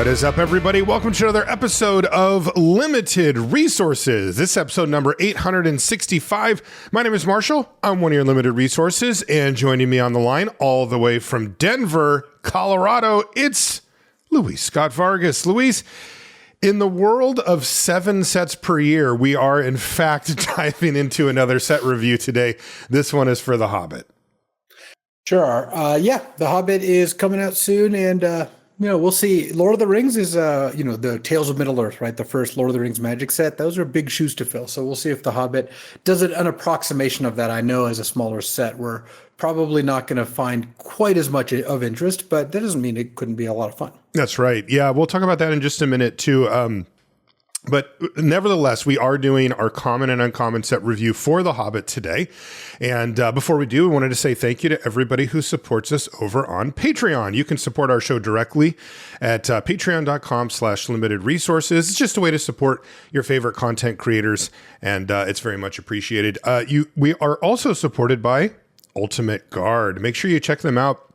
What is up, everybody? Welcome to another episode of Limited Resources. This is episode number 865. My name is Marshall. I'm one of your Limited Resources, and joining me on the line all the way from Denver, Colorado, it's Luis Scott-Vargas. Luis, in the world of 7 sets per year, we are in fact diving into another set review today. This one is for The Hobbit. Sure. The Hobbit is coming out soon, and we'll see. Lord of the Rings is the Tales of Middle-earth, right? The first Lord of the Rings Magic set. Those are big shoes to fill. So we'll see if The Hobbit does an approximation of that. I know as a smaller set, we're probably not going to find quite as much of interest, but that doesn't mean it couldn't be a lot of fun. That's right. Yeah, we'll talk about that in just a minute too. But nevertheless, we are doing our common and uncommon set review for The Hobbit today. And before we do, we wanted to say thank you to everybody who supports us over on Patreon. You can support our show directly at patreon.com/limitedresources. It's just a way to support your favorite content creators, and it's very much appreciated. We are also supported by Ultimate Guard. Make sure you check them out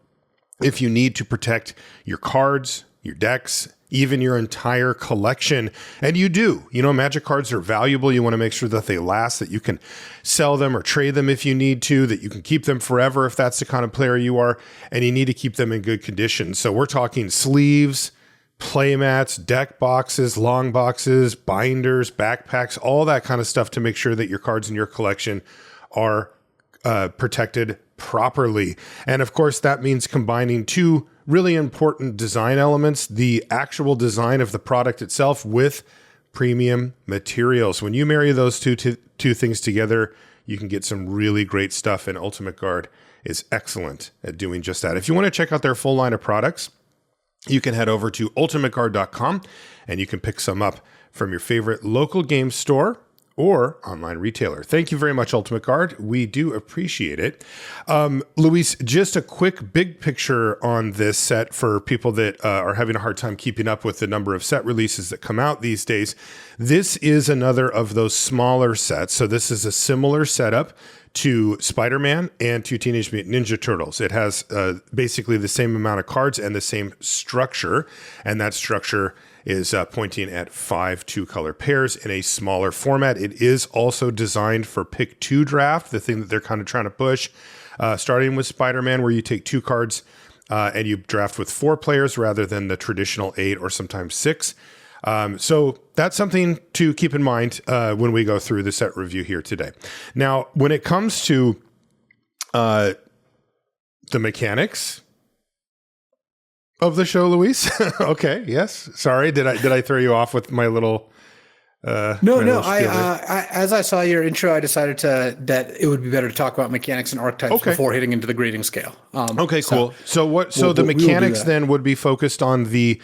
if you need to protect your cards, your decks, even your entire collection. And you do. Magic cards are valuable. You want to make sure that they last, that you can sell them or trade them if you need to, that you can keep them forever if that's the kind of player you are, and you need to keep them in good condition. So we're talking sleeves, playmats, deck boxes, long boxes, binders, backpacks, all that kind of stuff to make sure that your cards in your collection are protected properly. And of course, that means combining two really important design elements: the actual design of the product itself with premium materials. When you marry those two things together, you can get some really great stuff, and Ultimate Guard is excellent at doing just that. If you want to check out their full line of products, you can head over to ultimateguard.com and you can pick some up from your favorite local game store or online retailer. Thank you very much, Ultimate Guard. We do appreciate it. Luis, just a quick big picture on this set for people that are having a hard time keeping up with the number of set releases that come out these days. This is another of those smaller sets. So this is a similar setup to Spider-Man and to Teenage Mutant Ninja Turtles. It has basically the same amount of cards and the same structure, and that structure is pointing at 5 two-color pairs in a smaller format. It is also designed for pick 2 draft, the thing that they're kind of trying to push, starting with Spider-Man, where you take 2 cards and you draft with 4 players rather than the traditional 8 or sometimes 6. So that's something to keep in mind when we go through the set review here today. Now, when it comes to the mechanics of the show, Luis. Okay. Yes. Sorry. Did I throw you off with my little? No. I as I saw your intro, I decided that it would be better to talk about mechanics and archetypes before hitting into the grading scale. Cool. So the mechanics then would be focused on the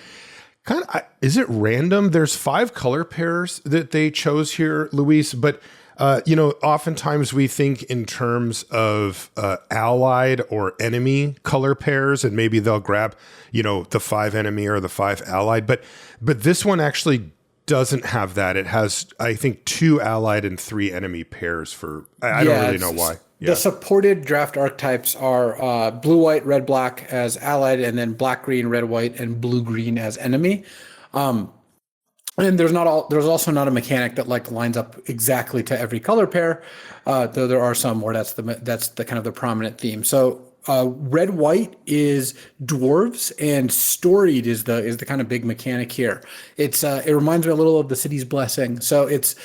kind of, is it random? There's 5 color pairs that they chose here, Luis, but oftentimes we think in terms of allied or enemy color pairs, and maybe they'll grab, the 5 enemy or the 5 allied. But this one actually doesn't have that. It has, I think, 2 allied and 3 enemy pairs for, I don't really know why. Yeah. The supported draft archetypes are blue, white, red, black as allied, and then black, green, red, white, and blue, green as enemy. And there's also not a mechanic that lines up exactly to every color pair, though there are some where that's the kind of the prominent theme. So red white is dwarves, and storied is the kind of big mechanic here. It reminds me a little of the City's Blessing. So it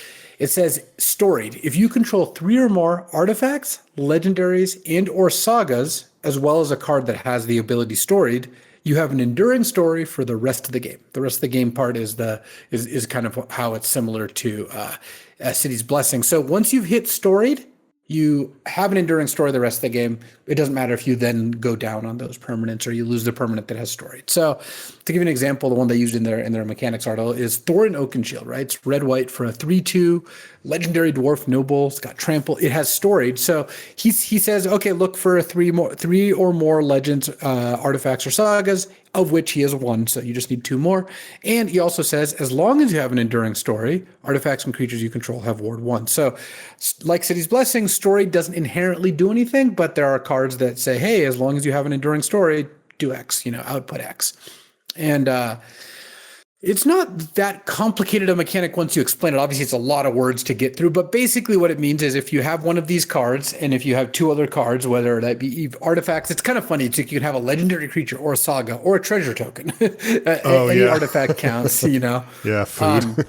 says storied. If you control 3 or more artifacts, legendaries, and or sagas, as well as a card that has the ability storied, you have an enduring story for the rest of the game. The rest of the game part is kind of how it's similar to City's Blessing. So once you've hit storied, you have an enduring story the rest of the game. It doesn't matter if you then go down on those permanents or you lose the permanent that has storied. So to give you an example, the one they used in their mechanics article is Thorin Oakenshield, right? It's red white for a 3/2 legendary dwarf noble. It's got trample. It has storied. So he says, okay, look for 3 or more legends, artifacts or sagas, of which he has 1. So you just need 2 more. And he also says, as long as you have an enduring story, artifacts and creatures you control have ward 1. So like City's Blessing, story doesn't inherently do anything, but there are cards that say, hey, as long as you have an enduring story, do X, output X. And It's not that complicated a mechanic once you explain it. Obviously, it's a lot of words to get through, but basically what it means is if you have one of these cards and if you have two other cards, whether that be artifacts, it's kind of funny. It's like you can have a legendary creature or a saga or a treasure token. Any artifact counts, you know? Yeah, food.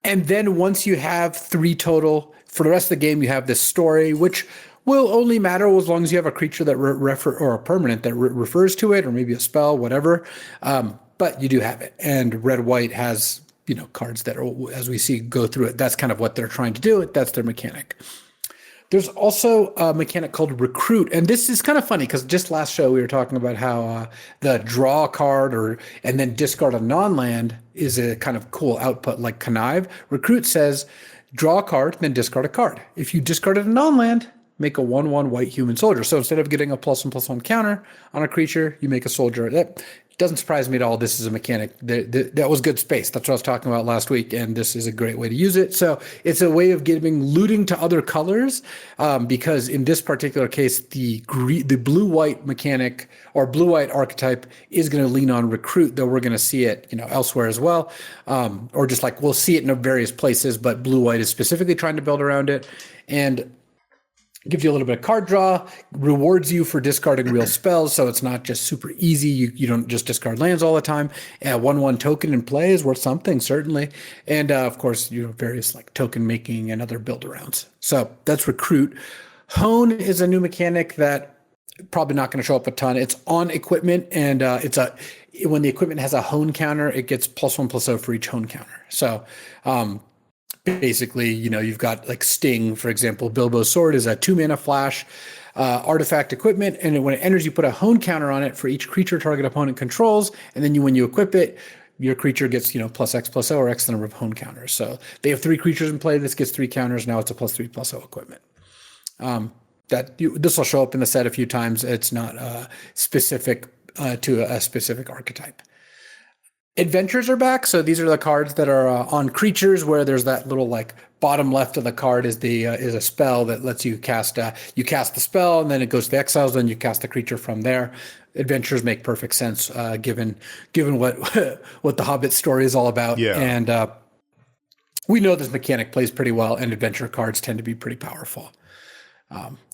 And then once you have 3 total, for the rest of the game, you have this story, which will only matter as long as you have a creature that or a permanent that refers to it, or maybe a spell, whatever. But you do have it. And red-white has, you know, cards that are, as we see, go through it. That's kind of what they're trying to do. That's their mechanic. There's also a mechanic called Recruit. And this is kind of funny because just last show we were talking about how the draw a card and then discard a non-land is a kind of cool output like Connive. Recruit says draw a card, then discard a card. If you discarded a non-land, make a 1/1 white human soldier. So instead of getting a +1/+1 counter on a creature, you make a soldier. That doesn't surprise me at all. This is a mechanic. That was good space. That's what I was talking about last week, and this is a great way to use it. So it's a way of giving looting to other colors, because in this particular case, the blue-white mechanic or blue-white archetype is going to lean on Recruit, though we're going to see it, you know, elsewhere as well, or just like we'll see it in various places, but blue-white is specifically trying to build around it, and gives you a little bit of card draw, rewards you for discarding real spells, so it's not just super easy. You don't just discard lands all the time. 1/1 token in play is worth something, certainly. And of course, you know, various like token making and other build arounds. So that's Recruit. Hone is a new mechanic that probably not going to show up a ton. It's on equipment, and when the equipment has a hone counter, it gets +1/+0 for each hone counter. So basically, you know, you've got like Sting, for example. Bilbo's sword is a 2-mana flash artifact equipment, and when it enters, you put a hone counter on it for each creature target opponent controls, and then when you equip it, your creature gets, you know, +X/+0 or X the number of hone counters. So they have 3 creatures in play. This gets 3 counters. Now it's a +3/+0 equipment. This will show up in the set a few times. It's not specific to a specific archetype. Adventures are back. So these are the cards that are on creatures where there's that little like bottom left of the card is a spell that lets you cast the spell, and then it goes to the exiles, then you cast the creature from there. Adventures make perfect sense given what what the Hobbit story is all about. Yeah. And we know this mechanic plays pretty well, and adventure cards tend to be pretty powerful.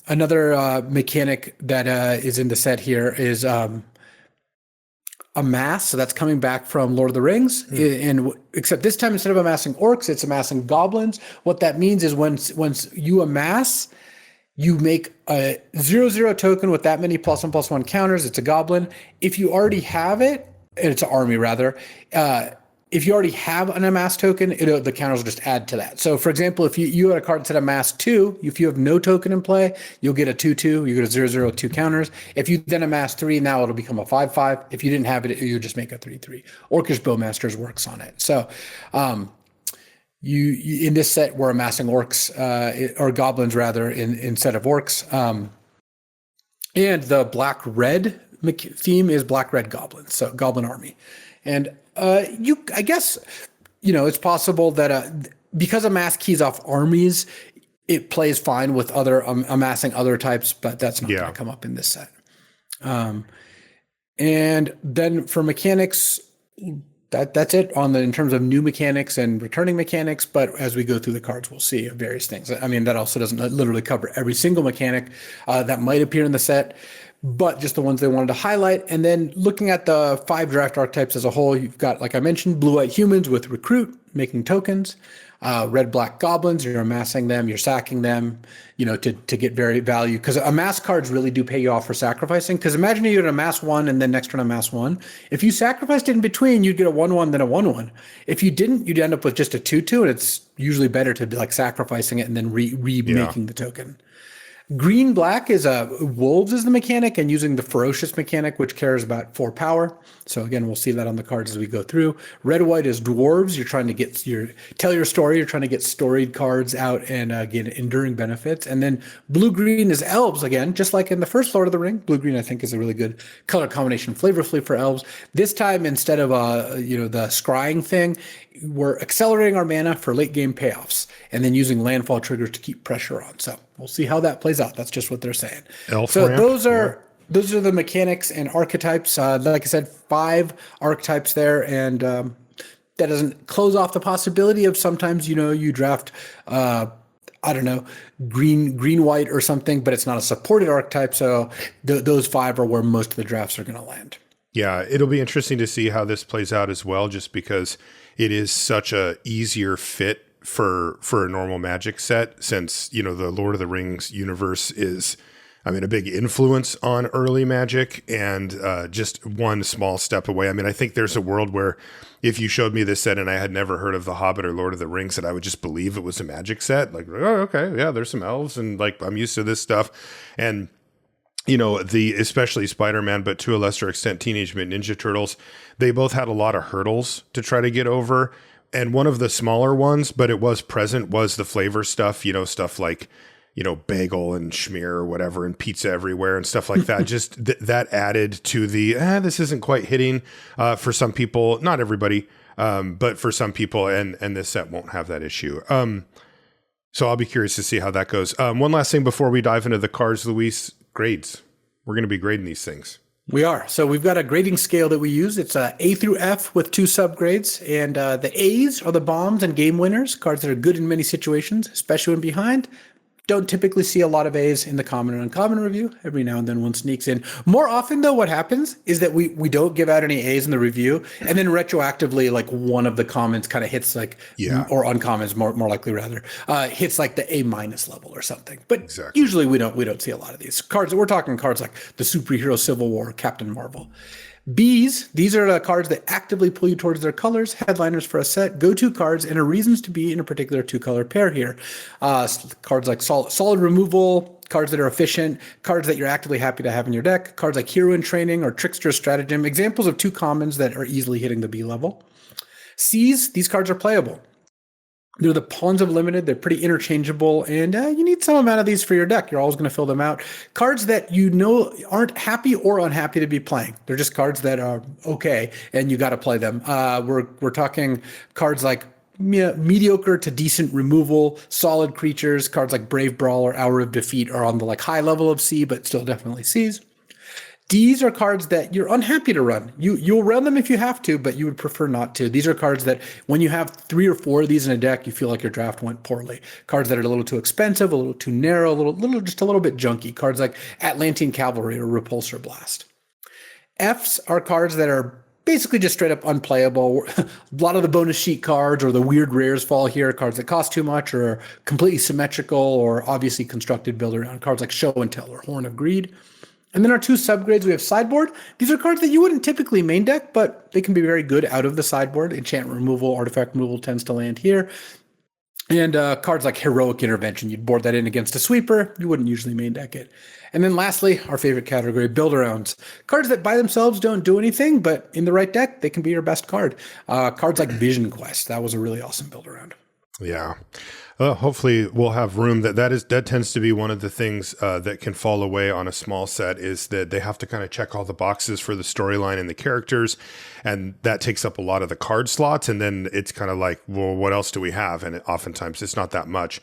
Another mechanic that is in the set here is amass. So that's coming back from Lord of the Rings, and except this time instead of amassing orcs, it's amassing goblins. What that means is once you amass, you make a 0/0 token with that many +1/+1 counters. It's a goblin. If you already have it, it's an army rather. If you already have an amass token, the counters will just add to that. So, for example, if you had a card that said amass 2, if you have no token in play, you'll get a 2/2. You get a 0/0 2 counters. If you then amass 3, now it'll become a 5/5. If you didn't have it, you just make a 3/3. Orcish Bowmasters works on it. So, you in this set we're amassing orcs or goblins rather instead of orcs. And the black-red theme is black-red goblins, so goblin army. And I guess, you know, it's possible that because amass keys off armies, it plays fine with other amassing other types, but that's not going to come up in this set. And then for mechanics, that's it in terms of new mechanics and returning mechanics. But as we go through the cards, we'll see various things. I mean, that also doesn't literally cover every single mechanic that might appear in the set, but just the ones they wanted to highlight. And then looking at the 5 draft archetypes as a whole, you've got, like I mentioned, blue-white humans with Recruit, making tokens. Red-black goblins, you're amassing them, you're sacking them, you know, to get very value. Because amass cards really do pay you off for sacrificing. Because imagine you had amass 1 and then next turn amass 1. If you sacrificed it in between, you'd get a 1/1, then a 1/1. If you didn't, you'd end up with just a 2/2, and it's usually better to be like sacrificing it and then remaking the token. Green-black is wolves is the mechanic, and using the ferocious mechanic, which cares about 4 power. So again, we'll see that on the cards as we go through. Red-white is dwarves. You're trying to tell your story. You're trying to get storied cards out and get enduring benefits. And then blue-green is elves again, just like in the first Lord of the Ring. Blue-green I think is a really good color combination flavorfully for elves. This time instead of the scrying thing, we're accelerating our mana for late game payoffs and then using landfall triggers to keep pressure on. So we'll see how that plays out. That's just what they're saying. Elf so ramp, those are those are the mechanics and archetypes. Like I said, 5 archetypes there, and that doesn't close off the possibility of sometimes, you draft, I don't know, green, white or something, but it's not a supported archetype. So those 5 are where most of the drafts are going to land. Yeah, it'll be interesting to see how this plays out as well, just because it is such a easier fit for a normal Magic set, since, the Lord of the Rings universe is, a big influence on early Magic, and just one small step away. I think there's a world where if you showed me this set and I had never heard of The Hobbit or Lord of the Rings, that I would just believe it was a Magic set. Like, oh, okay, yeah, there's some elves, and like I'm used to this stuff. And especially Spider-Man, but to a lesser extent, Teenage Mutant Ninja Turtles, they both had a lot of hurdles to try to get over. And one of the smaller ones, but it was present, was the flavor stuff, stuff like, bagel and schmear or whatever, and pizza everywhere and stuff like that. Just that added to the, this isn't quite hitting for some people, not everybody, but for some people, and this set won't have that issue. So I'll be curious to see how that goes. One last thing before we dive into the cards, Luis. Grades. We're going to be grading these things. We are. So we've got a grading scale that we use. It's A through F with 2 subgrades. And the A's are the bombs and game winners, cards that are good in many situations, especially when behind. Don't typically see a lot of A's in the common and uncommon review. Every now and then one sneaks in. More often, though, what happens is that we don't give out any A's in the review, and then retroactively, like one of the commons kind of hits or uncommons more likely rather, hits like the A- level or something. But usually we don't see a lot of these cards. We're talking cards like the Superhero Civil War, Captain Marvel. B's, these are the cards that actively pull you towards their colors, headliners for a set, go-to cards, and are reasons to be in a particular 2-color pair here. Cards like solid removal, cards that are efficient, cards that you're actively happy to have in your deck, cards like Hero in Training or Trickster Stratagem, examples of 2 commons that are easily hitting the B level. C's, these cards are playable. They're the Pawns of Limited. They're pretty interchangeable, and you need some amount of these for your deck. You're always going to fill them out. Cards that aren't happy or unhappy to be playing. They're just cards that are okay, and you got to play them. We're talking cards like mediocre to decent removal, solid creatures. Cards like Brave Brawler, Hour of Defeat are on the high level of C, but still definitely C's. D's are cards that you're unhappy to run. You'll run them if you have to, but you would prefer not to. These are cards that when you have 3 or 4 of these in a deck, you feel like your draft went poorly. Cards that are a little too expensive, a little too narrow, just a little bit junky. Cards like Atlantean Cavalry or Repulsor Blast. F's are cards that are basically just straight up unplayable. A lot of the bonus sheet cards or the weird rares fall here. Cards that cost too much or are completely symmetrical or obviously constructed build around. Cards like Show and Tell or Horn of Greed. And then our 2 subgrades, we have sideboard. These are cards that you wouldn't typically main deck, but they can be very good out of the sideboard. Enchantment removal, artifact removal tends to land here. And cards like Heroic Intervention, you'd board that in against a sweeper. You wouldn't usually main deck it. And then lastly, our favorite category, build-arounds. Cards that by themselves don't do anything, but in the right deck, they can be your best card. Cards like Vision Quest, that was a really awesome build-around. Yeah. Hopefully we'll have room. That tends to be one of the things that can fall away on a small set, is that they have to kind of check all the boxes for the storyline and the characters, and that takes up a lot of the card slots. And then it's kind of like, well, what else do we have? And oftentimes it's not that much.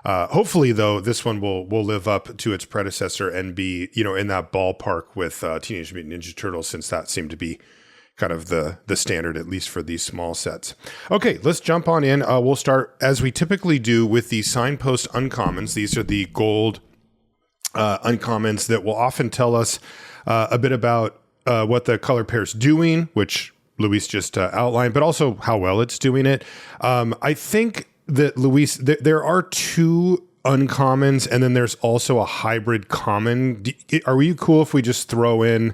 Hopefully, though, this one will live up to its predecessor and be in that ballpark with Teenage Mutant Ninja Turtles, since that seemed to be kind of the standard, at least for these small sets. Okay, let's jump on in. We'll start, as we typically do, with the signpost uncommons. These are the gold uncommons that will often tell us a bit about what the color pair's doing, which Luis just outlined, but also how well it's doing it. I think that, Luis, there are 2 uncommons, and then there's also a hybrid common. Are you cool if we just throw in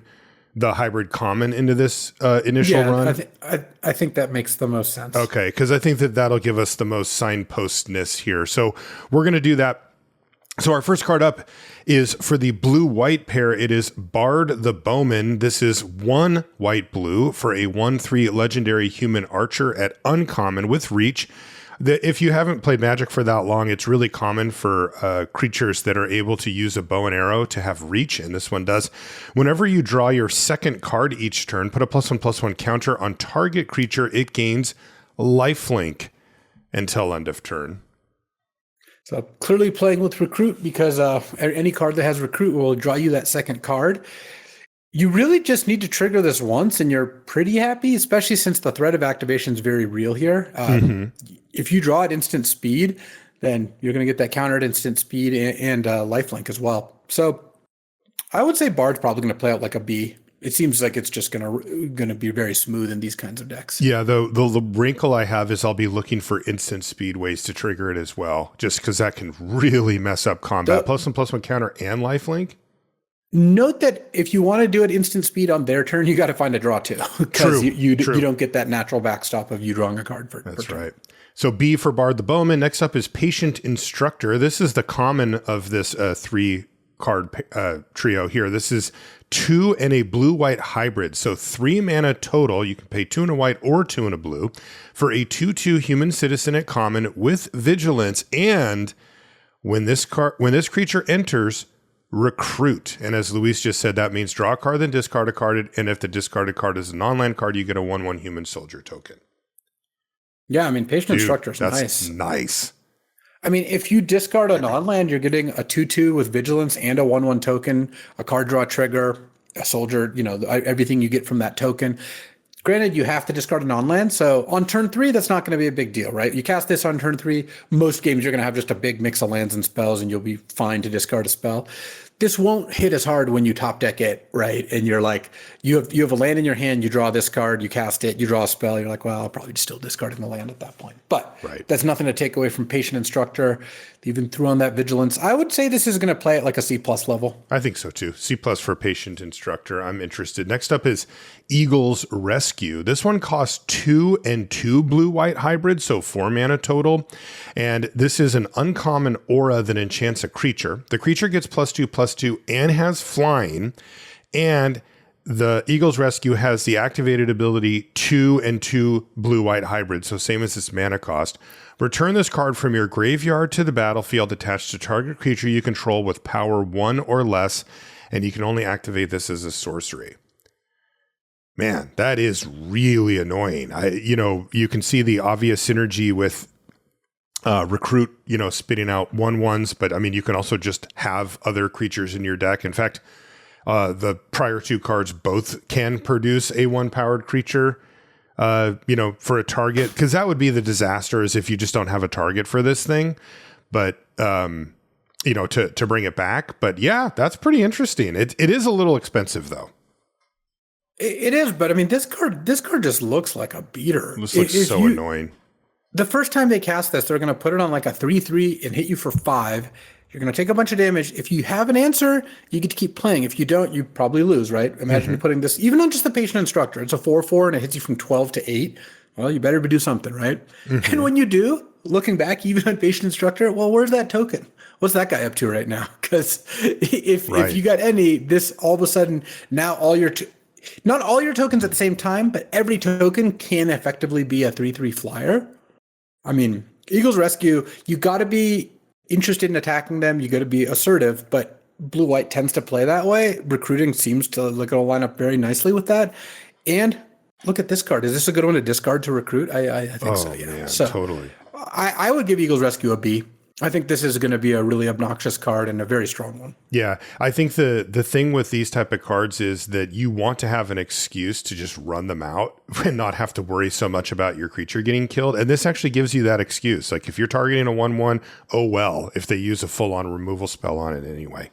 the hybrid common into this initial run? I think that makes the most sense. Okay, because I think that'll give us the most signpostness here. So we're going to do that. So our first card up is for the blue-white pair. It is Bard the Bowman. This is 1 white-blue for a 1/3 legendary human archer at uncommon with reach. If you haven't played Magic for that long, it's really common for creatures that are able to use a bow and arrow to have reach, and this one does. Whenever you draw your second card each turn, put a +1/+1 counter on target creature. It gains lifelink until end of turn. So clearly playing with Recruit, because any card that has Recruit will draw you that second card. You really just need to trigger this once and you're pretty happy, especially since the threat of activation is very real here. If you draw at instant speed, then you're going to get that counter at instant speed and lifelink as well. So I would say Bard's probably going to play out like a B. It seems like it's just going to be very smooth in these kinds of decks. Yeah, the wrinkle I have is I'll be looking for instant speed ways to trigger it as well, just because that can really mess up combat. +1/+1 counter and lifelink. Note that if you want to do it instant speed on their turn, you got to find a draw too, because you don't get that natural backstop of you drawing a card for. That's right. So B for Bard the Bowman. Next up is Patient Instructor. This is the common of this 3-card trio here. This is 2 and a blue-white hybrid. So 3 mana total. You can pay 2 and a white or 2 and a blue for a 2/2 human citizen at common with vigilance. And when this creature enters, recruit. And as Luis just said, that means draw a card, then discard a card. And if the discarded card is a non-land card, you get a 1/1 human soldier token. Yeah, I mean, Patient Instructor is nice. Nice. I mean, if you discard a non-land, you're getting a 2/2 with vigilance and a 1/1 token, a card draw trigger, a soldier, everything you get from that token. Granted, you have to discard a non-land, so on turn 3, that's not going to be a big deal, right? You cast this on turn 3, most games you're going to have just a big mix of lands and spells, and you'll be fine to discard a spell. This won't hit as hard when you top deck it, right? And you're like, you have a land in your hand, you draw this card, you cast it, you draw a spell, you're like, well, I'll probably still discard the land at that point. But That's nothing to take away from Patient Instructor. They even threw on that vigilance. I would say this is going to play at like a C+ level. I think so too. C+ for Patient Instructor. I'm interested. Next up is Eagle's Rescue. This one costs 2 and 2 blue-white hybrid, so 4 mana total. And this is an uncommon aura that enchants a creature. The creature gets +2/+2 and has flying. And the Eagle's Rescue has the activated ability 2 and 2 blue-white hybrid, so same as its mana cost. Return this card from your graveyard to the battlefield attached to target creature you control with power 1 or less, and you can only activate this as a sorcery. Man, that is really annoying. You can see the obvious synergy with Recruit, spitting out 1/1s, but I mean, you can also just have other creatures in your deck. In fact, the prior 2 cards both can produce a 1-powered creature, for a target, because that would be the disaster is if you just don't have a target for this thing. But, to bring it back. But yeah, that's pretty interesting. It is a little expensive though. It is, but I mean, this card just looks like a beater. This looks so annoying. The first time they cast this, they're going to put it on like a 3/3 and hit you for 5. You're going to take a bunch of damage. If you have an answer, you get to keep playing. If you don't, you probably lose, right? Imagine putting this, even on just the Patient Instructor, it's a 4/4 and it hits you from 12 to 8. Well, you better do something, right? And when you do, looking back, even on Patient Instructor, well, where's that token? What's that guy up to right now? Because if you got any, this all of a sudden, now not all your tokens at the same time, but every token can effectively be a 3/3 flyer. I mean, Eagle's Rescue, you got to be interested in attacking them. You got to be assertive, but blue-white tends to play that way. Recruiting seems to line up very nicely with that. And look at this card. Is this a good one to discard to recruit? I think so, yeah. Man, so totally. I would give Eagle's Rescue a B. I think this is going to be a really obnoxious card and a very strong one. Yeah, I think the thing with these type of cards is that you want to have an excuse to just run them out and not have to worry so much about your creature getting killed. And this actually gives you that excuse. Like if you're targeting a 1/1, oh well, if they use a full-on removal spell on it anyway.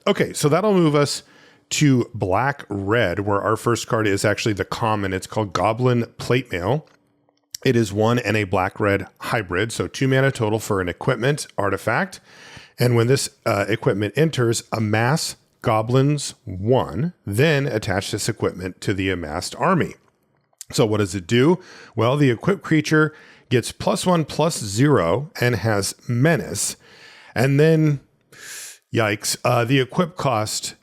Okay, so that'll move us to black-red, where our first card is actually the common. It's called Goblin Plate Mail. It is 1 and a black-red hybrid, so 2 mana total for an equipment artifact. And when this equipment enters, amass goblins 1, then attach this equipment to the amassed army. So what does it do? Well, the equipped creature gets +1/+0 and has menace. And then, yikes, the equip cost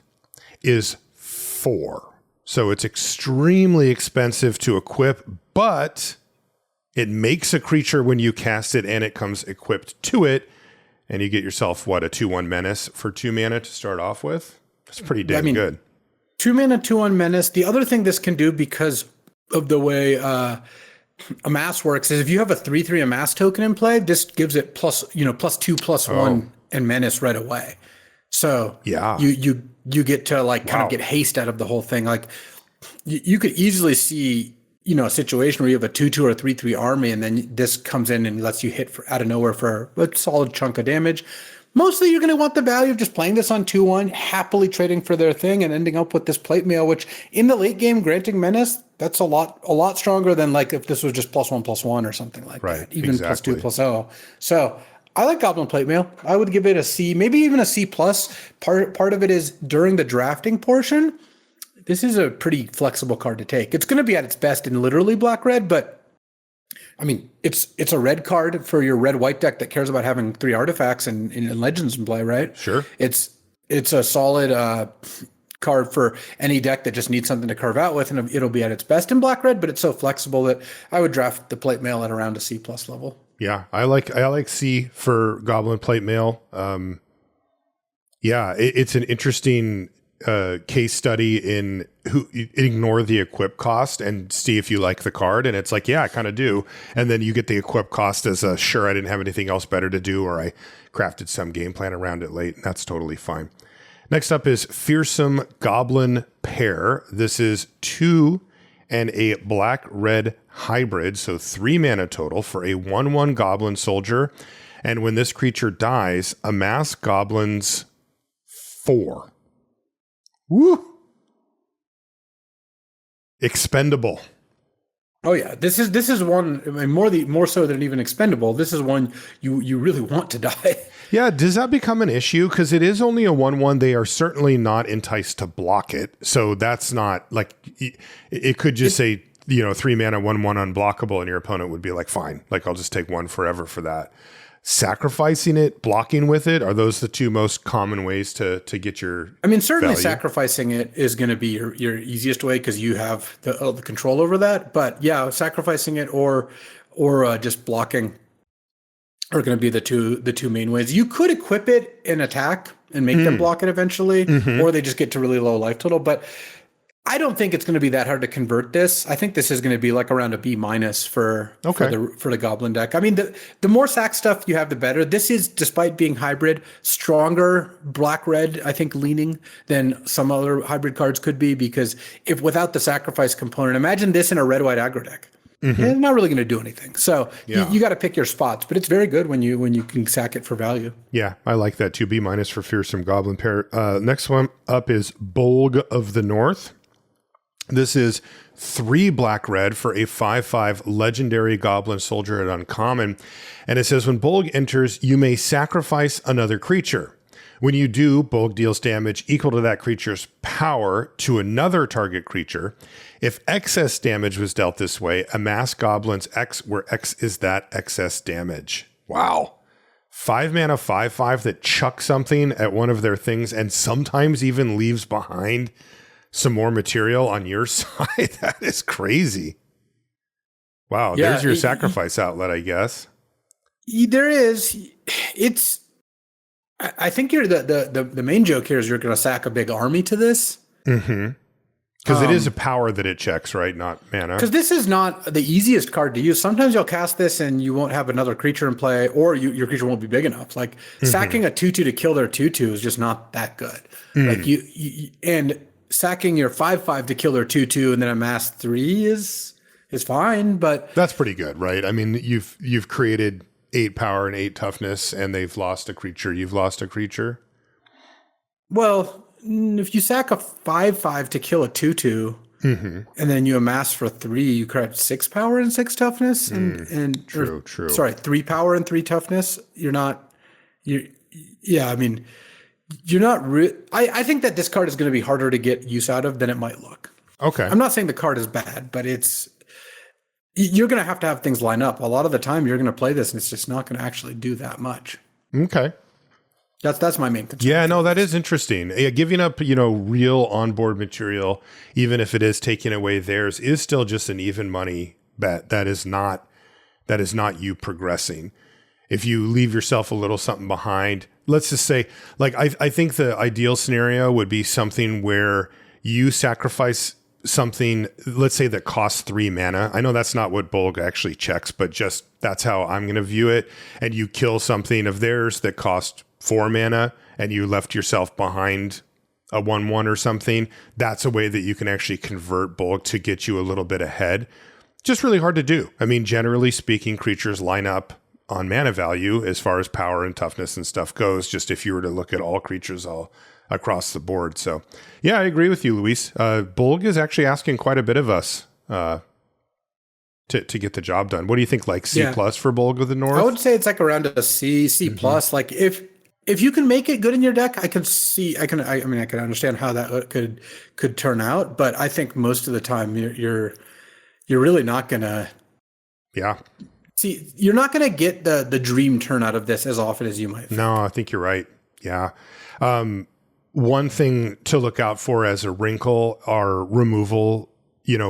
is 4. So it's extremely expensive to equip, but it makes a creature when you cast it and it comes equipped to it, and you get yourself, a 2/1 menace for 2 mana to start off with? That's pretty damn good. 2 mana, 2/1 menace. The other thing this can do because of the way amass works is if you have a 3/3 amass token in play, this gives it +2/+1 and menace right away. So yeah, you you get to like kind of get haste out of the whole thing. Like you could easily see, a situation where you have a 2/2 or a 3/3 army, and then this comes in and lets you hit out of nowhere for a solid chunk of damage. Mostly you're going to want the value of just playing this on 2/1, happily trading for their thing and ending up with this plate mail, which in the late game, granting menace, that's a lot stronger than like if this was just +1/+1 or something like that, even +2/+0. So I like Goblin plate mail. I would give it a C, maybe even a C+. Part of it is during the drafting portion, this is a pretty flexible card to take. It's going to be at its best in literally black-red, but I mean, it's a red card for your red-white deck that cares about having 3 artifacts and legends in play, right? Sure. It's a solid card for any deck that just needs something to carve out with, and it'll be at its best in black-red, but it's so flexible that I would draft the plate mail at around a C+ level. Yeah, I like C for Goblin plate mail. It's an interesting case study in ignore the equip cost and see if you like the card. And it's like, yeah, I kind of do. And then you get the equip cost as a, sure, I didn't have anything else better to do, or I crafted some game plan around it late. And that's totally fine. Next up is Fearsome Goblin Pair. This is 2 and a black-red hybrid, so 3 mana total for a 1/1 goblin soldier. And when this creature dies, amass goblins 4. Woo! Expendable. Oh yeah, this is one. I mean, more so than even expendable. This is one you really want to die. Yeah, does that become an issue? Because it is only a 1/1. They are certainly not enticed to block it. So that's not like it could just say 3 mana 1/1 unblockable, and your opponent would be like, fine, like I'll just take 1 forever for that. Sacrificing it, blocking with it, are those the two most common ways to get your certainly value? Sacrificing it is going to be your easiest way because you have the control over that. But yeah, sacrificing it or just blocking are going to be the two main ways. You could equip it and attack and make them block it eventually, or they just get to really low life total. But I don't think it's going to be that hard to convert this. I think this is going to be like around a B- for the Goblin deck. I mean, the more sack stuff you have, the better. This is, despite being hybrid, stronger black-red, I think, leaning than some other hybrid cards could be, because if without the sacrifice component, imagine this in a red-white aggro deck. It's not really going to do anything. So you got to pick your spots, but it's very good when you can sack it for value. Yeah, I like that. 2 B- for Fearsome Goblin Pair. Next one up is Bolg of the North. This is 3 black-red for a 5/5 legendary goblin soldier at uncommon. And it says when Bolg enters, you may sacrifice another creature. When you do, Bolg deals damage equal to that creature's power to another target creature. If excess damage was dealt this way, amass goblins X, where X is that excess damage. Wow. 5 mana 5/5 that chucks something at one of their things and sometimes even leaves behind some more material on your side. That is crazy. Wow. Yeah, there's your sacrifice outlet, I guess. There is. I think the main joke here is you're going to sack a big army to this. Because it is a power that it checks, right? Not mana. Because this is not the easiest card to use. Sometimes you'll cast this and you won't have another creature in play, or your creature won't be big enough. Like sacking a 2/2 to kill their 2/2 is just not that good. Like and sacking your 5/5 to kill their 2/2 and then amass 3 is fine, but that's pretty good, right? I mean, you've created 8 power and 8 toughness, and they've lost a creature. You've lost a creature. Well, if you sack a 5/5 to kill a 2/2, and then you amass for 3, you create 6 power and 6 toughness, and true. Sorry, 3 power and 3 toughness. You're not. I mean. You're not. I think that this card is going to be harder to get use out of than it might look. Okay. I'm not saying the card is bad, but you're going to have things line up. A lot of the time, you're going to play this, and it's just not going to actually do that much. Okay. That's my main concern. Yeah, no, that is interesting. Giving up, real onboard material, even if it is taking away theirs, is still just an even money bet. That is not you progressing. If you leave yourself a little something behind, let's just say, like, I think the ideal scenario would be something where you sacrifice something, let's say, that costs 3 mana. I know that's not what Bolg actually checks, but just that's how I'm going to view it. And you kill something of theirs that cost 4 mana, and you left yourself behind a 1/1 or something, that's a way that you can actually convert bulk to get you a little bit ahead. Just really hard to do. I mean, generally speaking, creatures line up on mana value as far as power and toughness and stuff goes, just if you were to look at all creatures all across the board. So yeah, I agree with you, Luis. Bulg is actually asking quite a bit of us to get the job done. What do you think, like C plus for Bulg of the North? I would say it's like around a C plus. Like if you can make it good in your deck, I can understand how that could turn out, but I think most of the time you're really not gonna. Yeah. See, you're not gonna get the dream turn out of this as often as you might think. No, I think you're right. Yeah. One thing to look out for as a wrinkle are removal,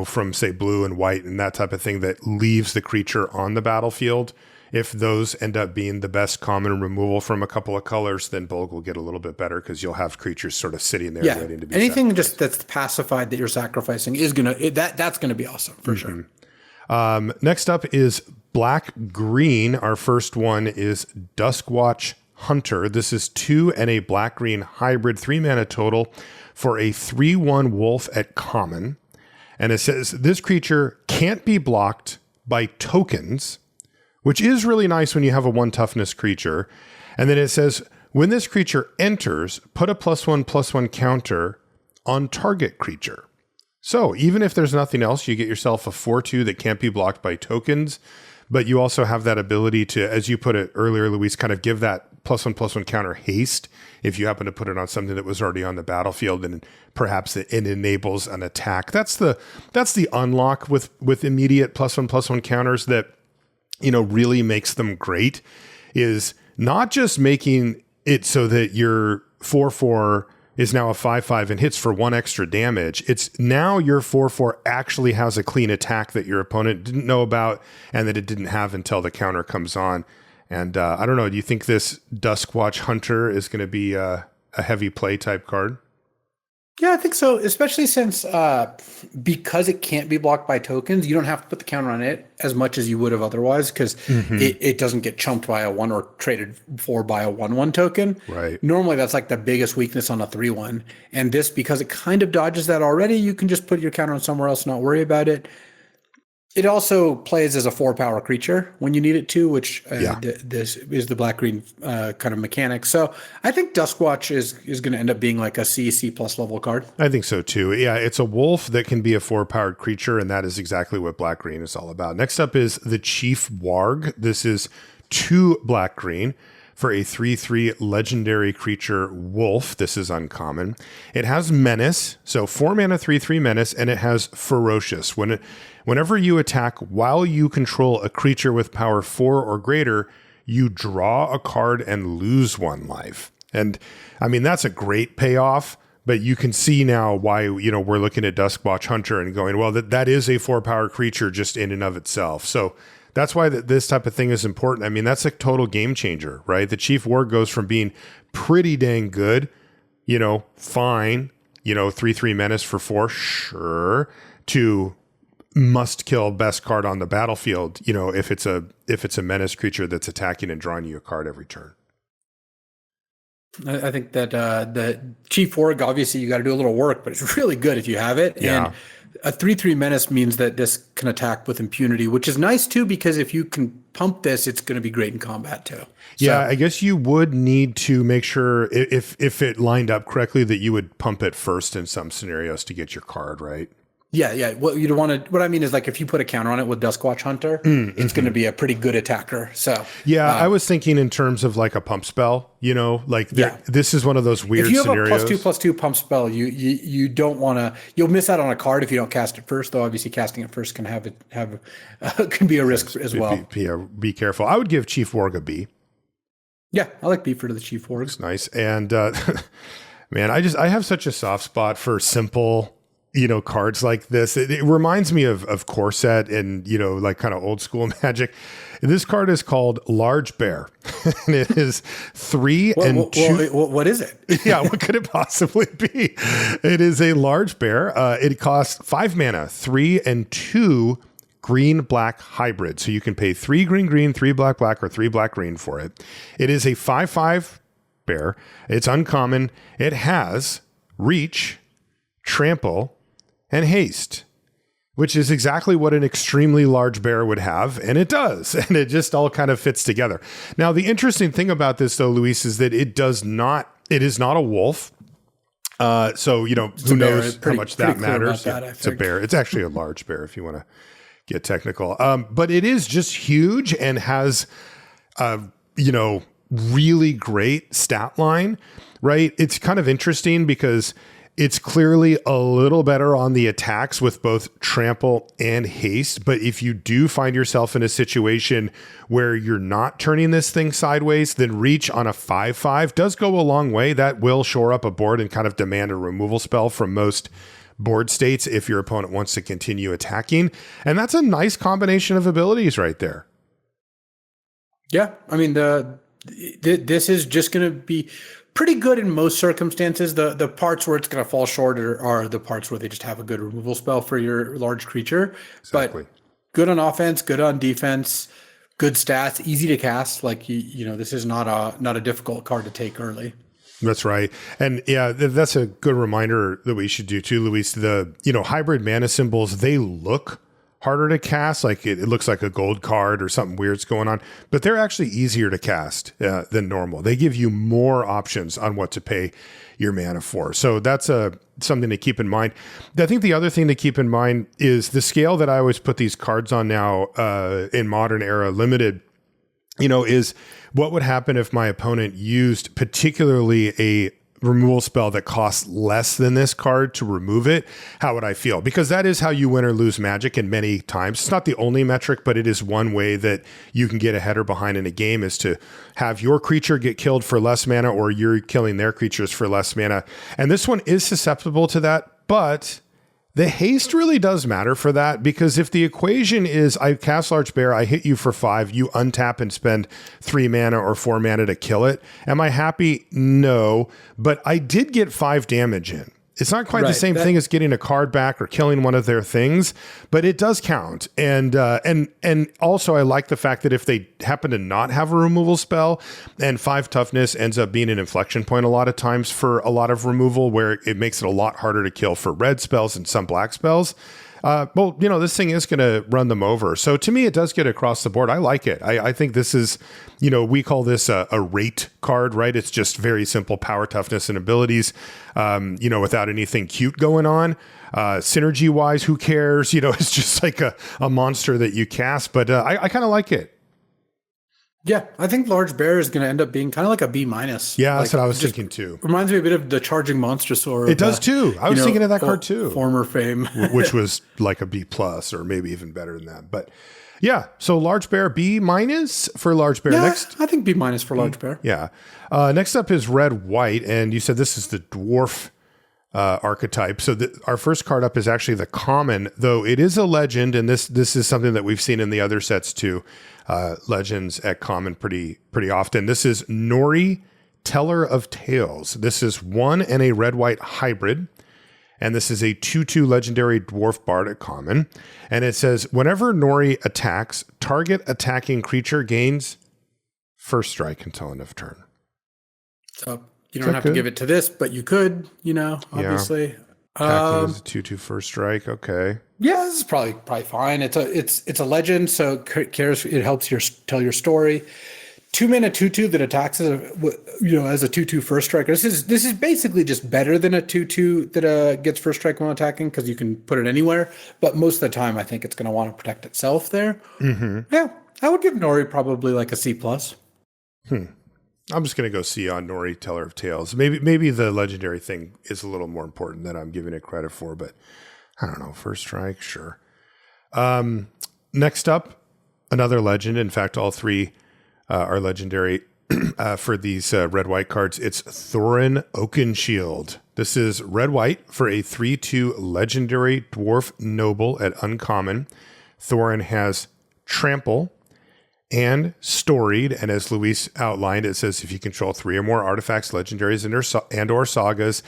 from say blue and white and that type of thing that leaves the creature on the battlefield. If those end up being the best common removal from a couple of colors, then Bulg will get a little bit better because you'll have creatures sort of sitting there ready to be anything sacrificed. just that's pacified that you're sacrificing is that's gonna be awesome for sure. Next up is black green. Our first one is Duskwatch Hunter. This is 2 and a black green hybrid, 3 mana total for a 3/1 wolf at common. And it says this creature can't be blocked by tokens, which is really nice when you have a 1 toughness creature. And then it says, when this creature enters, put a +1/+1 counter on target creature. So even if there's nothing else, you get yourself a 4/2 that can't be blocked by tokens, but you also have that ability to, as you put it earlier, Luis, kind of give that +1/+1 counter haste if you happen to put it on something that was already on the battlefield, and perhaps it enables an attack. That's the unlock with immediate +1/+1 counters that really makes them great, is not just making it so that your 4/4 is now a 5/5 and hits for 1 extra damage. It's now your 4/4 actually has a clean attack that your opponent didn't know about and that it didn't have until the counter comes on. And I don't know, do you think this Duskwatch Hunter is going to be a heavy play type card? Yeah, I think so, especially since because it can't be blocked by tokens, you don't have to put the counter on it as much as you would have otherwise, because it doesn't get chumped by a 1 or traded for by a 1/1 token. Right. Normally, that's like the biggest weakness on a 3/1. And this, because it kind of dodges that already, you can just put your counter on somewhere else and not worry about it. It also plays as a 4-power creature when you need it to, which this is the black-green kind of mechanic. So I think Duskwatch is going to end up being like a C plus level card. I think so too. Yeah, it's a wolf that can be a 4-powered creature, and that is exactly what black-green is all about. Next up is the Chief Warg. This is 2 black-green for a 3/3 legendary creature wolf. This is uncommon. It has menace, so 4 mana 3/3 menace, and it has ferocious. Whenever you attack while you control a creature with power 4 or greater, you draw a card and lose 1 life. And I mean, that's a great payoff, but you can see now why, we're looking at Duskwatch Hunter and going, well, that is a 4-power creature just in and of itself. So that's why this type of thing is important. I mean, that's a total game changer, right? The Chief Warg goes from being pretty dang good, fine, 3/3 menace for 4, sure, to must kill best card on the battlefield, if it's a menace creature that's attacking and drawing you a card every turn. I think that the Chief Warg, obviously you got to do a little work, but it's really good if you have it. Yeah. And a 3/3 menace means that this can attack with impunity, which is nice too, because if you can pump this, it's going to be great in combat too. Yeah, I guess you would need to make sure if it lined up correctly that you would pump it first in some scenarios to get your card, right? Yeah. What I mean is, like, if you put a counter on it with Duskwatch Hunter, it's going to be a pretty good attacker. So I was thinking in terms of like a pump spell. This is one of those weird scenarios. If you have a +2/+2 pump spell, you don't want to. You'll miss out on a card if you don't cast it first. Though obviously casting it first can can be a risk as well. Be careful. I would give Chief Warg a B. Yeah, I like B for the Chief Warg. It's nice. And man, I have such a soft spot for simple, cards like this. It reminds me of Core Set and, like kind of old school Magic. This card is called Large Bear. And it is 3 and 2. What is it? Yeah, what could it possibly be? It is a Large Bear. It costs 5 mana, 3 and 2 green-black hybrid. So you can pay 3 green-green, 3 black-black, or 3 black-green for it. It is a 5/5 bear. It's uncommon. It has reach, trample, and haste, which is exactly what an extremely large bear would have. And it does. And it just all kind of fits together. Now, the interesting thing about this, though, Luis, is that it is not a wolf. So, who knows how much that matters. It's a bear. It's actually a large bear if you want to get technical. But it is just huge and has, really great stat line, right? It's kind of interesting because it's clearly a little better on the attacks with both trample and haste. But if you do find yourself in a situation where you're not turning this thing sideways, then reach on a 5/5 does go a long way. That will shore up a board and kind of demand a removal spell from most board states if your opponent wants to continue attacking. And that's a nice combination of abilities right there. Yeah. I mean, this is just going to be pretty good in most circumstances. The parts where it's going to fall short are the parts where they just have a good removal spell for your large creature. Exactly. But good on offense, good on defense, good stats, easy to cast. Like this is not a difficult card to take early. That's right. And yeah, that's a good reminder that we should do too, Luis. The hybrid mana symbols, they look harder to cast, like it looks like a gold card or something weird's going on, but they're actually easier to cast than normal. They give you more options on what to pay your mana for. So that's something to keep in mind. I think the other thing to keep in mind is the scale that I always put these cards on now in Modern Era Limited, is what would happen if my opponent used particularly a removal spell that costs less than this card to remove it. How would I feel? Because that is how you win or lose Magic in many times. It's not the only metric, but it is one way that you can get ahead or behind in a game, is to have your creature get killed for less mana or you're killing their creatures for less mana. And this one is susceptible to that, but the haste really does matter for that, because if the equation is I cast Large Bear, I hit you for 5, you untap and spend 3 mana or 4 mana to kill it. Am I happy? No, but I did get 5 damage in. It's not quite the same thing as getting a card back or killing one of their things, but it does count. And also I like the fact that if they happen to not have a removal spell, and 5 toughness ends up being an inflection point a lot of times for a lot of removal, where it makes it a lot harder to kill for red spells and some black spells. This thing is going to run them over. So to me, it does get across the board. I like it. I think this is, we call this a rate card, right? It's just very simple power, toughness, and abilities, without anything cute going on. Synergy wise, who cares? It's just like a monster that you cast, but I kind of like it. Yeah, I think Large Bear is going to end up being kind of like a B-. Yeah, that's what I was thinking too. Reminds me a bit of the Charging Monstrosaur. It does too. I was thinking of that card too. Former fame. Which was like a B+, or maybe even better than that. But yeah, so Large Bear, B- for Large Bear. Yeah, next, I think B- for Large Bear. Yeah. Next up is Red White, and you said this is the Dwarf archetype. So our first card up is actually the common, though it is a legend, and this is something that we've seen in the other sets too. Legends at common pretty often. This is Nori, Teller of Tales. This is 1 and a red-white hybrid, and this is a 2/2 legendary dwarf bard at common. And it says, whenever Nori attacks, target attacking creature gains first strike until end of turn. So you don't have to give it to this, but you could, obviously. Yeah. Attacking is a 2/2 first strike. Okay. Yeah, this is probably fine. It's a legend, so it helps tell your story. 2 mana 2/2 that attacks as a 2/2 first striker. This is basically just better than a 2/2 that gets first strike when attacking, because you can put it anywhere. But most of the time, I think it's going to want to protect itself there. Mm-hmm. Yeah, I would give Nori probably like a C+. I'm just going to go C on Nori, Teller of Tales. Maybe the legendary thing is a little more important than I'm giving it credit for, but I don't know. First strike, sure. Next up, another legend. In fact, all 3 are legendary for these red-white cards. It's Thorin Oakenshield. This is red-white for a 3/2 legendary dwarf noble at uncommon. Thorin has trample and storied, and as Luis outlined, it says if you control 3 or more artifacts, legendaries, and or sagas,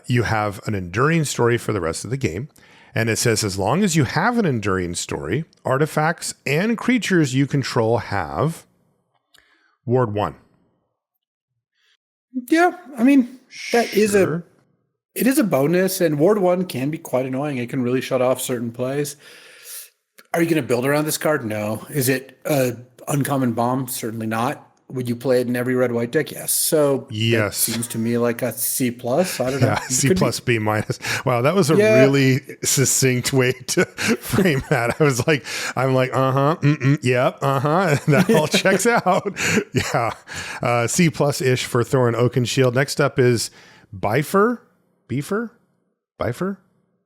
you have an enduring story for the rest of the game. And it says as long as you have an enduring story, artifacts and creatures you control have Ward 1. Yeah, I mean, that is a It is a bonus, and Ward 1 can be quite annoying. It can really shut off certain plays. Are you going to build around this card? No. Is it a uncommon bomb? Certainly not. Would you play it in every red-white deck? Yes. So that Yes. seems to me like a C+. I don't know. Yeah, C plus B minus. Wow, that was a really succinct way to frame that. I'm like, yep, that all checks out. Yeah, C plus ish for Thorin Oakenshield. Next up is Bifer. Bifer.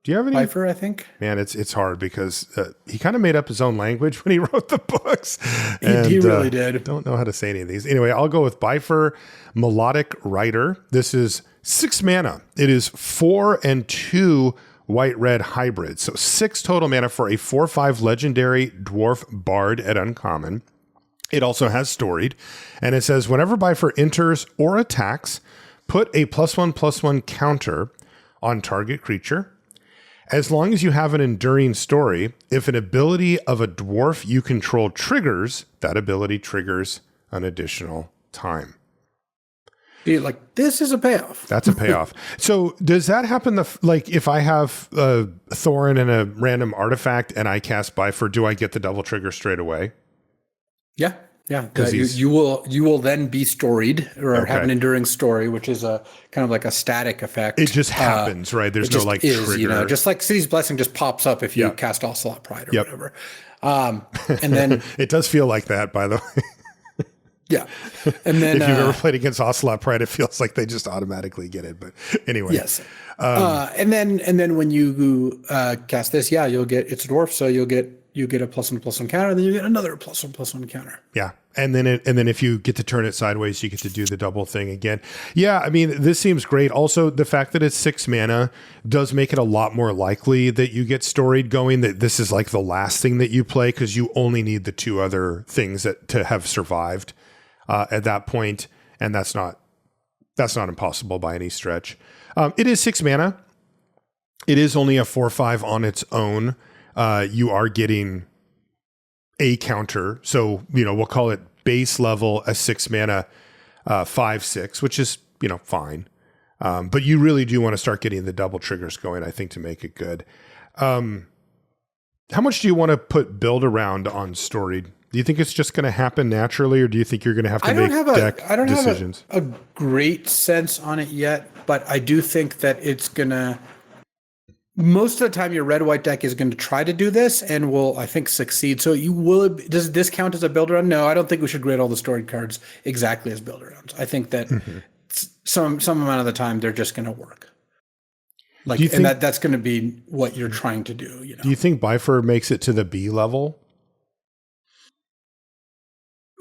Do you have any? Pfeiffer, I think. Man, it's hard because he kind of made up his own language when he wrote the books. He really did. Don't know how to say any of these. Anyway, I'll go with Bifer, Melodic Rider. This is 6 mana. It is 4 and 2 white-red hybrid. So 6 total mana for a 4/5 legendary dwarf bard at uncommon. It also has storied. And it says, whenever Bifer enters or attacks, put a +1/+1 counter on target creature. As long as you have an enduring story, if an ability of a dwarf you control triggers, that ability triggers an additional time. You're like, this is a payoff. That's a payoff. So does that happen? Like if I have Thorin and a random artifact and I cast Bifer, do I get the double trigger straight away? Yeah. You will then be storied or have an enduring story, which is a kind of like a static effect. It just happens, right? There's no like trigger. Just like City's Blessing just pops up if you cast Ocelot Pride or whatever. And then it does feel like that, by the way. Yeah. And then if you've ever played against Ocelot Pride, it feels like they just automatically get it. But anyway. Yes. And then when you cast this, you'll get it's a dwarf, so you get a +1/+1 counter, and then you get another +1/+1 counter. Yeah. And then if you get to turn it sideways, you get to do the double thing again. Yeah, I mean, this seems great. Also, the fact that it's 6 mana does make it a lot more likely that you get storied going, that this is like the last thing that you play, because you only need the 2 other things to have survived at that point, and that's not impossible by any stretch. It is 6 mana. It is only a 4/5 on its own. You are getting a counter, so we'll call it base level a 6 mana 5/6, which is fine. But you really do want to start getting the double triggers going, I think, to make it good. How much do you want to put build around on storied? Do you think it's just going to happen naturally, or do you think you're going to have to make deck decisions? I don't have a great sense on it yet, but I do think that it's going to. Most of the time, your red-white deck is going to try to do this and will, I think, succeed. So does this count as a build around? No, I don't think we should grade all the storied cards exactly as build arounds. I think that some amount of the time they're just going to work. That's going to be what you're trying to do. Do you think Bifer makes it to the B level?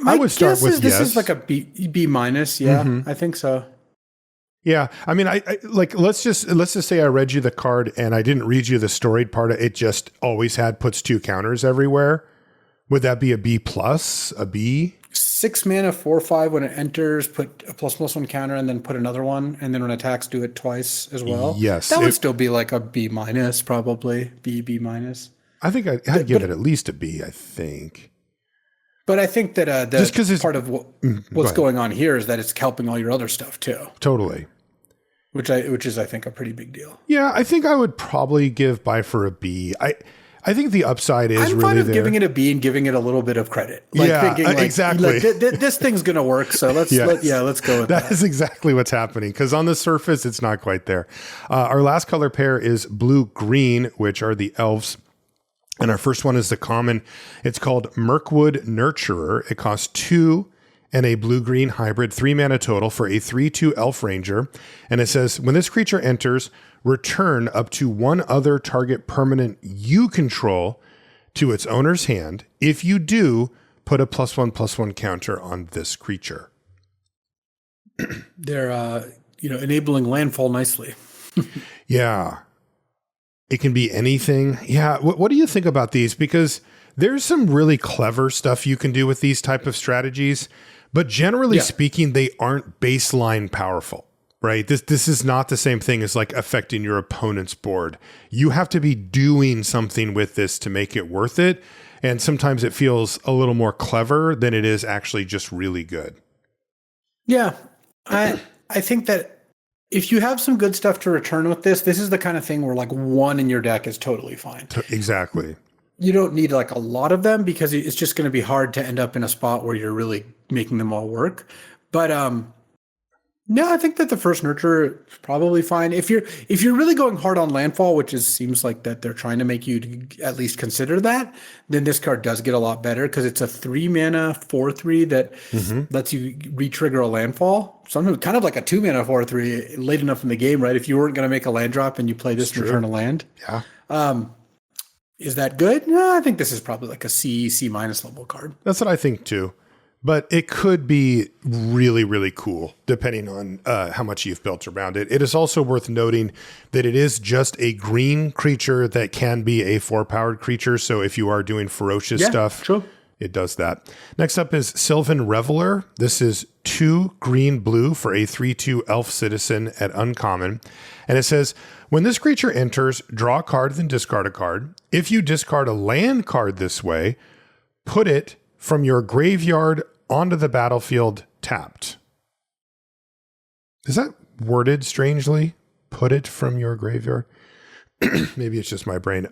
I would start with this is like a B minus. Yeah, I think so. Yeah, I mean, I like let's just say I read you the card and I didn't read you the storied part. It just always puts 2 counters everywhere. Would that be a B plus, a B? 6 mana 4/5 when it enters, put a +1/+1 counter, and then put another one, and then when it attacks, do it twice as well. Yes, that would still be like a B minus, probably B minus. I think I'd give it at least a B. I think. But I think that just because it's part of what's going on here is that it's helping all your other stuff too. Totally. Which is I think a pretty big deal. Yeah, I think I would probably give Bifer a B. I think the upside is I'm fine with giving it a B and giving it a little bit of credit. Exactly. This thing's going to work, so let's go with that. That is exactly what's happening, because on the surface, it's not quite there. Our last color pair is blue-green, which are the elves. And our first one is the common. It's called Mirkwood Nurturer. It costs 2 and a blue-green hybrid, 3 mana total for a 3/2 elf ranger. And it says, when this creature enters, return up to 1 other target permanent you control to its owner's hand. If you do, put a +1/+1 counter on this creature. They're enabling landfall nicely. Yeah. It can be anything. Yeah. What do you think about these? Because there's some really clever stuff you can do with these type of strategies, but generally speaking, they aren't baseline powerful, right? This is not the same thing as like affecting your opponent's board. You have to be doing something with this to make it worth it. And sometimes it feels a little more clever than it is actually just really good. Yeah. I think that If you have some good stuff to return with this, this is the kind of thing where like one in your deck is totally fine. Exactly. You don't need like a lot of them because it's just going to be hard to end up in a spot where you're really making them all work. But no, I think that the first nurture is probably fine. If you're really going hard on landfall, which seems like that they're trying to make you to at least consider that, then this card does get a lot better because it's a 3-mana 4/3 that lets you re-trigger a landfall. Something kind of like a 2-mana 4/3 late enough in the game, right? If you weren't going to make a land drop and you play this and return a land. Yeah. Is that good? No, I think this is probably like a C minus level card. That's what I think too. But it could be really, really cool depending on how much you've built around it. It is also worth noting that it is just a green creature that can be a 4-powered creature. So if you are doing ferocious stuff, true. It does that. Next up is Sylvan Reveler. This is 2 green-blue for a 3/2 elf citizen at uncommon. And it says, when this creature enters, draw a card, then discard a card. If you discard a land card this way, put it from your graveyard onto the battlefield tapped. Is that worded strangely? Put it from your graveyard? Maybe it's just my brain.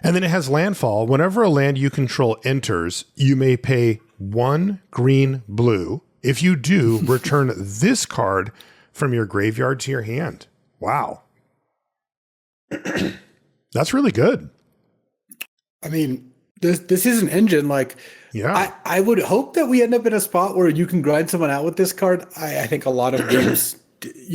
And then it has landfall. Whenever a land you control enters, you may pay 1 green-blue. If you do, return this card from your graveyard to your hand. Wow. That's really good. I mean, this is an engine. Like, yeah, I would hope that we end up in a spot where you can grind someone out with this card. I think a lot of games,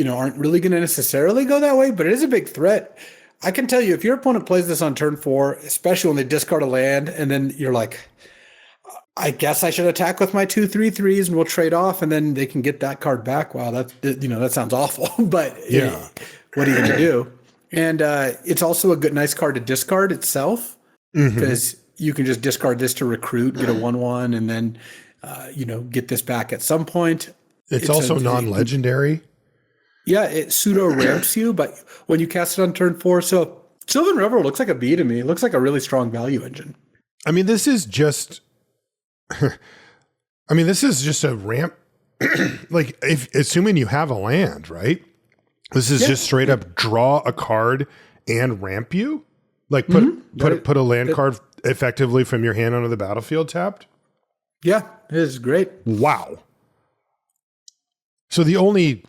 aren't really going to necessarily go that way, but it is a big threat. I can tell you, if your opponent plays this on turn 4, especially when they discard a land, and then you're like, I guess I should attack with my 2/3/3s and we'll trade off, and then they can get that card back. Wow, that sounds awful, but yeah, what are you going to do? And it's also a nice card to discard itself because you can just discard this to recruit, get a 1/1, and then get this back at some point. It's also non-legendary. Yeah, it pseudo ramps you, but when you cast it on turn 4, so Sylvan Reveler looks like a B to me. It looks like a really strong value engine. I mean, this is just a ramp. Like, assuming you have a land, right? This is just straight up draw a card and ramp you. Like put a land card effectively from your hand onto the battlefield tapped. Yeah, it is great. Wow. So the only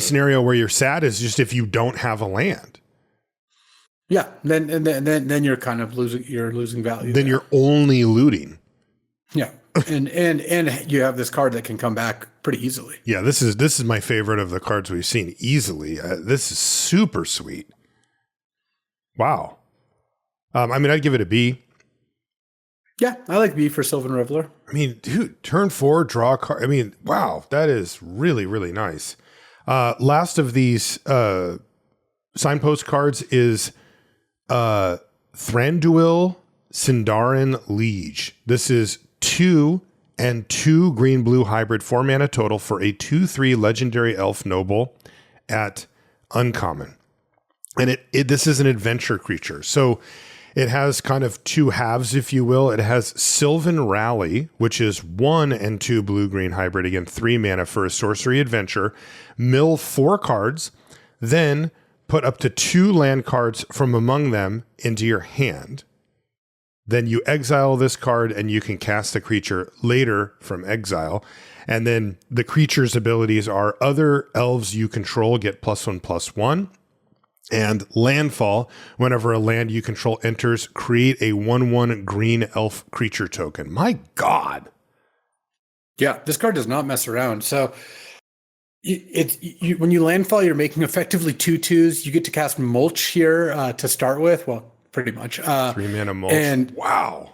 scenario where you're sad is just if you don't have a land. Yeah, then you're kind of losing value. Then you're only looting. Yeah, and you have this card that can come back pretty easily. Yeah, this is my favorite of the cards we've seen easily. This is super sweet. Wow. I'd give it a B. Yeah, I like B for Sylvan Reveler. I mean, dude, turn 4, draw a card. I mean, wow, that is really, really nice. Last of these signpost cards is Thranduil Sindarin Liege. This is 2 and 2 green-blue hybrid, 4-mana total for a 2/3 legendary elf noble at uncommon. And this is an adventure creature. So it has kind of 2 halves, if you will. It has Sylvan Rally, which is 1 and 2 blue-green hybrid, again, 3 mana for a sorcery adventure. Mill 4 cards, then put up to 2 land cards from among them into your hand. Then you exile this card and you can cast a creature later from exile. And then the creature's abilities are other elves you control get +1/+1. And landfall, whenever a land you control enters, create a 1/1 green elf creature token. My God. Yeah, this card does not mess around. So when you landfall, you're making effectively 2/2s. You get to cast Mulch here to start with. Well, pretty much. 3 mana Mulch. And wow.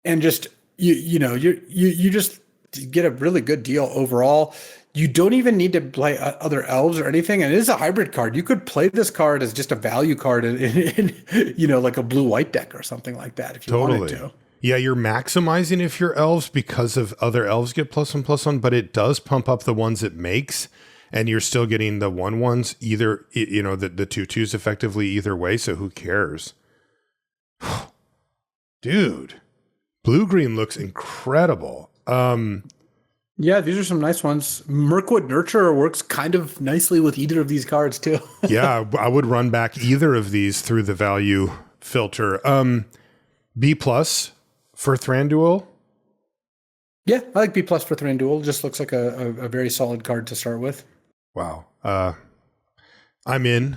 And just you just get a really good deal overall. You don't even need to play other elves or anything. And it is a hybrid card. You could play this card as just a value card in like a blue-white deck or something like that if you wanted to. Yeah, you're maximizing if you're elves because of other elves get +1/+1, but it does pump up the ones it makes, and you're still getting the 1/1s either, the 2/2s effectively either way, so who cares? Dude, blue-green looks incredible. Yeah, these are some nice ones. Mirkwood Nurturer works kind of nicely with either of these cards too. Yeah, I would run back either of these through the value filter. B plus for Thranduil. Yeah, I like B plus for Thranduil. Just looks like a very solid card to start with. Wow. I'm in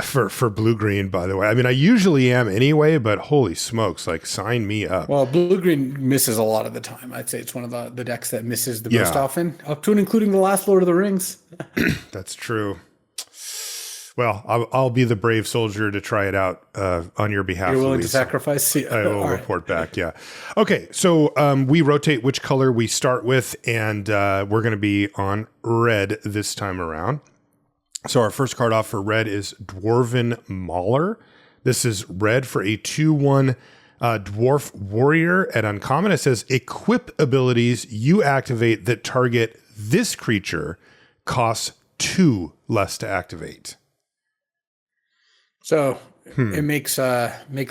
for blue green, by the way. I mean, I usually am anyway, but holy smokes, like sign me up. Well, blue green misses a lot of the time. I'd say it's one of the decks that misses the most often, up to and including the last Lord of the Rings. That's true. Well, I'll be the brave soldier to try it out on your behalf. You're willing Louise. to sacrifice? I will report back. Yeah. Okay. So we rotate which color we start with, and we're going to be on red this time around. So our first card off for red is Dwarven Mauler. This is red for a 2/1 dwarf warrior at uncommon. It says equip abilities you activate that target this creature costs 2 less to activate. So it makes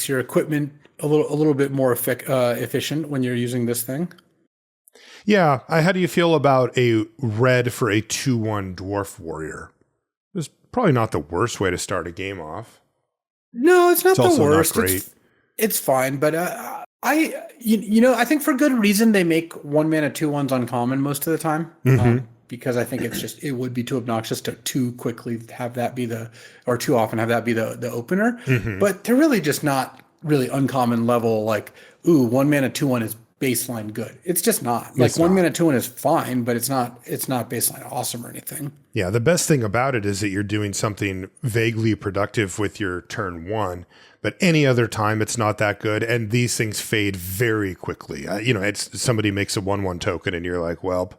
your equipment a little bit more efficient when you're using this thing. Yeah. How do you feel about a red for a 2/1 dwarf warrior? It's probably not the worst way to start a game off. No, it's not the worst. Not great. It's fine, but I think for good reason they make 1 mana 2/1s uncommon most of the time. Because I think it would be too obnoxious to too quickly have that be or too often have that be the opener. But they're really just not really uncommon level. Like, 1 mana 2/1 is baseline good. It's just not. Like 1 mana 2/1 is fine, but it's not baseline awesome or anything. Yeah, the best thing about it is that you're doing something vaguely productive with your turn 1, but any other time it's not that good, and these things fade very quickly. It's somebody makes a 1/1 token, and you're like, well,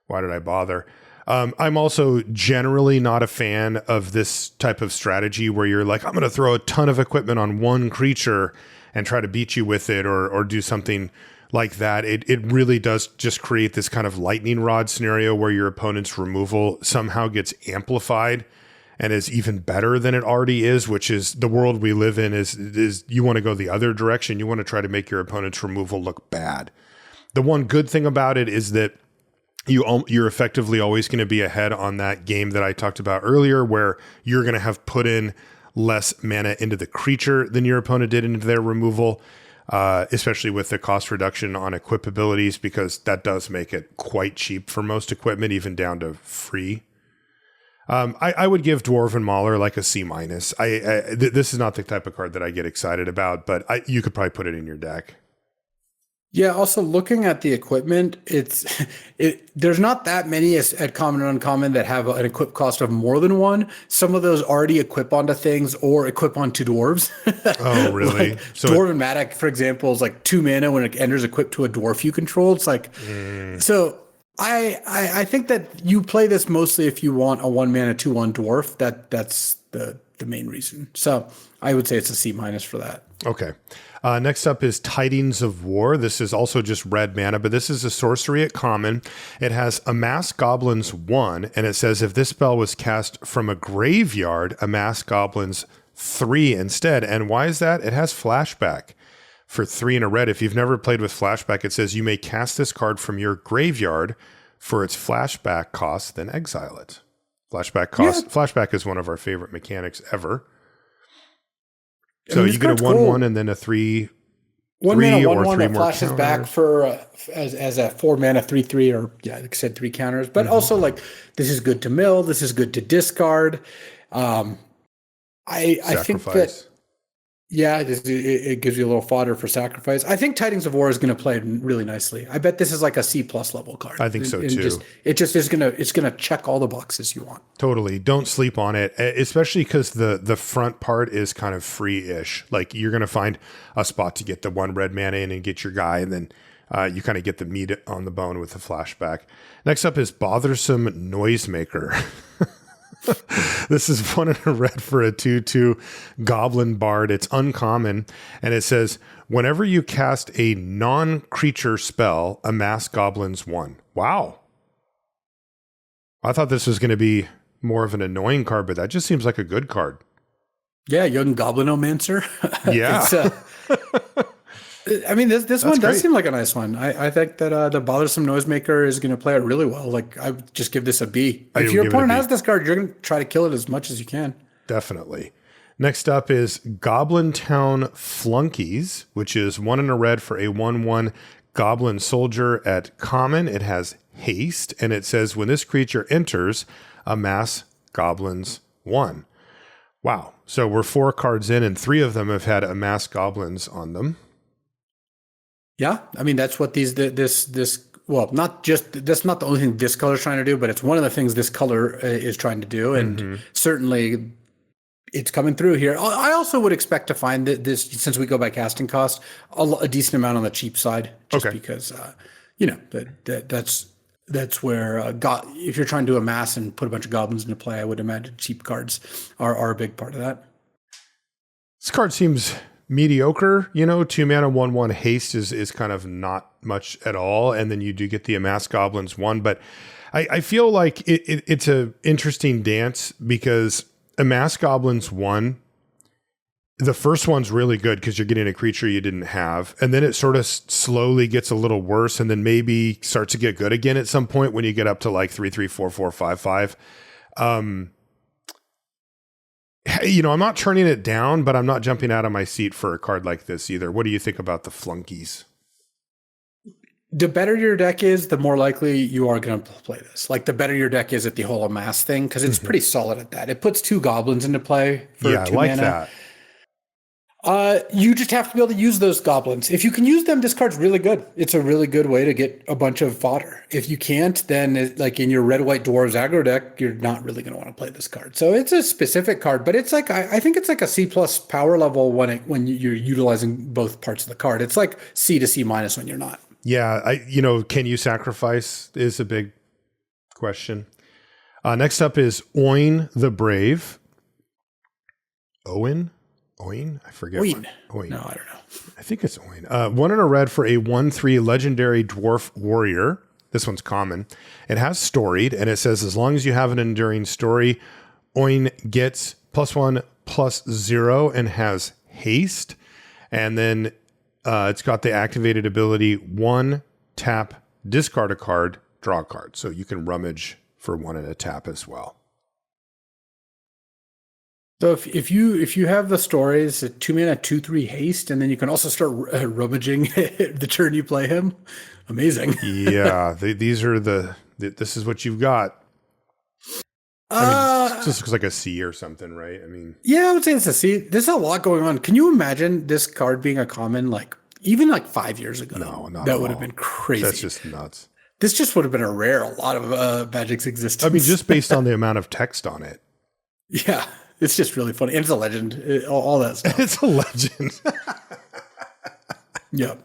why did I bother? I'm also generally not a fan of this type of strategy where you're like, I'm going to throw a ton of equipment on one creature and try to beat you with it or do something like that. It really does just create this kind of lightning rod scenario where your opponent's removal somehow gets amplified and is even better than it already is, which is the world we live in is you want to go the other direction. You want to try to make your opponent's removal look bad. The one good thing about it is that you're effectively always going to be ahead on that game that I talked about earlier, where you're going to have put in less mana into the creature than your opponent did into their removal. Especially with the cost reduction on equip abilities, because that does make it quite cheap for most equipment, even down to free. I would give Dwarven Mauler like a C-. This is not the type of card that I get excited about, but you could probably put it in your deck. Yeah. Also, looking at the equipment, there's not that many at common and uncommon that have an equip cost of more than 1. Some of those already equip onto things or equip onto dwarves. Oh, really? Like Dwarven Matic, for example, is like 2 mana when it enters equipped to a dwarf you control. It's like so. I think that you play this mostly if you want a 1 mana 2/1 dwarf. That's the main reason. So I would say it's a C- for that. Okay. Next up is Tidings of War. This is also just red mana, but this is a sorcery at common. It has Amass Goblins 1, and it says if this spell was cast from a graveyard, Amass Goblins 3 instead. And why is that? It has flashback for 3 and a red. If you've never played with flashback, it says you may cast this card from your graveyard for its flashback cost, then exile it. Flashback is one of our favorite mechanics ever. So you get a 1/1 and then a 3/3 1 mana 1/1 3 that more flashes counters. back for as a 4 mana 3/3 or like I said 3 counters. But also like this is good to mill. This is good to discard. I think that it gives you a little fodder for sacrifice. I think Tidings of War is going to play really nicely. I bet this is like a C+ level card. I think so too. It's gonna check all the boxes you want. Totally. Don't sleep on it, especially because the front part is kind of free-ish. Like you're going to find a spot to get the 1 red mana in and get your guy, and then you kind of get the meat on the bone with the flashback. Next up is Bothersome Noisemaker. This is 1 and a red for a 2/2 Goblin Bard. It's uncommon, and it says whenever you cast a non-creature spell, amass Goblins 1. Wow. I thought this was going to be more of an annoying card, but that just seems like a good card. Yeah, young Goblinomancer. Yeah. I mean, this one does great. seem like a nice one. I think that the Bothersome Noisemaker is going to play it really well. Like, I would just give this a B. If your opponent has this card, you're going to try to kill it as much as you can. Definitely. Next up is Goblin Town Flunkies, which is 1 and a red for a 1/1 Goblin Soldier at common. It has haste, and it says when this creature enters, amass Goblins 1. Wow. So we're 4 cards in, and 3 of them have had amass Goblins on them. Yeah, I mean that's what this well, not just that's not the only thing this color is trying to do, but it's one of the things this color is trying to do, and certainly it's coming through here. I also would expect to find that this, since we go by casting cost, a decent amount on the cheap side, just because that's where if you're trying to amass and put a bunch of goblins into play, I would imagine cheap cards are a big part of that. This card seems mediocre, 2 mana 1/1 haste is kind of not much at all, and then you do get the amass goblins 1, but I feel like it's a interesting dance because amass goblins 1, the first one's really good because you're getting a creature you didn't have, and then it sort of slowly gets a little worse, and then maybe starts to get good again at some point when you get up to like 3/3, 4/4, 5/5. I'm not turning it down, but I'm not jumping out of my seat for a card like this either. What do you think about the flunkies? The better your deck is, the more likely you are going to play this. Like, the better your deck is at the whole amass thing, because it's pretty solid at that. It puts 2 goblins into play for 2 I like mana. that. You just have to be able to use those goblins. If you can use them, this card's really good. It's a really good way to get a bunch of fodder. If you can't, then like in your red-white dwarves aggro deck, you're not really going to want to play this card. So it's a specific card, but it's like I think it's like a C+ power level when you're utilizing both parts of the card. It's like C to C- when you're not. Yeah, can you sacrifice is a big question. Next up is Oin the Brave. Oin? I forget. Oin. Oin. No, I don't know. I think it's Oin. 1 and a red for a 1/3 legendary dwarf warrior. This one's common. It has storied, and it says as long as you have an enduring story, Oin gets +1/+0 and has haste. And then it's got the activated ability 1 tap, discard a card, draw a card. So you can rummage for 1 and a tap as well. So if you have the stories, 2 mana 2/3 haste, and then you can also start rummaging the turn you play him. Amazing. Yeah, these are this is what you've got. It just looks like a C or something, right? I mean, yeah, I would say it's a C. There's a lot going on. Can you imagine this card being a common, like even like 5 years ago? No, not that at would all. have been crazy. That's just nuts. This just would have been a lot of Magic's existence. I mean, just based on the amount of text on it. Yeah, it's just really funny. And it's a legend. All that stuff. It's a legend. Yeah.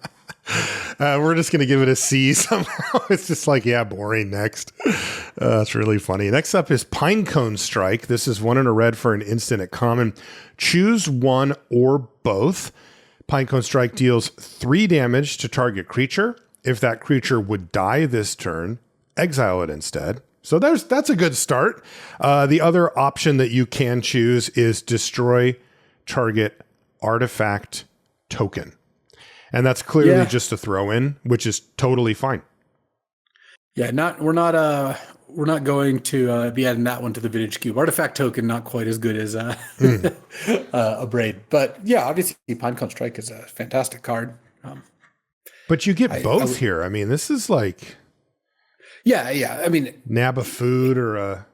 We're just going to give it a C somehow. It's just like, yeah, boring. Next. That's really funny. Next up is Pinecone Strike. This is 1 and a red for an instant at common. Choose one or both. Pinecone Strike deals 3 damage to target creature. If that creature would die this turn, exile it instead. So that's a good start. The other option that you can choose is destroy target artifact token. And that's clearly just a throw in, which is totally fine. Yeah, we're not going to be adding that one to the vintage cube. Artifact token not quite as good as a braid, but yeah, obviously Pinecone Strike is a fantastic card. But you get both here. I mean, this is like yeah. I mean, nab a food or a.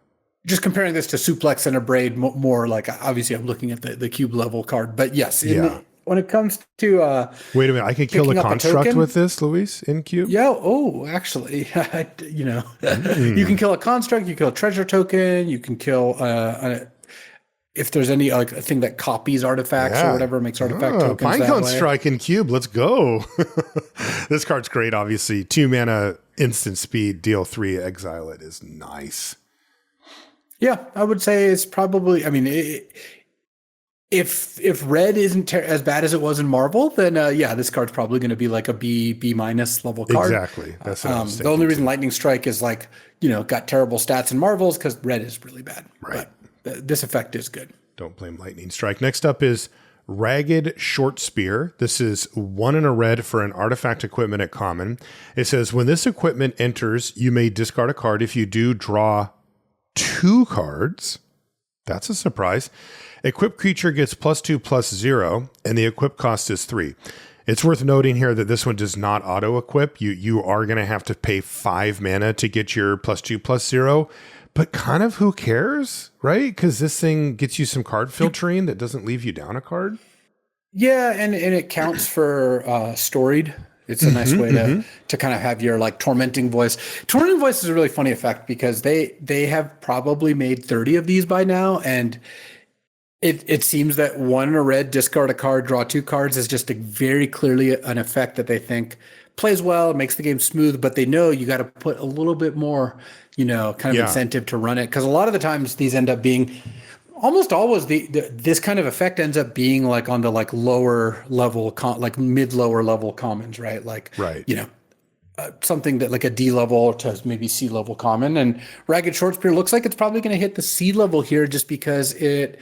Just comparing this to Suplex and a braid, more like obviously I'm looking at the cube level card, but yes, when it comes to wait a minute, I can kill a construct with this, Luis, in cube. Yeah. Oh, actually, you can kill a construct. You kill a treasure token. You can kill if there's any like a thing that copies artifacts or whatever makes artifact tokens. Pinecone Strike in cube. Let's go. This card's great. Obviously, 2 mana instant speed, deal 3, exile it is nice. Yeah, I would say it's probably. I mean. If red isn't as bad as it was in Marvel, then this card's probably going to be like a B- level card. Exactly. That's what I was the only reason Lightning Strike is like got terrible stats in Marvels because red is really bad. Right. But this effect is good. Don't blame Lightning Strike. Next up is Ragged Short Spear. This is 1 and a red for an artifact equipment at common. It says, when this equipment enters, you may discard a card. If you do, draw 2 cards. That's a surprise. Equipped creature gets +2/+0, and the equip cost is 3. It's worth noting here that this one does not auto-equip. You are going to have to pay 5 mana to get your +2/+0. But kind of who cares, right? Because this thing gets you some card filtering that doesn't leave you down a card. Yeah, and it counts for storied. It's a nice way to kind of have your like tormenting voice. Tormenting voice is a really funny effect because they have probably made 30 of these by now, and it seems that 1 in a red, discard a card, draw 2 cards is just very clearly an effect that they think plays well, makes the game smooth, but they know you got to put a little bit more, kind of incentive to run it. Because a lot of the times these end up being almost always this kind of effect ends up being like on the like lower level, like mid-lower level commons, right? Like, something that like a D level to maybe C level common. And Ragged Short Spear looks like it's probably going to hit the C level here just because it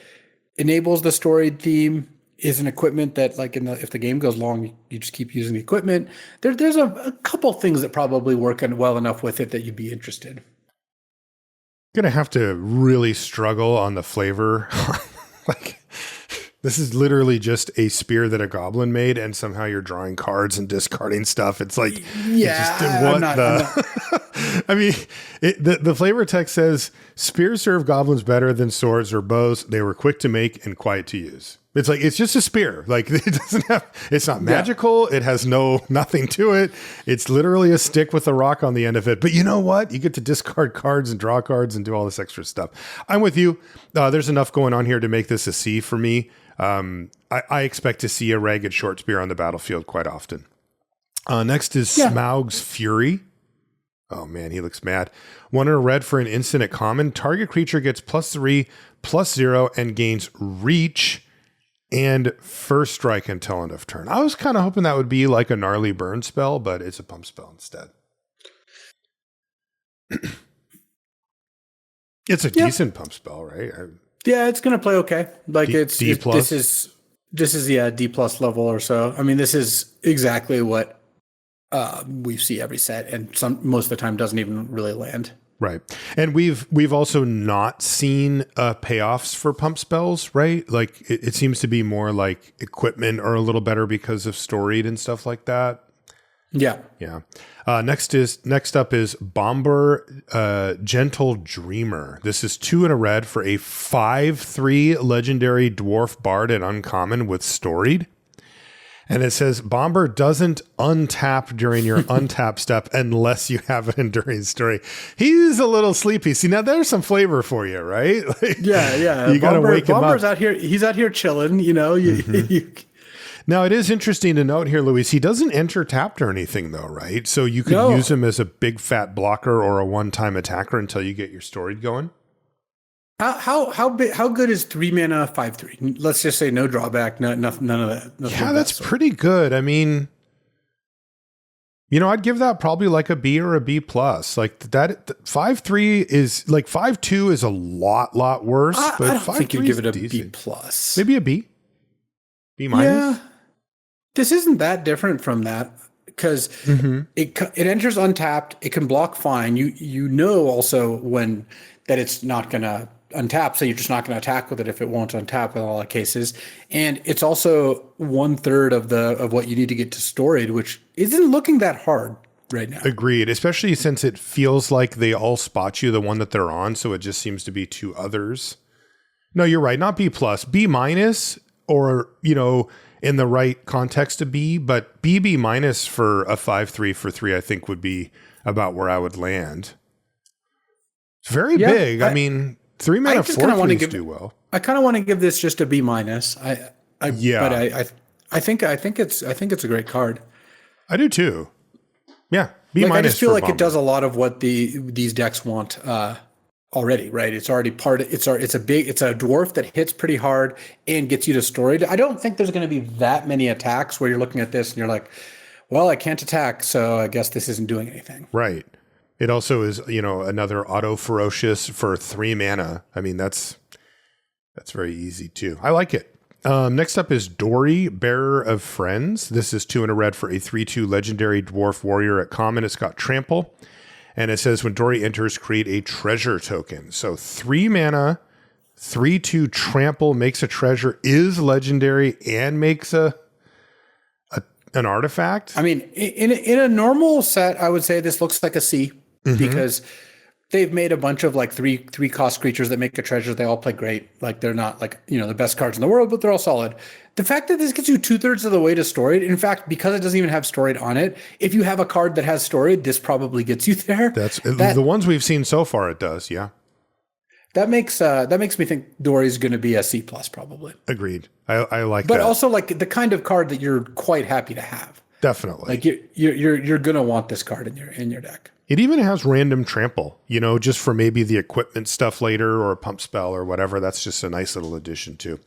enables the storied theme, is an equipment that like if the game goes long, you just keep using the equipment. There's a couple things that probably work well enough with it that you'd be interested. Gonna have to really struggle on the flavor. Like, this is literally just a spear that a goblin made, and somehow you're drawing cards and discarding stuff. It's like, I mean, the flavor text says spears serve goblins better than swords or bows. They were quick to make and quiet to use. It's like, it's just a spear. Like, it's not magical. It has nothing to it. It's literally a stick with a rock on the end of it. But you know what? You get to discard cards and draw cards and do all this extra stuff. I'm with you. There's enough going on here to make this a C for me. I expect to see a Ragged Short Spear on the battlefield quite often. Next is Smaug's Fury. Oh man, he looks mad. 1 in a red for an instant at common. Target creature gets +3/+0 and gains reach and first strike until end of turn. I was kind of hoping that would be like a gnarly burn spell, but it's a pump spell instead. It's a decent pump spell, right? Yeah, it's going to play okay. Like D+. This is D+ level or so. I mean, this is exactly what we see every set, and most of the time doesn't even really land. Right. And we've also not seen payoffs for pump spells, right? Like it seems to be more like equipment or a little better because of storied and stuff like that. Yeah. Yeah. Next up is Bomber Gentle Dreamer. This is 2 in a red for a 5/3 legendary dwarf bard at uncommon with storied. And it says Bomber doesn't untap during your untap step unless you have an enduring story. He's a little sleepy. See, now there's some flavor for you, right? Like, yeah. You got to wake him up. Bomber's out here. He's out here chilling, Now, it is interesting to note here, Luis, he doesn't enter tapped or anything, though, right? So you could use him as a big fat blocker or a one-time attacker until you get your storied going. How good is 3 mana 5/3? Let's just say no drawback, none of that. Yeah, that's pretty good. I mean, I'd give that probably like a B or a B plus. Like that 5/3 is like 5/2 is a lot worse. But I don't think you give it a decent. B plus. Maybe a B. B minus. Yeah, this isn't that different from that because it enters untapped. It can block fine. You know also that it's not gonna untap, so you're just not going to attack with it if it won't untap in all the cases. And it's also 1/3 of what you need to get to storied, which isn't looking that hard right now. Agreed, especially since it feels like they all spot you the one that they're on, so it just seems to be 2 others. No, you're right, not B plus, B minus, or in the right context to B, but B minus for a 5/3 for 3 I think would be about where I would land. It's very big. I mean, 3 mana 4/3s do well. I kind of want to give this just a B minus. But I think it's a great card. I do too. Yeah, B minus. I just feel like Bomber. it does a lot of what these decks want already. Right? It's already it's a dwarf that hits pretty hard and gets you to storied. I don't think there's going to be that many attacks where you're looking at this and you're like, well, I can't attack, so I guess this isn't doing anything. Right. It also is, another auto ferocious for 3 mana. I mean, that's very easy too. I like it. Next up is Dory, Bearer of Friends. This is 2 and a red for a 3/2 legendary dwarf warrior at common. It's got trample. And it says when Dory enters, create a treasure token. So 3 mana, 3/2 trample, makes a treasure, is legendary, and makes an artifact. I mean, in a normal set, I would say this looks like a C because they've made a bunch of like three cost creatures that make a treasure. They all play great. Like they're not like, the best cards in the world, but they're all solid. The fact that this gets you 2/3 of the way to Storied, in fact, because it doesn't even have Storied on it, if you have a card that has Storied, this probably gets you there. That's the ones we've seen so far. It does. Yeah. That makes me think Dory's going to be a C+ probably. Agreed. I like that. But also like the kind of card that you're quite happy to have. Definitely. Like you're going to want this card in your deck. It even has random trample, just for maybe the equipment stuff later or a pump spell or whatever. That's just a nice little addition too.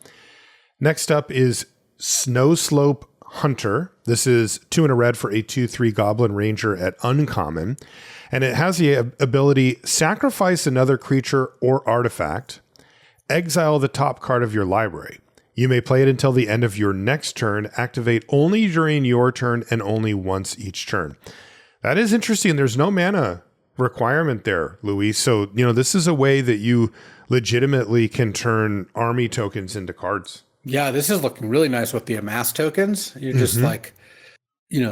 Next up is Snow Slope Hunter. This is 2 and a red for a 2/3 Goblin Ranger at uncommon. And it has the ability, sacrifice another creature or artifact, exile the top card of your library. You may play it until the end of your next turn, activate only during your turn and only once each turn. That is interesting. There's no mana requirement there, Luis. So, this is a way that you legitimately can turn army tokens into cards. Yeah, this is looking really nice with the amass tokens. You're just like,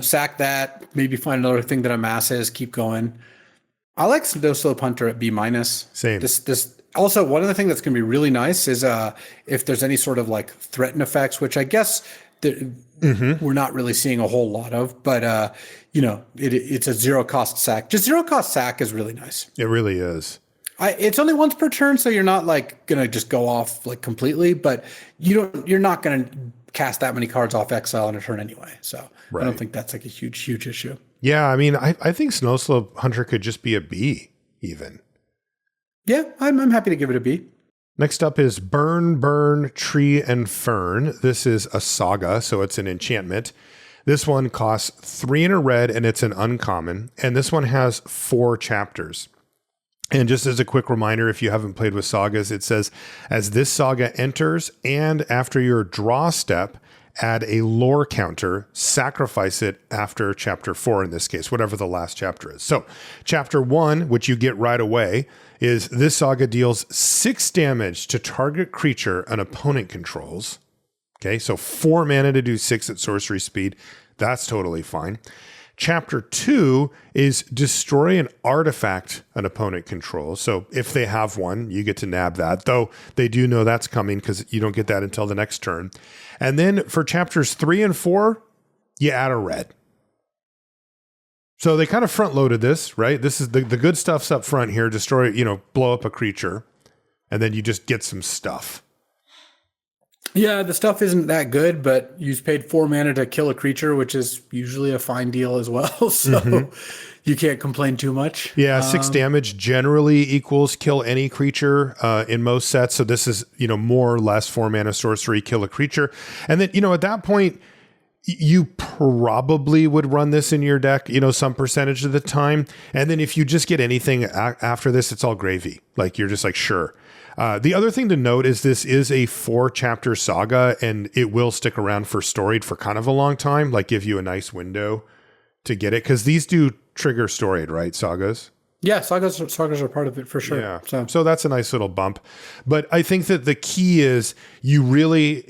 sack that, maybe find another thing that amasses, keep going. I like Snow Slope Hunter at B-. Same. This also, one of the things that's going to be really nice is if there's any sort of like threaten effects, which I guess we're not really seeing a whole lot of, but it's a 0 cost sack. Just 0 cost sack is really nice. It really is. It's only once per turn, so you're not like gonna just go off like completely, but you're not gonna cast that many cards off exile in a turn anyway. So right. I don't think that's like a huge issue. Yeah, I mean, I think Snow Slope Hunter could just be a B even. Yeah, I'm happy to give it a B. Next up is Burn, Tree and Fern. This is a saga, so it's an enchantment. This one costs 3 and a red, and it's an uncommon. And this one has 4 chapters. And just as a quick reminder, if you haven't played with sagas, it says, as this saga enters and after your draw step, add a lore counter, sacrifice it after chapter 4 in this case, whatever the last chapter is. So chapter 1, which you get right away, is this saga deals 6 damage to target creature an opponent controls. Okay, so 4 mana to do 6 at sorcery speed. That's totally fine. Chapter 2 is destroy an artifact an opponent controls. So if they have one, you get to nab that, though they do know that's coming because you don't get that until the next turn. And then for chapters 3 and 4, you add a red. So they kind of front loaded this, right? This is the good stuff's up front here. Destroy, blow up a creature, and then you just get some stuff. Yeah, the stuff isn't that good, but you paid 4 mana to kill a creature, which is usually a fine deal as well. So you can't complain too much. Yeah, 6 damage generally equals kill any creature in most sets. So this is, more or less 4 mana sorcery, kill a creature. And then, at that point, you probably would run this in your deck, some percentage of the time. And then if you just get anything after this, it's all gravy. Like you're just like, sure. The other thing to note is this is a 4-chapter saga, and it will stick around for Storied for kind of a long time, like give you a nice window to get it. Because these do trigger Storied, right, sagas? Yeah, sagas are part of it for sure. Yeah. So that's a nice little bump. But I think that the key is you really,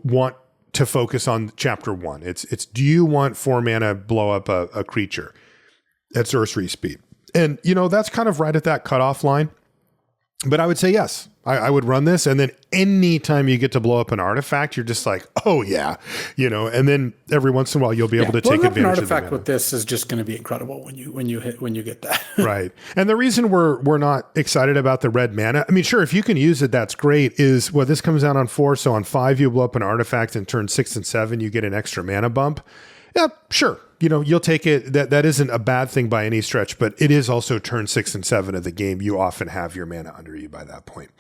want to focus on chapter 1. It's do you want 4 mana blow up a creature at sorcery speed? And, that's kind of right at that cutoff line. But I would say yes. I would run this, and then anytime you get to blow up an artifact, you're just like, oh yeah, and then every once in a while you'll be able to take advantage of an artifact with this is just going to be incredible when you get that. Right. And the reason we're not excited about the red mana, I mean, sure, if you can use it, that's great, is this comes out on 4, so on 5 you blow up an artifact, and turn 6 and 7 you get an extra mana bump. Yeah, sure. You'll take it. That isn't a bad thing by any stretch, but it is also turn 6 and 7 of the game. You often have your mana under you by that point.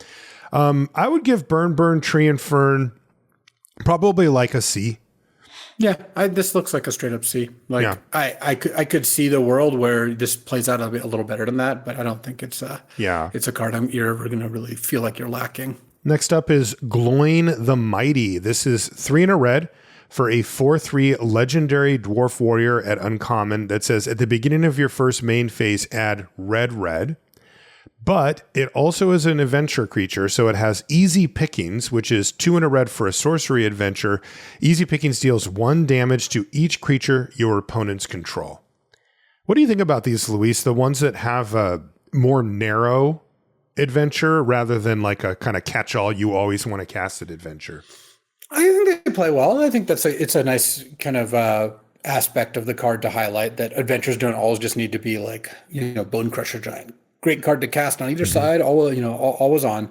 I would give Burn, Tree and Fern probably like a C. Yeah, this looks like a straight up C. Like yeah. I could see the world where this plays out a little better than that, but I don't think it's a card you're ever going to really feel like you're lacking. Next up is Gloin the Mighty. This is 3 in a red for a 4/3 legendary dwarf warrior at uncommon that says at the beginning of your first main phase, add red. But it also is an adventure creature, so it has easy pickings, which is 2 in a red for a sorcery adventure. Easy pickings deals 1 damage to each creature your opponents control. What do you think about these, Luis? The ones that have a more narrow adventure rather than like a kind of catch-all, you always want to cast it adventure? I think they play well. I think it's a nice kind of aspect of the card to highlight that adventures don't always just need to be like, Bone Crusher Giant. Great card to cast on either side, always on.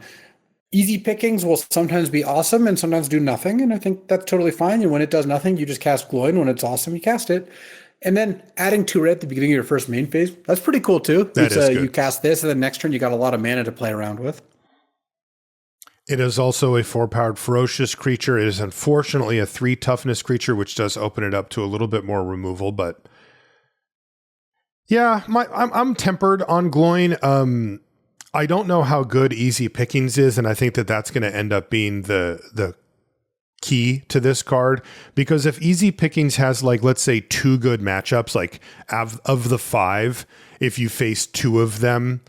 Easy pickings will sometimes be awesome and sometimes do nothing, and I think that's totally fine. And when it does nothing, you just cast Gloin. When it's awesome, you cast it. And then adding 2 red at the beginning of your first main phase, that's pretty cool too. That is good. You cast this, and then next turn you got a lot of mana to play around with. It is also a 4-powered ferocious creature. It is unfortunately a 3 toughness creature, which does open it up to a little bit more removal, but yeah, I'm tempered on Gloin. I don't know how good easy pickings is, and I think that that's going to end up being the key to this card, because if easy pickings has, like, let's say 2 good matchups, like of the 5, if you face 2 of them,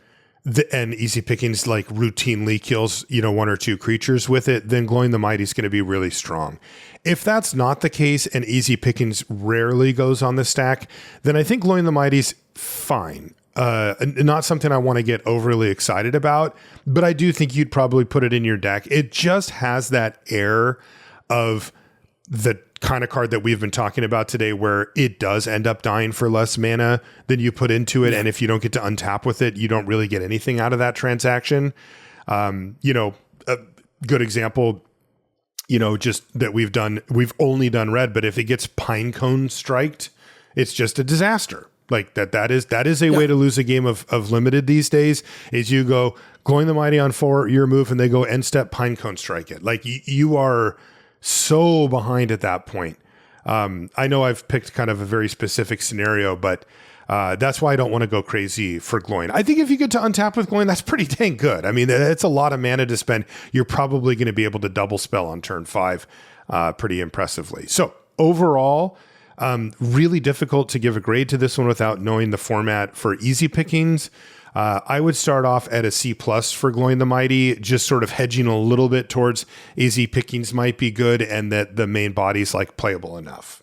and easy pickings like routinely kills 1 or 2 creatures with it, then Gloin the Mighty is going to be really strong. If that's not the case and easy pickings rarely goes on the stack, then I think Gloin the Mighty's fine. Not something I want to get overly excited about, but I do think you'd probably put it in your deck. It just has that air of the kind of card that we've been talking about today, where it does end up dying for less mana than you put into it. Yeah. And if you don't get to untap with it, you don't really get anything out of that transaction. A good example, just that we've only done red, but if it gets Pinecone striked, it's just a disaster. Like that is a way to lose a game of limited these days, is you go Gloin the Mighty on 4, your move, and they go end step Pinecone strike it. Like you are so behind at that point. I know I've picked kind of a very specific scenario, but that's why I don't want to go crazy for Gloin. I think if you get to untap with Gloin, that's pretty dang good. I mean, it's a lot of mana to spend. You're probably going to be able to double spell on turn 5 pretty impressively. So overall, really difficult to give a grade to this one without knowing the format for easy pickings. I would start off at a C+ for Gloin the Mighty, just sort of hedging a little bit towards easy pickings might be good, and that the main body's like playable enough.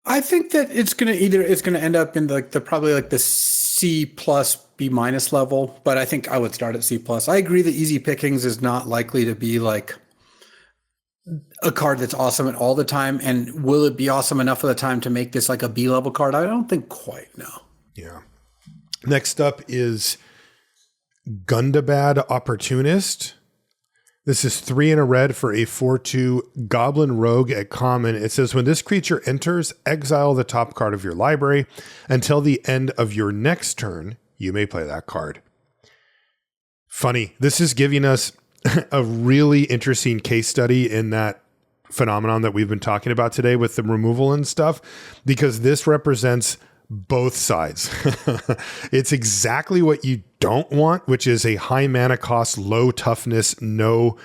I think that it's going to end up in probably the C+ B- level, but I think I would start at C+. I agree that easy pickings is not likely to be like a card that's awesome at all the time. And will it be awesome enough of the time to make this like a B level card? I don't think quite, no. Yeah. Next up is Gundabad Opportunist. This is 3 in a red for a 4/2 Goblin Rogue at common. It says when this creature enters, exile the top card of your library. Until the end of your next turn, you may play that card. Funny, this is giving us a really interesting case study in that phenomenon that we've been talking about today with the removal and stuff, because this represents both sides. It's exactly what you don't want, which is a high mana cost, low toughness, nothing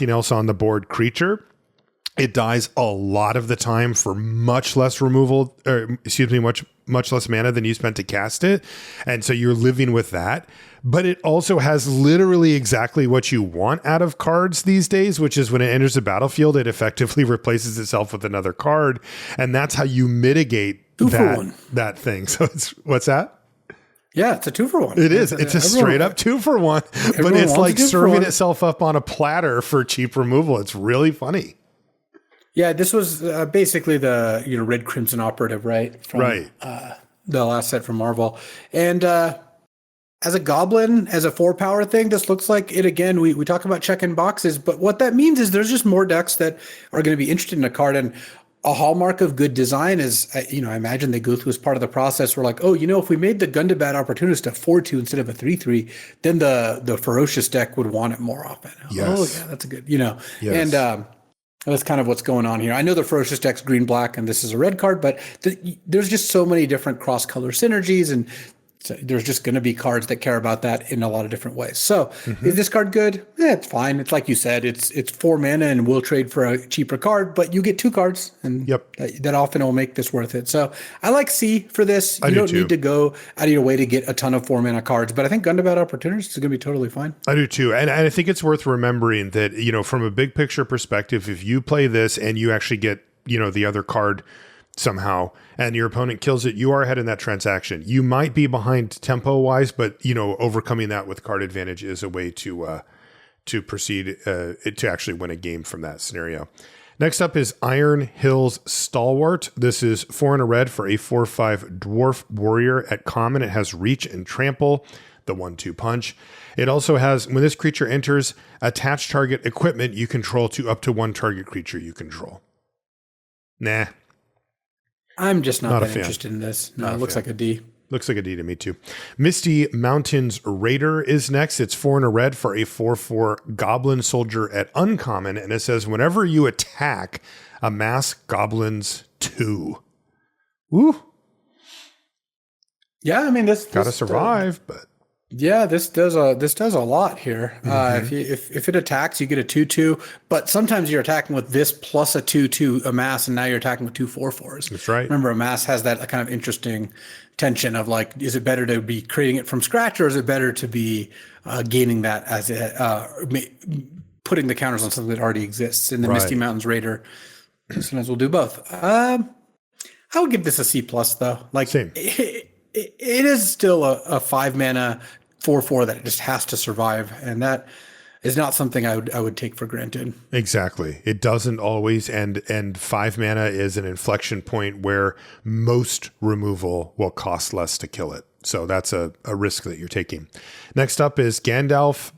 else on the board creature. It dies a lot of the time for much less removal, much less mana than you spent to cast it. And so you're living with that. But it also has literally exactly what you want out of cards these days, which is when it enters the battlefield, it effectively replaces itself with another card. And that's how you mitigate that thing. So what's that? Yeah, it's a 2-for-1. It is. It's a straight up 2-for-1, but it's like serving itself up on a platter for cheap removal. It's really funny. Yeah, this was basically the Red Crimson Operative, right? From, the last set from Marvel. And as a goblin, as a 4-power thing, this looks like it again. We talk about checking boxes, but what that means is there's just more decks that are going to be interested in a card. And a hallmark of good design is, I imagine they go through as part of the process. We're like, if we made the Gundabad Opportunist a 4/2 instead of a 3/3, then the Ferocious deck would want it more often. Yes. Oh, yeah, that's a good, Yes. And that's kind of what's going on here. I know the Ferocious deck's green-black, and this is a red card, but there's just so many different cross-color synergies, and So there's just going to be cards that care about that in a lot of different ways. So is this card good? Yeah, it's fine. It's like you said, it's 4 mana and we'll trade for a cheaper card, but you get 2 cards, and that often will make this worth it. So I like C for this. You don't need to go out of your way to get a ton of 4 mana cards, but I think Gundabad Opportunist is going to be totally fine. I do too. And I think it's worth remembering that, from a big picture perspective, if you play this and you actually get, the other card somehow and your opponent kills it, you are ahead in that transaction. You might be behind tempo wise, but overcoming that with card advantage is a way to proceed to actually win a game from that scenario. Next up is Iron Hills Stalwart. This is 4 and a red for a 4/5 dwarf warrior at common. It has reach and trample, the 1/2 punch. It also has, when this creature enters, attach target equipment you control to up to 1 target creature you control. Nah. I'm just not that interested in this. No, it looks like a D. Looks like a D to me too. Misty Mountains Raider is next. It's 4 and a red for a 4/4 Goblin Soldier at uncommon. And it says, whenever you attack, amass Goblins 2. Woo. Yeah, I mean, this gotta survive, but. Yeah, this does a lot here. If it attacks, you get a 2/2, but sometimes you're attacking with this plus a 2/2 amass, and now you're attacking with 2 4/4s. That's right. Remember, amass has that kind of interesting tension of like, is it better to be creating it from scratch, or is it better to be gaining that as putting the counters on something that already exists? In the Misty Mountains Raider, sometimes we'll do both. I would give this a C plus though. Like, same. It is still a 5 mana 4/4 that it just has to survive, and that is not something I would take for granted. Exactly. It doesn't always, and 5 mana is an inflection point where most removal will cost less to kill it. So that's a risk that you're taking. Next up is Gandalf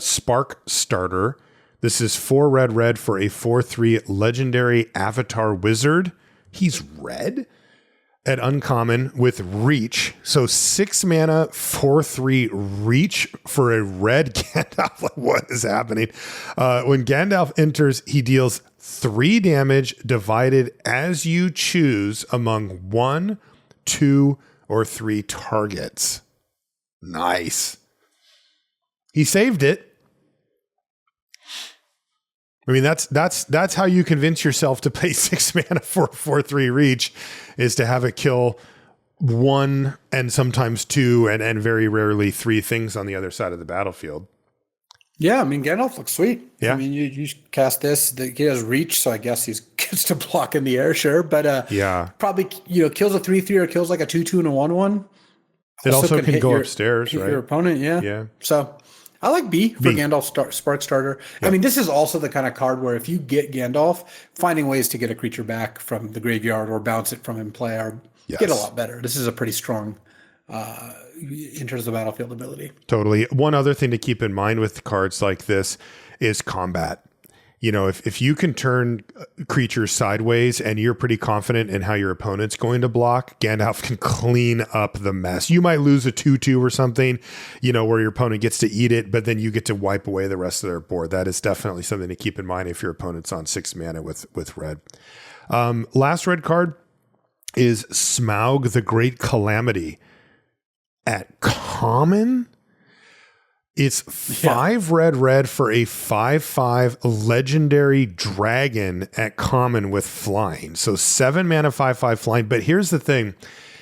Spark Starter. This is 4 red for a 4/3 legendary avatar wizard. He's red at uncommon with reach. So 6 mana, 4/3 reach for a red Gandalf. Like, what is happening? When Gandalf enters, he deals 3 damage divided as you choose among 1, 2, or 3 targets. Nice. He saved it. I mean, that's how you convince yourself to pay 6 mana for 4/3 reach, is to have it kill 1 and sometimes 2 and very rarely 3 things on the other side of the battlefield. Yeah, I mean, Gandalf looks sweet. Yeah. I mean, you cast this, he has reach, so I guess he gets to block in the air, sure. But probably kills a 3/3 or kills like a 2/2 and a 1/1. It also can go upstairs, right? Your opponent, yeah. So I like B for Gandalf Spark Starter. Yep. I mean, this is also the kind of card where if you get Gandalf, finding ways to get a creature back from the graveyard or bounce it from in play get a lot better. This is a pretty strong enters the battlefield ability. Totally. One other thing to keep in mind with cards like this is combat. If you can turn creatures sideways and you're pretty confident in how your opponent's going to block, Gandalf can clean up the mess. You might lose a 2/2 or something, where your opponent gets to eat it, but then you get to wipe away the rest of their board. That is definitely something to keep in mind if your opponent's on 6 mana with red. Last red card is Smaug the Great Calamity. At common, it's 5 red for a 5/5 legendary dragon at common with flying. So 7 mana, 5/5 flying. But here's the thing.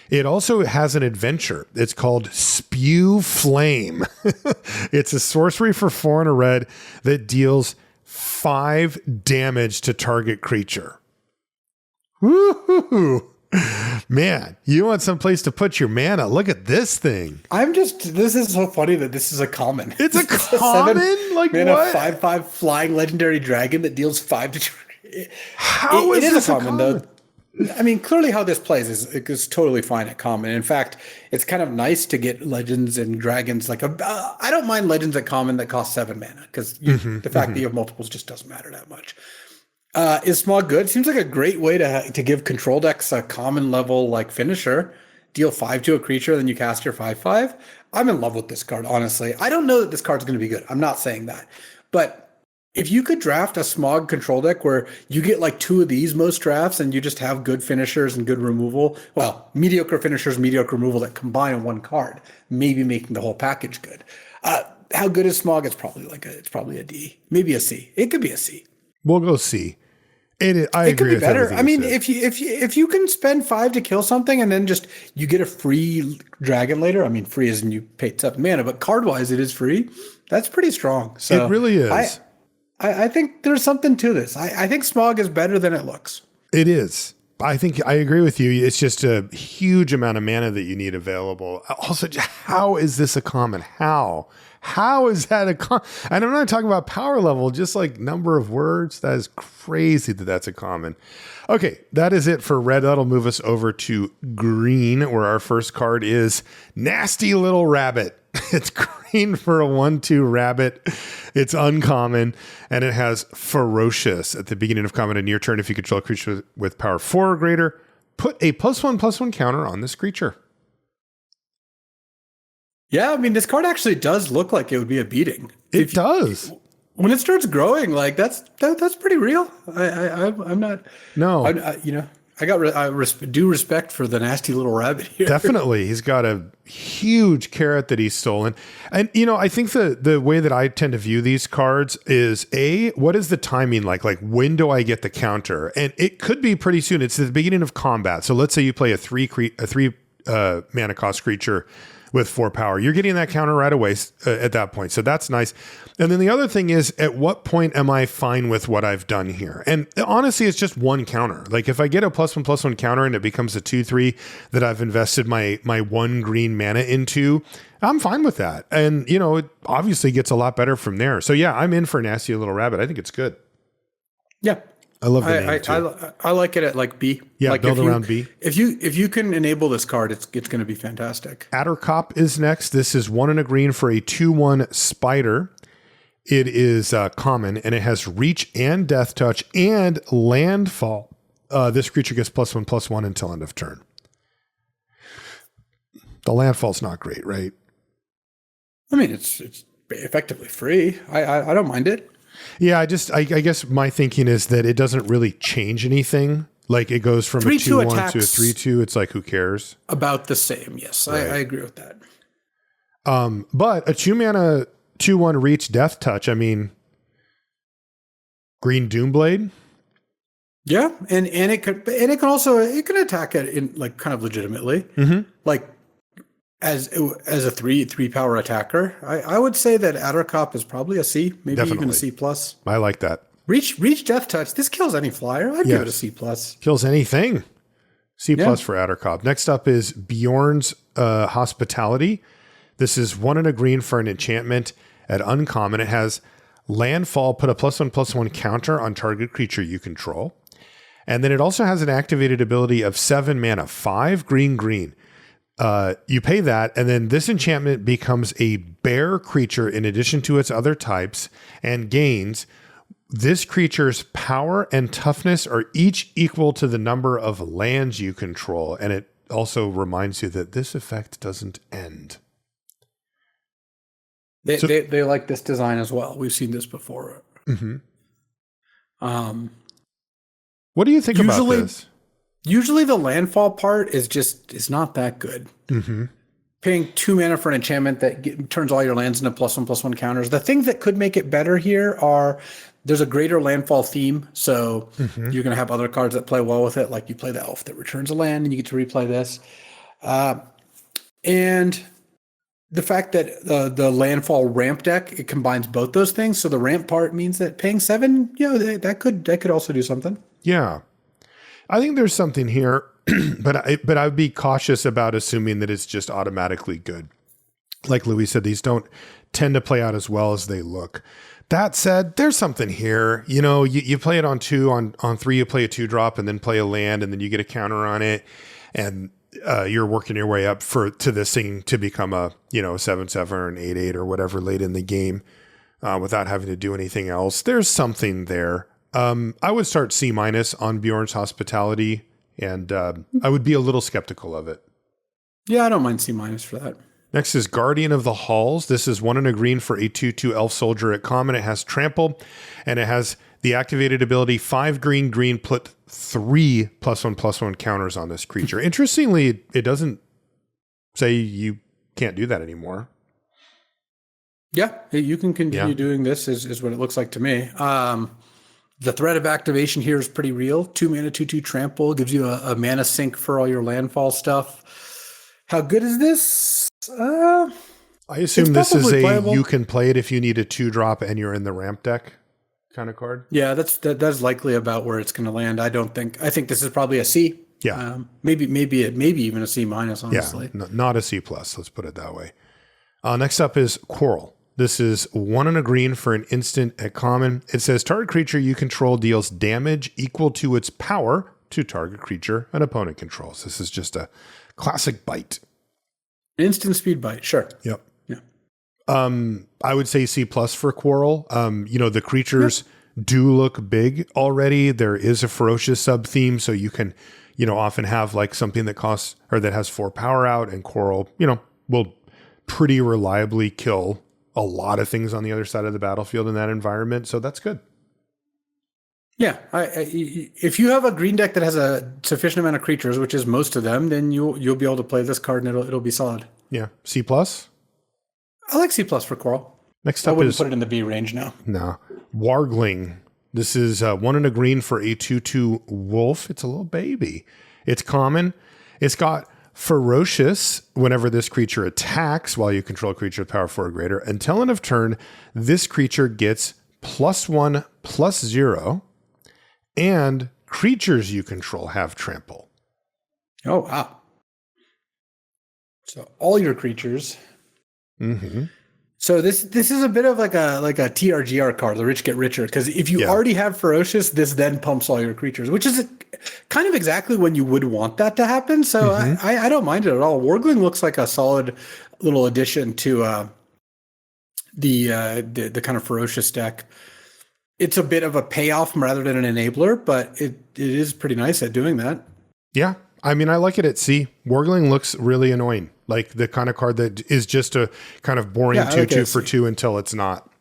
It also has an adventure. It's called Spew Flame. It's a sorcery for 4 and a red that deals 5 damage to target creature. Woohoo! Man, you want some place to put your mana. Look at this thing. This is so funny that this is a common. It's a common? Like mana, what? 5/5 flying legendary dragon that deals 5 to... How is this a common? Though. I mean, clearly how this plays is totally fine at common. In fact, it's kind of nice to get legends and dragons. I don't mind legends at common that cost 7 mana, because the fact that you have multiples just doesn't matter that much. Is Smaug good? Seems like a great way to give control decks a common level finisher. Deal 5 to a creature, then you cast your 5/5. I'm in love with this card, honestly. I don't know that this card's going to be good. I'm not saying that, but If you could draft a Smog control deck where you get like 2 of these most drafts and you just have good finishers and good removal, well, mediocre finishers, mediocre removal that combine in one card, maybe making the whole package good. How good is Smog? It's probably a D, maybe a C. It could be a C. We'll go C. It could agree be with better. everything I mean, you said. if you can spend 5 to kill something and then just you get a free dragon later. I mean, free isn't you paid 7 mana, but card wise it is free. That's pretty strong. So It really is. I think there's something to this. I think Smog is better than it looks. It is. I think I agree with you. It's just a huge amount of mana that you need available. Also, how is this a common? How is that a common? And I'm not talking about power level, just like number of words. That is crazy that that's a common. Okay, that is it for red. That'll move us over to green, where our first card is Nasty Little Rabbit. It's green for a 1/2 rabbit. It's uncommon, and it has Ferocious. At the beginning of combat and your turn, if you control a creature with power 4 or greater, put a +1/+1 counter on this creature. Yeah, I mean, this card actually does look like it would be a beating. It does. When it starts growing, like that's pretty real. I'm not. No. I got due respect for the Nasty Little Rabbit here. Definitely. He's got a huge carrot that he's stolen. And, I think the way that I tend to view these cards is what is the timing like? Like, when do I get the counter? And it could be pretty soon. It's the beginning of combat. So let's say you play a three mana cost creature with 4 power. You're getting that counter right away at that point. So that's nice. And then the other thing is, at what point am I fine with what I've done here? And honestly, it's just one counter. Like, if I get a +1/+1 counter and it becomes a 2/3 that I've invested my 1 green mana into, I'm fine with that. And, it obviously gets a lot better from there. So yeah, I'm in for Nasty Little Rabbit. I think it's good. Yeah. I love the name too. I like it at like B. Yeah, like build around B. If you can enable this card, it's going to be fantastic. Addercop is next. This is 1 and a green for a 2/1 spider. It is common, and it has reach and death touch and landfall. This creature gets +1/+1 until end of turn. The landfall's not great, right? I mean, it's effectively free. I don't mind it. Yeah, I guess my thinking is that it doesn't really change anything. Like, it goes from a 2/1 to a 3/2. It's like, who cares? About the same. Yes, right. I agree with that. But a 2 mana 2/1 reach death touch. I mean, Green Doomblade. Yeah, and it can attack it in like kind of legitimately, like as a three power attacker. I would say that Addercop is probably a C, maybe Definitely. even a C plus. I like that. Reach death touch. This kills any flyer. I'd give it a C plus. Kills anything. C plus for Addercop. Next up is Bjorn's Hospitality. This is 1 and a green for an enchantment at uncommon. It has landfall. Put a +1/+1 counter on target creature you control. And then it also has an activated ability of 7 mana, 5 green. You pay that, and then this enchantment becomes a bear creature in addition to its other types and gains. This creature's power and toughness are each equal to the number of lands you control. And it also reminds you that this effect doesn't end. They like this design as well. We've seen this before. Mm-hmm. What do you think about this? Usually the landfall part is not that good. Mm-hmm. Paying 2 mana for an enchantment that turns all your lands into +1/+1 counters. The things that could make it better here are there's a greater landfall theme. So you're going to have other cards that play well with it. Like you play the elf that returns a land and you get to replay this. And the fact that the landfall ramp deck, it combines both those things. So the ramp part means that paying 7, that could also do something. Yeah. I think there's something here, but I'd be cautious about assuming that it's just automatically good. Like Louis said, these don't tend to play out as well as they look. That said, there's something here. You play it on 2, on 3, you play a 2-drop and then play a land and then you get a counter on it. And you're working your way up to this thing to become a 7/7 or an 8/8 or whatever late in the game without having to do anything else. There's something there. I would start C- on Bjorn's Hospitality, and I would be a little skeptical of it. Yeah, I don't mind C- for that. Next is Guardian of the Halls. This is 1 and a green for a 2/2 elf soldier at common. It has trample, and it has the activated ability 5 green, put 3 +1/+1 counters on this creature. Interestingly, it doesn't say you can't do that anymore. Yeah, you can continue doing this, is what it looks like to me. The threat of activation here is pretty real. 2 mana, 2/2 trample gives you a mana sink for all your landfall stuff. How good is this? I assume this is playable. you can play it if you need a 2-drop and you're in the ramp deck kind of card. Yeah, that's likely about where it's going to land. I think this is probably a C. Yeah. Maybe even a C minus, honestly. Yeah, not a C plus. Let's put it that way. Next up is Quarrel. This is 1 and a green for an instant at common. It says target creature you control deals damage equal to its power to target creature an opponent controls. This is just a classic bite. Instant speed bite, sure. Yep. Yeah. I would say C plus for Quarrel. The creatures do look big already. There is a ferocious sub theme, so you can, often have like something that costs or that has 4 power out, and Quarrel, will pretty reliably kill a lot of things on the other side of the battlefield in that environment. So that's good. Yeah, if you have a green deck that has a sufficient amount of creatures, which is most of them, then you'll be able to play this card and it'll be solid. Yeah, C plus. I like C plus for Quarrel. Next I up wouldn't is put it in the B range now. No, Wargling. This is 1 and a green for a 2/2 wolf. It's a little baby. It's common. It's got ferocious whenever this creature attacks while you control a creature with power 4 or greater. Until end of turn, this creature gets +1/+0. And creatures you control have trample. Oh, wow. So all your creatures. Mm-hmm. So this is a bit of like a TRGR card, the rich get richer. Because if you already have ferocious, this then pumps all your creatures, which is kind of exactly when you would want that to happen. So I don't mind it at all. Wargling looks like a solid little addition to the kind of ferocious deck. It's a bit of a payoff rather than an enabler, but it is pretty nice at doing that. Yeah. I mean, I like it at C. Wargling looks really annoying. Like the kind of card that is just a kind of boring 2/2 for 2 until it's not.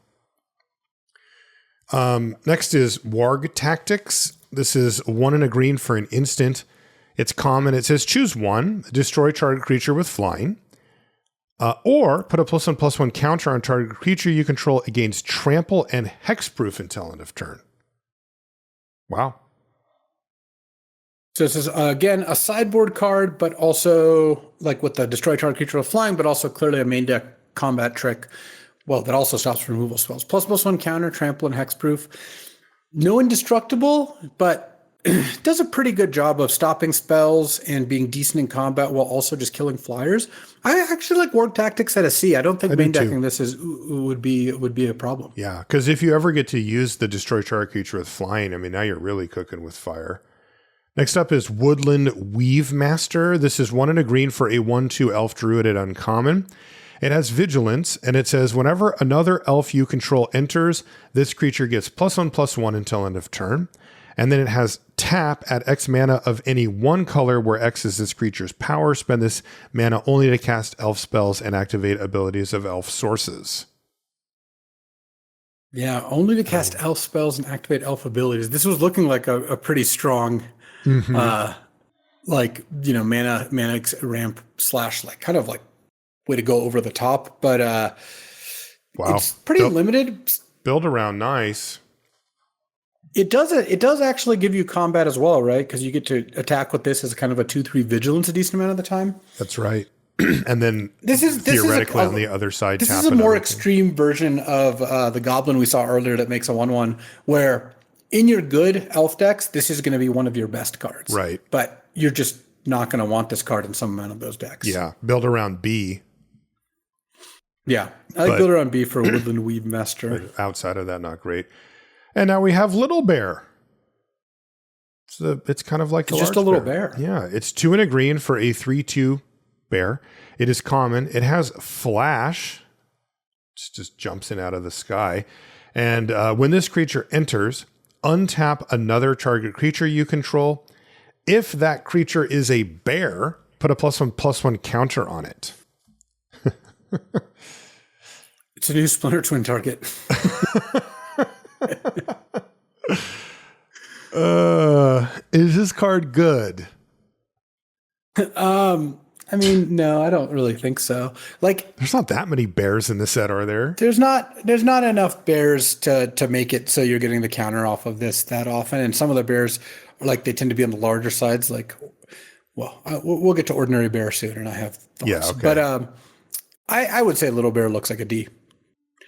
Next is Warg Tactics. This is 1 and a green for an instant. It's common. It says choose 1, destroy target creature with flying. Or put a +1/+1 counter on target creature you control against trample and hexproof until end of turn. Wow. So this is, again, a sideboard card, but also like with the destroy target creature with flying, but also clearly a main deck combat trick. Well, that also stops removal spells. +1/+1 counter, trample, and hexproof. No indestructible, but does a pretty good job of stopping spells and being decent in combat while also just killing flyers. I actually like Warg Tactics at a C. I don't think main decking this would be a problem. Yeah, because if you ever get to use the destroy target creature with flying, I mean, now you're really cooking with fire. Next up is Woodland Weave Master. This is 1 and a green for a 1/2 elf druid at uncommon. It has vigilance, and it says whenever another elf you control enters, this creature gets +1/+1 until end of turn. And then it has tap at X mana of any one color where X is this creature's power. Spend this mana only to cast elf spells and activate abilities of elf sources. Yeah, only to cast elf spells and activate elf abilities. This was looking like a pretty strong, mana ramp / like kind of like way to go over the top. But wow, it's pretty limited. Build around nice. It does actually give you combat as well, right? Because you get to attack with this as kind of a 2/3 vigilance a decent amount of the time. That's right. And then this is theoretically on the other side. This is a more extreme version of the Goblin we saw earlier that makes a 1/1, where in your good elf decks, this is going to be one of your best cards. Right. But you're just not going to want this card in some amount of those decks. Yeah. Build around B. Yeah. I like build around B for Woodland Weave Master. Outside of that, not great. And now we have Little Bear. So it's kind of like just a little bear. Yeah. It's 2 and a green for a 3/2 bear. It is common. It has flash. It just jumps in out of the sky. And when this creature enters, untap another target creature you control. If that creature is a bear, put a +1/+1 counter on it. It's a new Splinter Twin target. Is this card good? I mean, no, I don't really think so. Like, There's not that many bears in the set, are there? there's not enough bears to make it so you're getting the counter off of this that often. And some of the bears, like, they tend to be on the larger sides. Like, well, we'll get to ordinary bear soon, and I have thoughts. Yeah, okay. But I would say little bear looks like a D.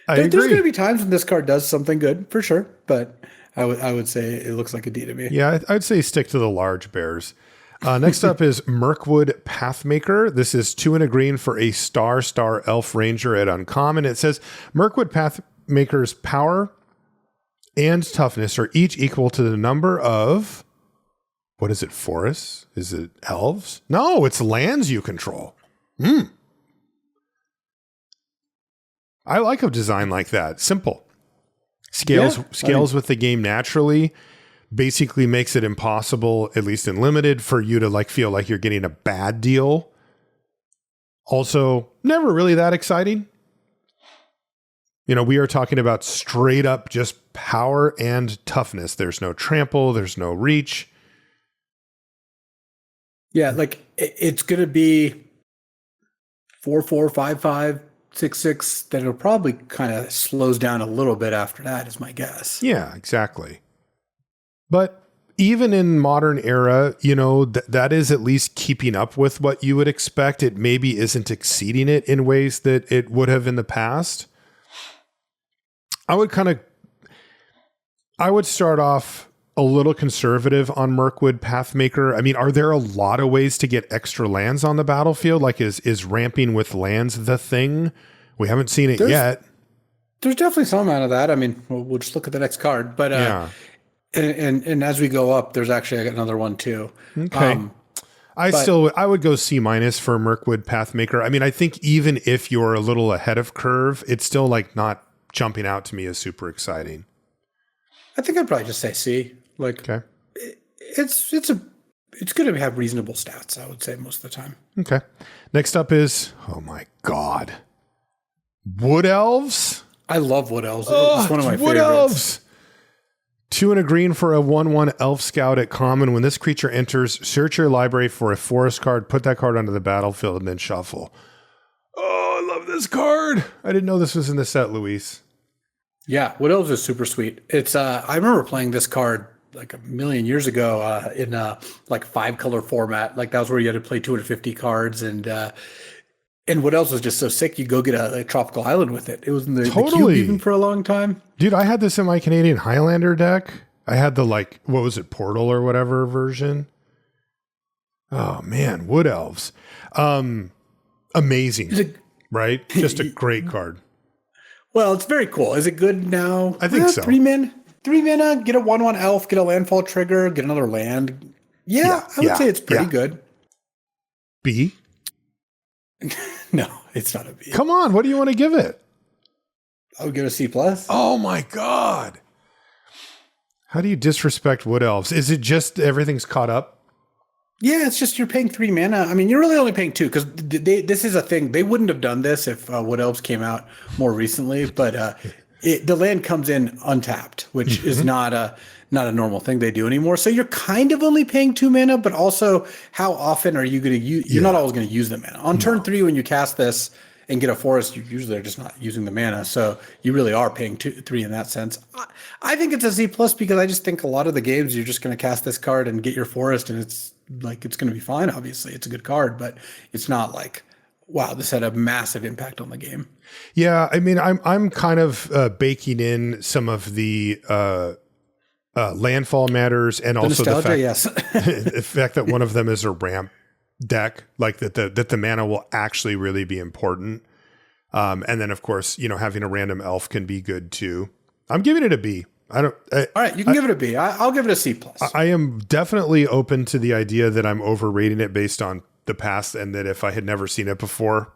I There's going to agree. be times when this card does something good for sure, but I would say it looks like a D to me. Yeah, I'd say stick to the large bears. Next up is Mirkwood Pathmaker. This is 2 and a green for a star elf ranger at uncommon. It says Mirkwood Pathmaker's power and toughness are each equal to the number of, what is it, forests? Is it elves? No, it's lands you control. I like a design like that. Simple. Scales with the game naturally. Basically makes it impossible, at least in limited, for you to like feel like you're getting a bad deal. Also, never really that exciting. You know, we are talking about straight up just power and toughness. There's no trample, there's no reach. Yeah, like it's going to be 4/4, 5/5, 6/6. That it'll probably kind of slows down a little bit after that, is my guess. Yeah, exactly. But even in modern era, you know, that is at least keeping up with what you would expect. It maybe isn't exceeding it in ways that it would have in the past. I would start off a little conservative on Mirkwood Pathmaker. I mean, are there a lot of ways to get extra lands on the battlefield? Like is ramping with lands the thing? We haven't seen it yet. There's definitely some amount of that. I mean, we'll just look at the next card. But Yeah. And as we go up, there's actually another one too. Okay. I would go C- for Mirkwood Pathmaker. I mean, I think even if you're a little ahead of curve, it's still like not jumping out to me as super exciting. I think I'd probably just say C. Like, Okay. it's going to have reasonable stats, I would say, most of the time. Okay. Next up is, oh my God, Wood Elves. I love Wood Elves. It's one of my Wood favorites. Elves. 2 and a green for a 1/1 Elf Scout at common. When this creature enters, search your library for a forest card, put that card onto the battlefield, and then shuffle. Oh, I love this card. I didn't know this was in the set, Luis. Yeah, Wood Elves is super sweet. It's I remember playing this card like a million years ago in like 5-color format. Like that was where you had to play 250 cards, and Wood Elves was just so sick. You go get a tropical island with it. It was in the cube even for a long time. Dude, I had this in my Canadian Highlander deck. I had the like, what was it, Portal or whatever version. Oh man, Wood Elves. Amazing, right? Just a great card. Well, it's very cool. Is it good now? I think so. 3 mana, get a 1/1 elf, get a landfall trigger, get another land. Yeah, I would say it's pretty good. B? No, it's not a B. Come on, what do you want to give it? I would give it a C+. Oh my God. How do you disrespect Wood Elves? Is it just everything's caught up? Yeah, it's just you're paying 3 mana. I mean, you're really only paying 2 because this is a thing. They wouldn't have done this if Wood Elves came out more recently, but the land comes in untapped, which is not a normal thing they do anymore. So you're kind of only paying 2 mana, but also how often are you going to use? You're not always going to use the mana. On turn 3, when you cast this and get a forest, you usually are just not using the mana. So you really are paying 3 in that sense. I think it's a C+ because I just think a lot of the games you're just going to cast this card and get your forest, and it's going to be fine. Obviously, it's a good card, but it's not like, wow, this had a massive impact on the game. Yeah, I mean, I'm kind of baking in some of the landfall matters, and also the fact, yes. the fact that one of them is a ramp deck, like that the mana will actually really be important. And then of course, you know, having a random elf can be good too. I'm giving it a B. All right, you can give it a B. I'll give it a C+. I am definitely open to the idea that I'm overrating it based on the past, and that if I had never seen it before.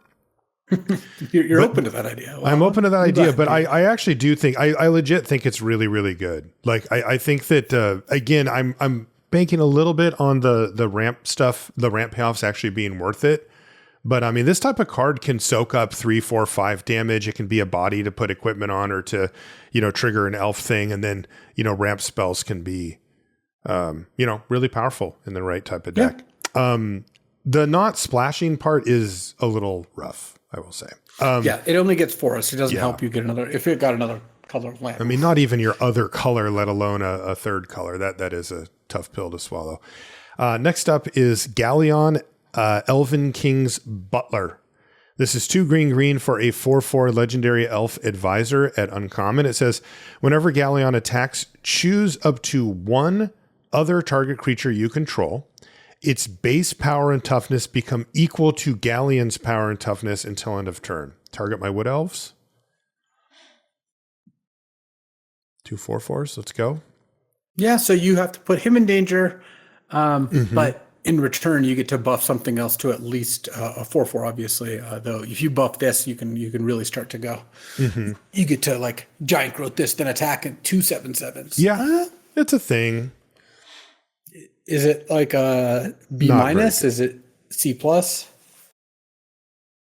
You're open to that idea. Well, I'm open to that idea, but I actually do think I legit think it's really, really good. Like I think that again, I'm banking a little bit on the ramp stuff, the ramp payoffs actually being worth it. But I mean, this type of card can soak up 3, 4, 5 damage. It can be a body to put equipment on or to, trigger an elf thing. And then, ramp spells can be, really powerful in the right type of deck. Yeah. The not splashing part is a little rough, I will say. It only gets forest. It doesn't help you get another, if it got another color of land. I mean, not even your other color, let alone a third color. That is a tough pill to swallow. Next up is Galleon, Elven King's Butler. This is 2 green for a 4/4 legendary elf advisor at uncommon. It says, whenever Galleon attacks, choose up to 1 other target creature you control. Its base power and toughness become equal to Galleon's power and toughness until end of turn. Target my wood elves. 2 4/4s. Let's go. Yeah, so you have to put him in danger, but in return, you get to buff something else to at least a 4/4. Obviously, though, if you buff this, you can really start to go. You get to like giant growth this, then attack at 2 7/7s. Yeah, it's a thing. Is it like a B minus? Is it C plus?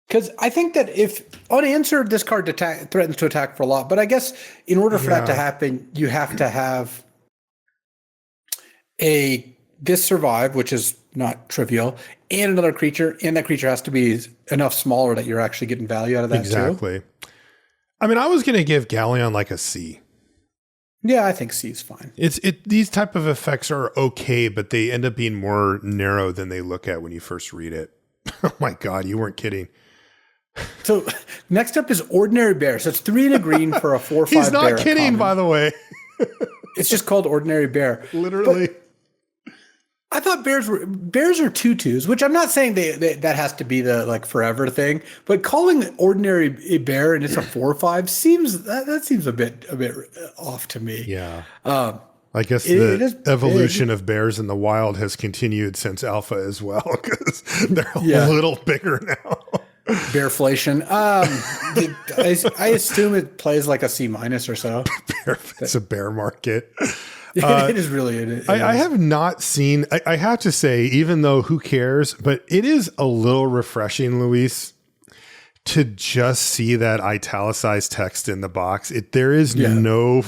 Because I think that if unanswered, this card threatens to attack for a lot. But I guess in order for that to happen, you have to have this survive, which is not trivial, and another creature, and that creature has to be enough smaller that you're actually getting value out of that too. Exactly. I mean, I was going to give Galleon like a C. Yeah, I think C is fine. These type of effects are okay, but they end up being more narrow than they look at when you first read it. Oh my God, you weren't kidding. So next up is Ordinary Bear. So it's 3 and a green for a 4/5 He's not bear kidding, by the way. It's just called Ordinary Bear. Literally. But I thought bears are 2/2s, which I'm not saying that has to be the like forever thing, but calling Ordinary a bear and it's a 4/5 seems a bit off to me. Yeah. I guess the evolution of bears in the wild has continued since alpha as well, because they're a little bigger now. Bearflation. I assume it plays like a C minus or so. It's a bear market. It is really. I have not seen. I have to say, even though who cares, but it is a little refreshing, Luis, to just see that italicized text in the box. There is no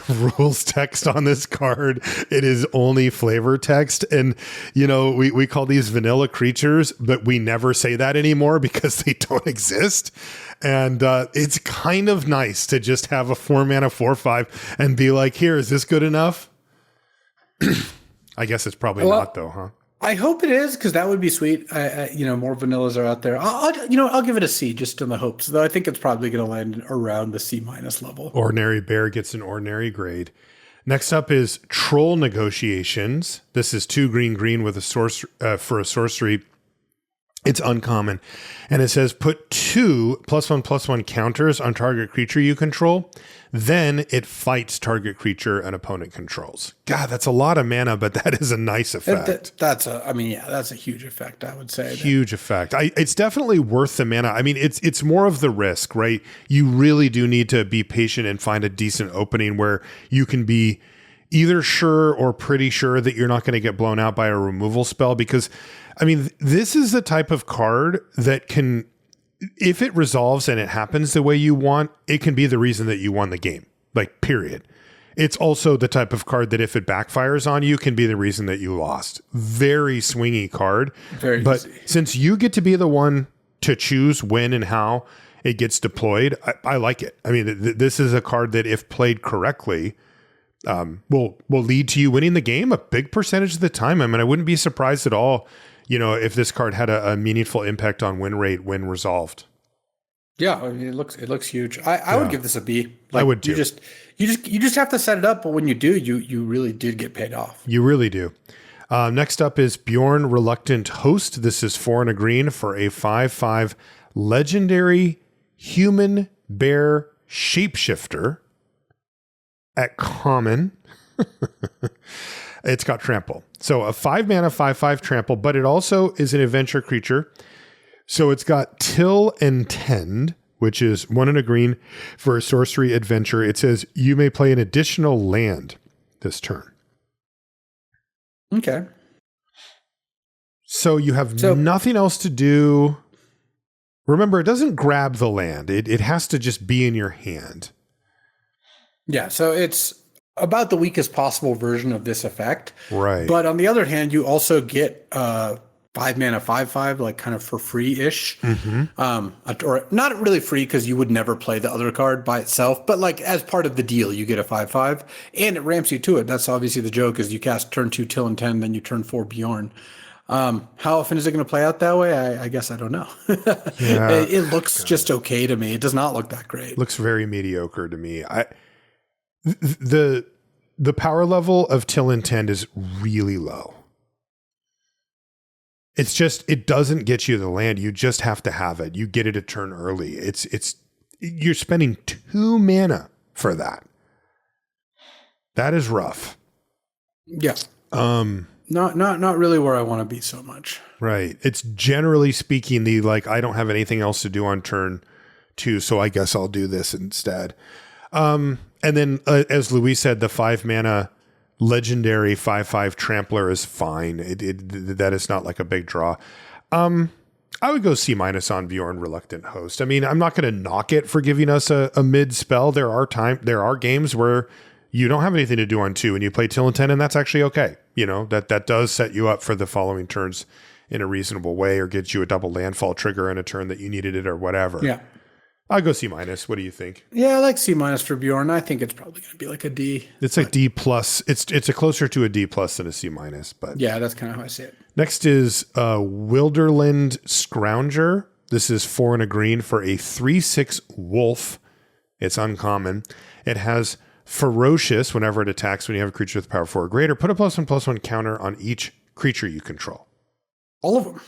rules text on this card. It is only flavor text. And, we call these vanilla creatures, but we never say that anymore because they don't exist. And it's kind of nice to just have a 4-mana 4/5 and be like, here, is this good enough? I guess it's probably not, though, huh? I hope it is, because that would be sweet. More vanillas are out there. I'll give it a C just in the hopes, though I think it's probably going to land around the C minus level. Ordinary Bear gets an ordinary grade. Next up is Troll Negotiations. This is 2 green with a for a sorcery. It's uncommon. And it says put 2 +1/+1 counters on target creature you control. Then it fights target creature an opponent controls. God, that's a lot of mana, but that is a nice effect. That's a huge effect, I would say. Huge effect. It's definitely worth the mana. I mean, it's more of the risk, right? You really do need to be patient and find a decent opening where you can be either sure or pretty sure that you're not going to get blown out by a removal spell, because I mean, this is the type of card that can, if it resolves and it happens the way you want, it can be the reason that you won the game, like, period. It's also the type of card that if it backfires on you can be the reason that you lost. Very swingy card. But since you get to be the one to choose when and how it gets deployed, I like it. I mean, this is a card that if played correctly, will lead to you winning the game a big percentage of the time. I mean, I wouldn't be surprised at all, if this card had a meaningful impact on win rate when resolved. Yeah, I mean, it looks huge. I would give this a B. Like, I would too. You just have to set it up, but when you do, you really did get paid off. You really do. Next up is Bjorn Reluctant Host. This is 4 and a green for a 5/5 legendary human bear shapeshifter at common. It's got trample. So a 5-mana 5/5 trample, but it also is an adventure creature. So it's got Till and Tend, which is 1 and a green for a sorcery adventure. It says you may play an additional land this turn. Okay. So you have nothing else to do. Remember, it doesn't grab the land. It has to just be in your hand. Yeah, so it's about the weakest possible version of this effect. Right. But on the other hand, you also get 5 mana 5/5, like kind of for free-ish. Or not really free because you would never play the other card by itself, but like as part of the deal, you get a 5/5 and it ramps you to it. That's obviously the joke is you cast turn 2 Till and 10, then you turn 4 Bjorn. How often is it going to play out that way? I guess I don't know. Yeah. It looks just okay to me. It does not look that great. Looks very mediocre to me. The power level of Till and 10 is really low. It's just, it doesn't get you the land. You just have to have it. You get it a turn early. You're spending 2 mana for that. That is rough. Yeah. Not really where I want to be so much. Right. It's generally speaking I don't have anything else to do on turn 2, so I guess I'll do this instead. And then as Louis said, the 5 mana legendary 5/5 trampler is fine. That is not like a big draw. I would go C- on Bjorn Reluctant Host. I mean, I'm not going to knock it for giving us a mid spell. There are games where you don't have anything to do on 2 and you play Till and 10, and that's actually okay. You know, that does set you up for the following turns in a reasonable way, or gets you a double landfall trigger in a turn that you needed it or whatever. Yeah. I'll go C-. What do you think? Yeah, I like C- for Bjorn. I think it's probably going to be like a D. It's like D plus. It's a closer to a D plus than a C-, but yeah, that's kind of how I see it. Next is Wilderland Scrounger. This is 4 and a green for a 3/6 wolf. It's uncommon. It has ferocious whenever it attacks when you have a creature with power 4 or greater. Put a +1/+1 counter on each creature you control. All of them.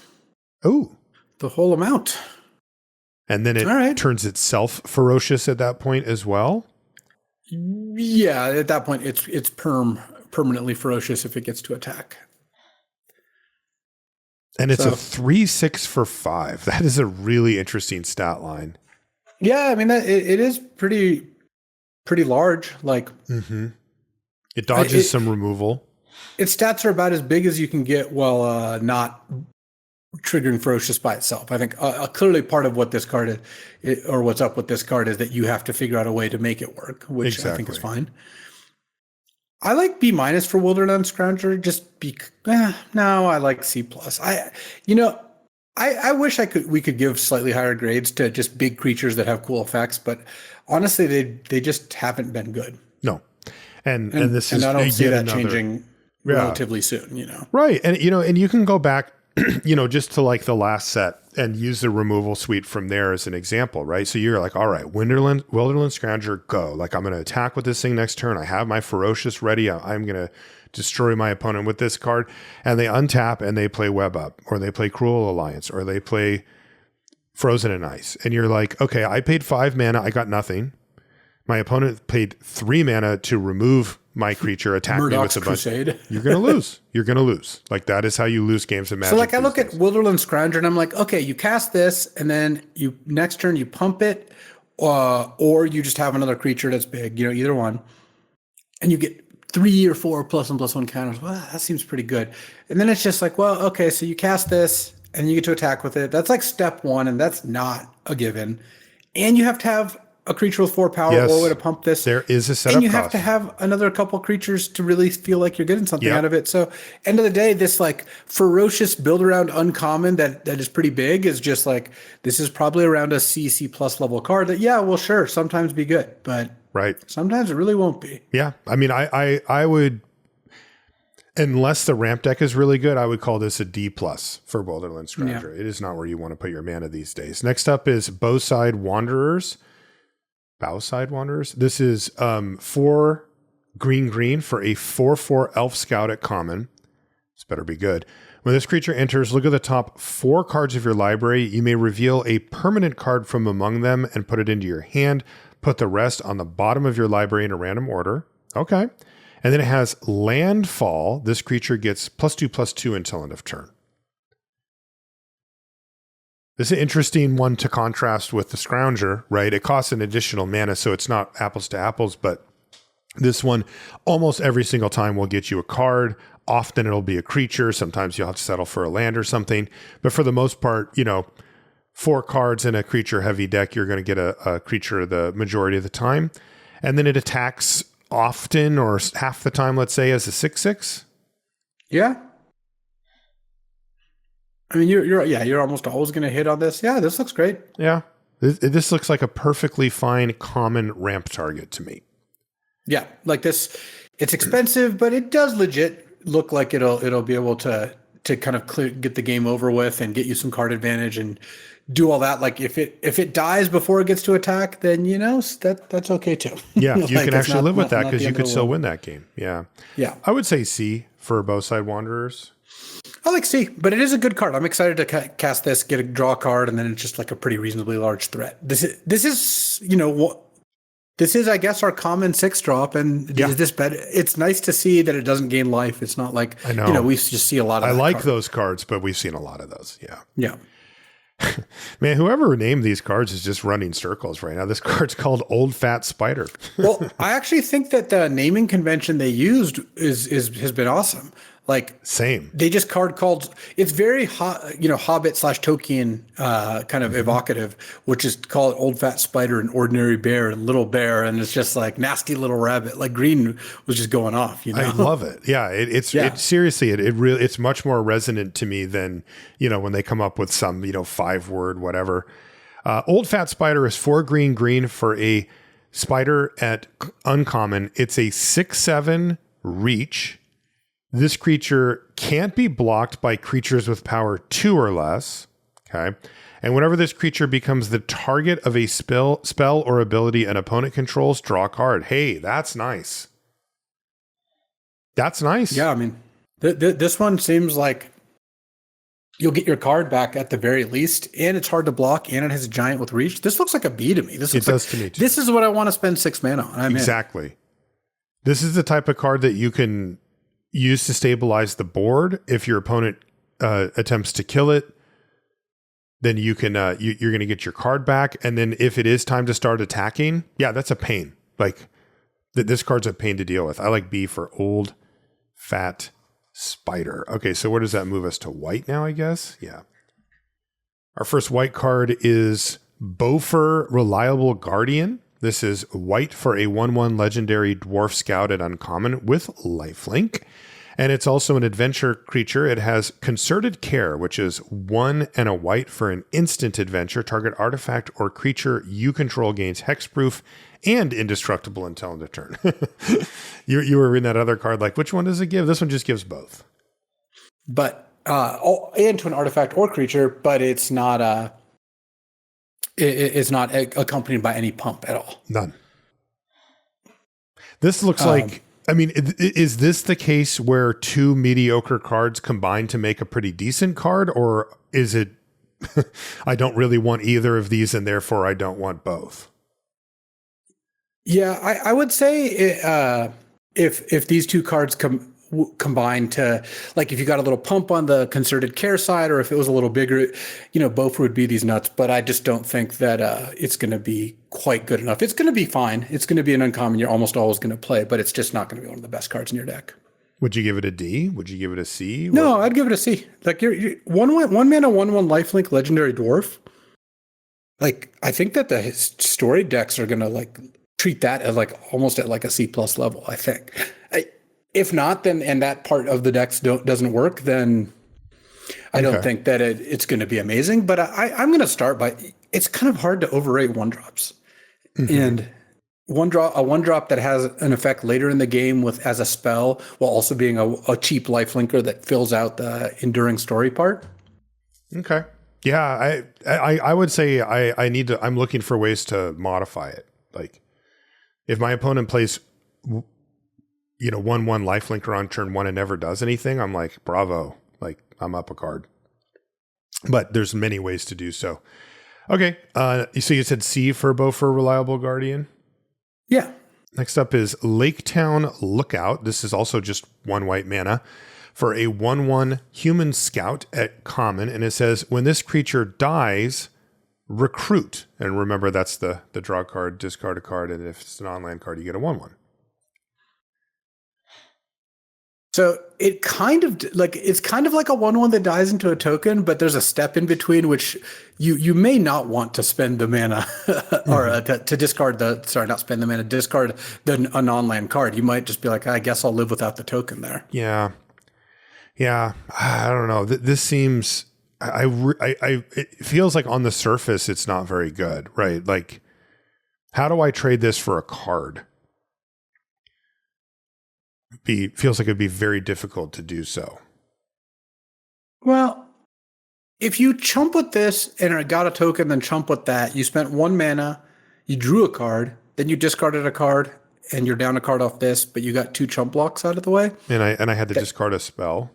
Oh. The whole amount. And then it turns itself ferocious at that point as well? Yeah, at that point it's permanently ferocious if it gets to attack. And it's a 3/6 for 5. That is a really interesting stat line. Yeah, I mean it is pretty large. Like it dodges some removal. Its stats are about as big as you can get while not triggering ferocious by itself. I think clearly part of what this card is, or what's up with this card, is that you have to figure out a way to make it work, which I think is fine. I like B- for Wilderland Scrounger. No, I like C+. I wish we could give slightly higher grades to just big creatures that have cool effects, but honestly, they just haven't been good. No, and this is, I don't see that changing relatively soon. You know, right? And and you can go back, just to like the last set and use the removal suite from there as an example, right? So you're like, all right, Wilderland Scrounger, go. Like, I'm going to attack with this thing next turn. I have my ferocious ready. I'm going to destroy my opponent with this card. And they untap and they play Web Up, or they play Cruel Alliance, or they play Frozen in Ice. And you're like, okay, I paid 5 mana. I got nothing. My opponent paid 3 mana to remove my creature, attack me with a bunch. Crusade. You're going to lose. You're going to lose. Like, that is how you lose games of Magic. So like I look at Wilderland Scrounger and I'm like, okay, you cast this and then you next turn you pump it, or you just have another creature that's big, either one. And you get 3 or 4 +1/+1 counters. Well, that seems pretty good. And then it's just like, well, okay, so you cast this and you get to attack with it. That's like step 1, and that's not a given. And you have to have a creature with 4 power or a way to pump this. There is a setup and you cost. have to have another couple creatures to really feel like you're getting something out of it. So end of the day, this like ferocious build around uncommon that is pretty big is just like, this is probably around a C+ level card that, well, sure, sometimes be good, but sometimes it really won't be. Yeah. I mean, I would, unless the ramp deck is really good, I would call this a D+ for Wilderland Scrounger. It is not where you want to put your mana these days. Next up is Bowside Wanderers. This is 4 green for a 4/4 Elf Scout at common. This better be good. When this creature enters, look at the top 4 cards of your library. You may reveal a permanent card from among them and put it into your hand. Put the rest on the bottom of your library in a random order. Okay. And then it has Landfall. This creature gets +2/+2 until end of turn. This is an interesting one to contrast with the Scrounger, right? It costs an additional mana, so it's not apples to apples, but this one almost every single time will get you a card. Often it'll be a creature. Sometimes you'll have to settle for a land or something. But for the most part, 4 cards in a creature heavy deck, you're going to get a creature the majority of the time. And then it attacks often or half the time, let's say, as a 6/6. Yeah. I mean, you're almost always going to hit on this. Yeah, this looks great. Yeah. This looks like a perfectly fine common ramp target to me. Yeah, like this, it's expensive, but it does legit look like it'll be able to kind of get the game over with and get you some card advantage and do all that. Like if it dies before it gets to attack, then that's okay too. Yeah, you like can actually live with that because you could still world. win that game. Yeah. Yeah. I would say C for Bowside Wanderers. I like C, but it is a good card. I'm excited to cast this, get a draw card, and then it's just like a pretty reasonably large threat. This is I guess our common 6-drop, and is this better? It's nice to see that it doesn't gain life. It's not like I know. We just see a lot of. I like card. those cards, but we've seen a lot of those. Yeah. Yeah. Man, whoever named these cards is just running circles right now. This card's called Old Fat Spider. Well, I actually think that the naming convention they used has been awesome. Like Same. they just called it's very Hobbit / Tolkien kind of evocative, which is called Old Fat Spider and Ordinary Bear and Little Bear, and it's just like nasty little rabbit. Like Green was just going off. I love it. Yeah, it's seriously it really it's much more resonant to me than when they come up with some 5-word whatever. Old Fat Spider is 4 green for a spider at uncommon. It's a 6/7 reach. This creature can't be blocked by creatures with power 2 or less. Okay. And whenever this creature becomes the target of a spell or ability an opponent controls, draw a card. Hey, that's nice. That's nice. Yeah, I mean, this one seems like you'll get your card back at the very least, and it's hard to block, and it has a giant with reach. This looks like a B to me. It does to me too. This is what I want to spend 6 mana on. Exactly. This is the type of card that you can use to stabilize the board. If your opponent attempts to kill it, then you can you're going to get your card back. And then if it is time to start attacking, yeah, that's a pain. Like this card's a pain to deal with. I like B for Old Fat Spider. Okay, so where does that move us to white now? I guess. Yeah. Our first white card is Bofur Reliable Guardian. This is white for a 1/1 legendary dwarf scout at uncommon with lifelink. And it's also an adventure creature. It has Concerted Care, which is 1 and a white for an instant adventure. Target artifact or creature you control gains hexproof and indestructible until end of turn. You were reading that other card, like, which one does it give? This one just gives both. But, and to an artifact or creature, but it's not it's not accompanied by any pump at all. None. This looks like, is this the case where 2 mediocre cards combine to make a pretty decent card? Or is it, I don't really want either of these and therefore I don't want both? Yeah, I would say if these 2 cards combined to, like, if you got a little pump on the Concerted Care side, or if it was a little bigger, both would be these nuts. But I just don't think that it's going to be quite good enough. It's going to be fine. It's going to be an uncommon you're almost always going to play, but it's just not going to be one of the best cards in your deck. Would you give it a D? Would you give it a C? No, I'd give it a C. Like you're 1 mana 1/1 lifelink legendary dwarf. Like I think that the story decks are going to treat that as almost at a C+ level. I think. If not, then and that part of the decks doesn't work, then I don't think that it's going to be amazing. But I'm going to start by, it's kind of hard to overrate 1-drops, and a 1-drop that has an effect later in the game as a spell, while also being a cheap lifelinker that fills out the enduring story part. Okay, yeah, I would say I'm looking for ways to modify it. Like if my opponent plays 1/1 lifelinker on turn 1 and never does anything, I'm like, bravo. Like I'm up a card. But there's many ways to do so. Okay. So you said C for Bofur Reliable Guardian? Yeah. Next up is Laketown Lookout. This is also just 1 white mana for a 1/1 human scout at common. And it says, when this creature dies, recruit. And remember, that's the draw card, discard a card. And if it's an on-land card, you get a 1/1. So it's kind of like a 1/1 that dies into a token, but there's a step in between which you may not want to spend the mana or to discard not spend the mana, discard a non-land card. You might just be like, I guess I'll live without the token there. Yeah. Yeah. I don't know. This seems, it feels like on the surface, it's not very good, right? Like, how do I trade this for a card? Feels like it'd be very difficult to do so. Well, if you chump with this and got a token, then chump with that, you spent 1 mana, you drew a card, then you discarded a card, and you're down a card off this, but you got 2 chump blocks out of the way. And I had to discard a spell.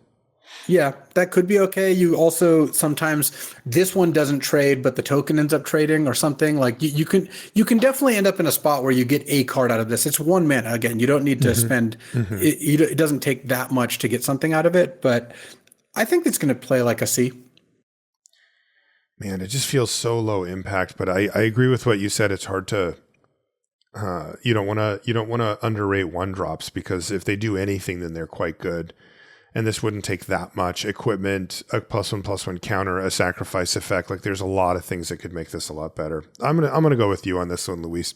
Yeah, that could be okay. You also sometimes this one doesn't trade, but the token ends up trading or something. Like you can definitely end up in a spot where you get a card out of this. It's 1 mana. Again, you don't need to spend. It doesn't take that much to get something out of it, but I think it's going to play like a C. Man, it just feels so low impact. But I agree with what you said. It's hard to. You don't want to underrate 1-drops, because if they do anything, then they're quite good. And this wouldn't take that much equipment, a +1/+1 counter, a sacrifice effect. Like, there's a lot of things that could make this a lot better. I'm gonna go with you on this one, Luis.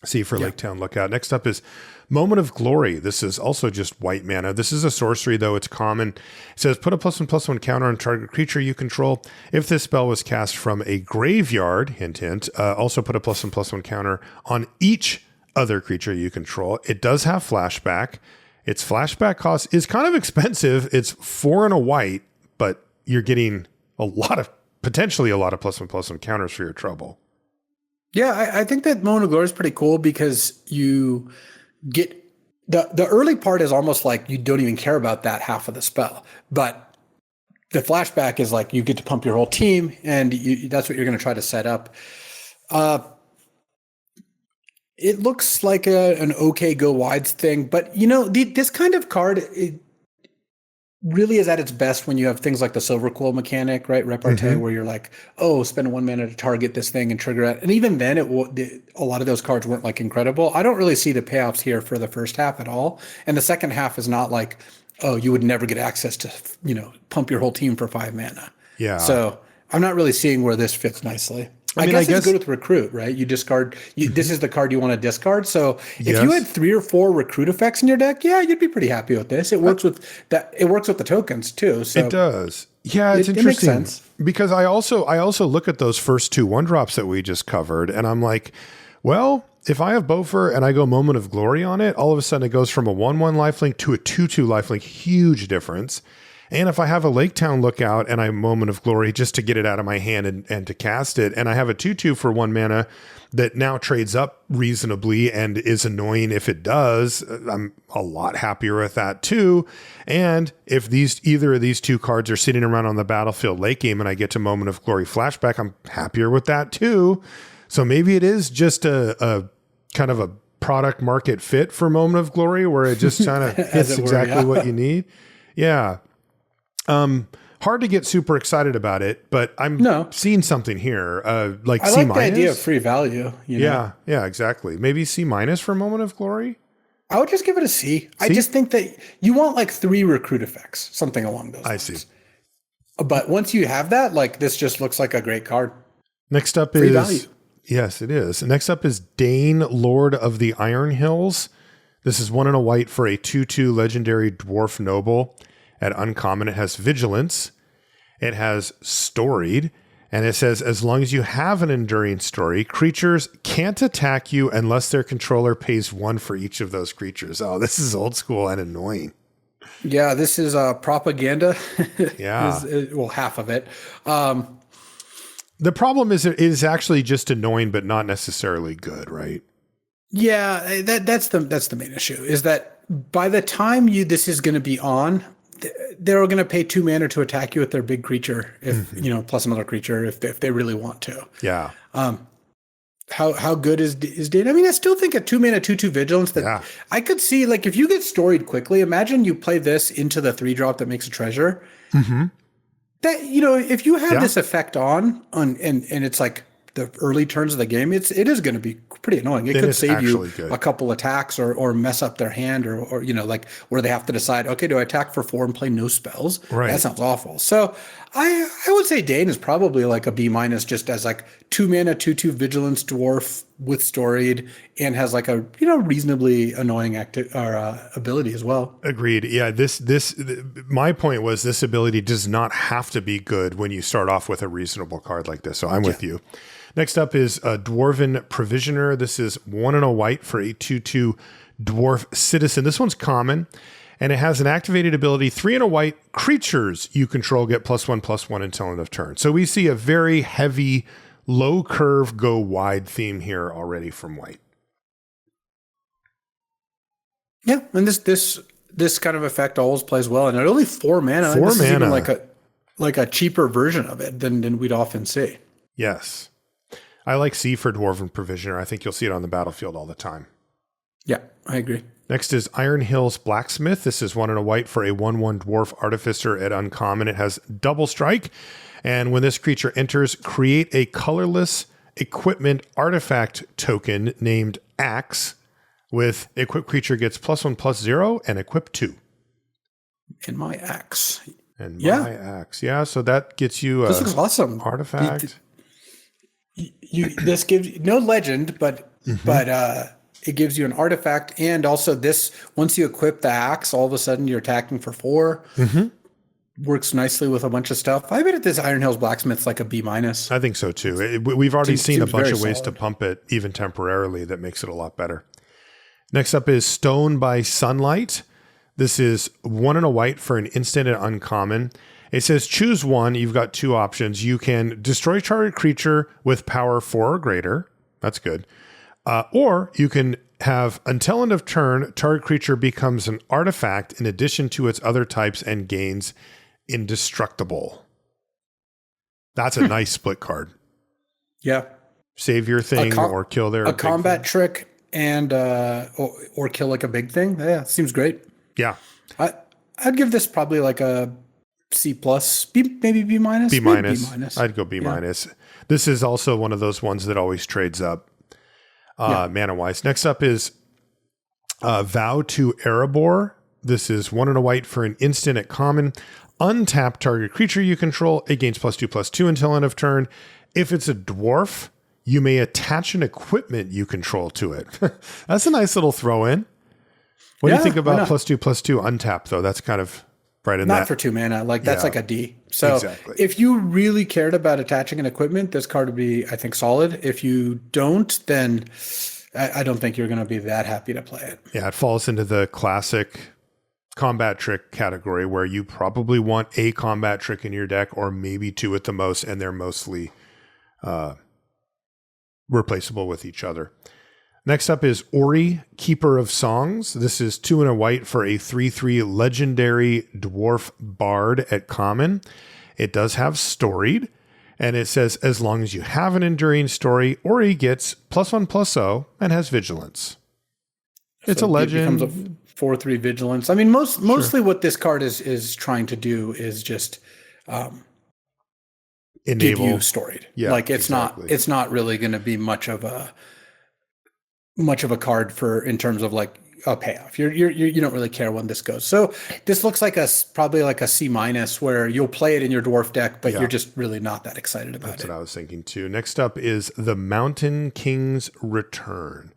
See for Lake Town Lookout. Next up is Moment of Glory. This is also just white mana. This is a sorcery, though. It's common. It says, put a +1/+1 counter on target creature you control. If this spell was cast from a graveyard, hint, hint, also put a +1/+1 counter on each other creature you control. It does have flashback. Its flashback cost is kind of expensive. It's 4 and a white, but you're getting potentially a lot of +1/+1 counters for your trouble. Yeah, I think that Moment of Glory is pretty cool because you get the early part is almost like you don't even care about that half of the spell, but the flashback is like you get to pump your whole team, and that's what you're going to try to set up. It looks like an okay go wides thing, but this kind of card it really is at its best when you have things like the Silver Quill mechanic, right? Repartee, where you're like, oh, spend 1 mana to target this thing and trigger it. And even then, a lot of those cards weren't like incredible. I don't really see the payoffs here for the first half at all. And the second half is not like, oh, you would never get access to, pump your whole team for 5 mana. Yeah. So I'm not really seeing where this fits nicely. I guess it's good with recruit, right? You discard. This is the card you want to discard. So if you had 3 or 4 recruit effects in your deck, yeah, you'd be pretty happy with this. It works with that. It works with the tokens too. So it does. Yeah, it's interesting. It makes sense. Because I also look at those first 2 1-drops that we just covered, and I'm like, well, if I have Bofer and I go Moment of Glory on it, all of a sudden it goes from a 1/1 lifelink to a 2/2 lifelink. Huge difference. And if I have a Lake Town Lookout and I Moment of Glory just to get it out of my hand and to cast it, and I have a 2/2 for 1 mana that now trades up reasonably and is annoying if it does, I'm a lot happier with that too. And if either of these 2 cards are sitting around on the battlefield late game and I get to Moment of Glory flashback, I'm happier with that too. So maybe it is just a kind of a product market fit for Moment of Glory, where it just kind of hits exactly what you need. Yeah. Hard to get super excited about it, but I'm seeing something here. Like I C-. like the idea of free value. Yeah, exactly. Maybe C- for Moment of Glory. I would just give it a C. I just think that you want like 3 recruit effects, something along those lines. I see. But once you have that, like this just looks like a great card. Next up free is value. Yes, it is. Next up is Dane, Lord of the Iron Hills. This is 1 and a white for a 2/2 legendary dwarf noble. At uncommon, it has vigilance, it has storied, and it says, as long as you have an enduring story, creatures can't attack you unless their controller pays 1 for each of those creatures. Oh, this is old school and annoying. Yeah, this is propaganda. Yeah. Half of it. The problem is it is actually just annoying, but not necessarily good, right? Yeah, that's the main issue, is that by the time this is going to be on, they're going to pay 2 mana to attack you with their big creature, if plus another creature if they really want to. Yeah. How good is Dane? I mean, I still think a 2 mana 2/2 vigilance that I could see, like, if you get storied quickly, imagine you play this into the 3-drop that makes a treasure. That if you have this effect on and it's like the early turns of the game, it is going to be pretty annoying. It could save you a couple attacks or mess up their hand or like where they have to decide, okay, do I attack for 4 and play no spells? Right. That sounds awful. So I would say Dane is probably like a B- just as like 2 mana, 2/2 vigilance dwarf with storied and has like a reasonably annoying ability as well. Agreed. Yeah, my point was this ability does not have to be good when you start off with a reasonable card like this. So I'm with you. Next up is a Dwarven Provisioner. This is 1 and a white for a 2/2 dwarf citizen. This one's common, and it has an activated ability. 3 and a white creatures you control get +1/+1 until end of turn. So we see a very heavy, low curve, go wide theme here already from white. Yeah, and this kind of effect always plays well, and at only 4 mana. 4 this mana, is even like a cheaper version of it than we'd often see. Yes. I like C for Dwarven Provisioner. I think you'll see it on the battlefield all the time. Yeah, I agree. Next is Iron Hills Blacksmith. This is 1 and a white for a 1/1 Dwarf Artificer at uncommon. It has double strike. And when this creature enters, create a colorless equipment artifact token named Axe with equip creature gets +1/+0 and equip 2. And my axe. Yeah, so that gets you this looks awesome. Artifact. This gives you no legend, but it gives you an artifact, and also this once you equip the axe, all of a sudden you're attacking for 4. Works nicely with a bunch of stuff. I bet this Iron Hills Blacksmith's like a B-. I think so too. We've already seen a bunch of ways to pump it, even temporarily, that makes it a lot better. Next up is Stone by Sunlight. This is 1 and a white for an instant and uncommon. It says choose one. You've got 2 options. You can destroy target creature with power 4 or greater. That's good. Or you can have until end of turn, target creature becomes an artifact in addition to its other types and gains indestructible. That's a nice split card. Yeah. Save your thing or kill their combat trick and or kill like a big thing. Yeah, seems great. Yeah. I'd give this probably like a C+, maybe B-. B-. I'd go B-. Yeah. This is also one of those ones that always trades up mana-wise. Next up is Vow to Erebor. This is 1 and a white for an instant at common. Untap target creature you control. It gains +2/+2 until end of turn. If it's a dwarf, you may attach an equipment you control to it. That's a nice little throw in. What do you think about +2/+2 untap, though? That's kind of right in that. Not for 2 mana. Like that's like a D. So if you really cared about attaching an equipment, this card would be, I think, solid. If you don't, then I don't think you're going to be that happy to play it. Yeah, it falls into the classic combat trick category where you probably want a combat trick in your deck or maybe 2 at the most, and they're mostly replaceable with each other. Next up is Ori, Keeper of Songs. This is 2 and a white for a 3/3 legendary dwarf bard at common. It does have storied, and it says as long as you have an enduring story, Ori gets +1/+0 and has vigilance. It's a legend. It becomes a 4/3 vigilance. I mean, mostly what this card is trying to do is just give you storied. Yeah, like it's not really going to be much of a card for in terms of like a payoff. You don't really care when this goes. So this looks like probably like a C- where you'll play it in your dwarf deck, but you're just really not that excited about it. That's what I was thinking too. Next up is the Mountain King's Return.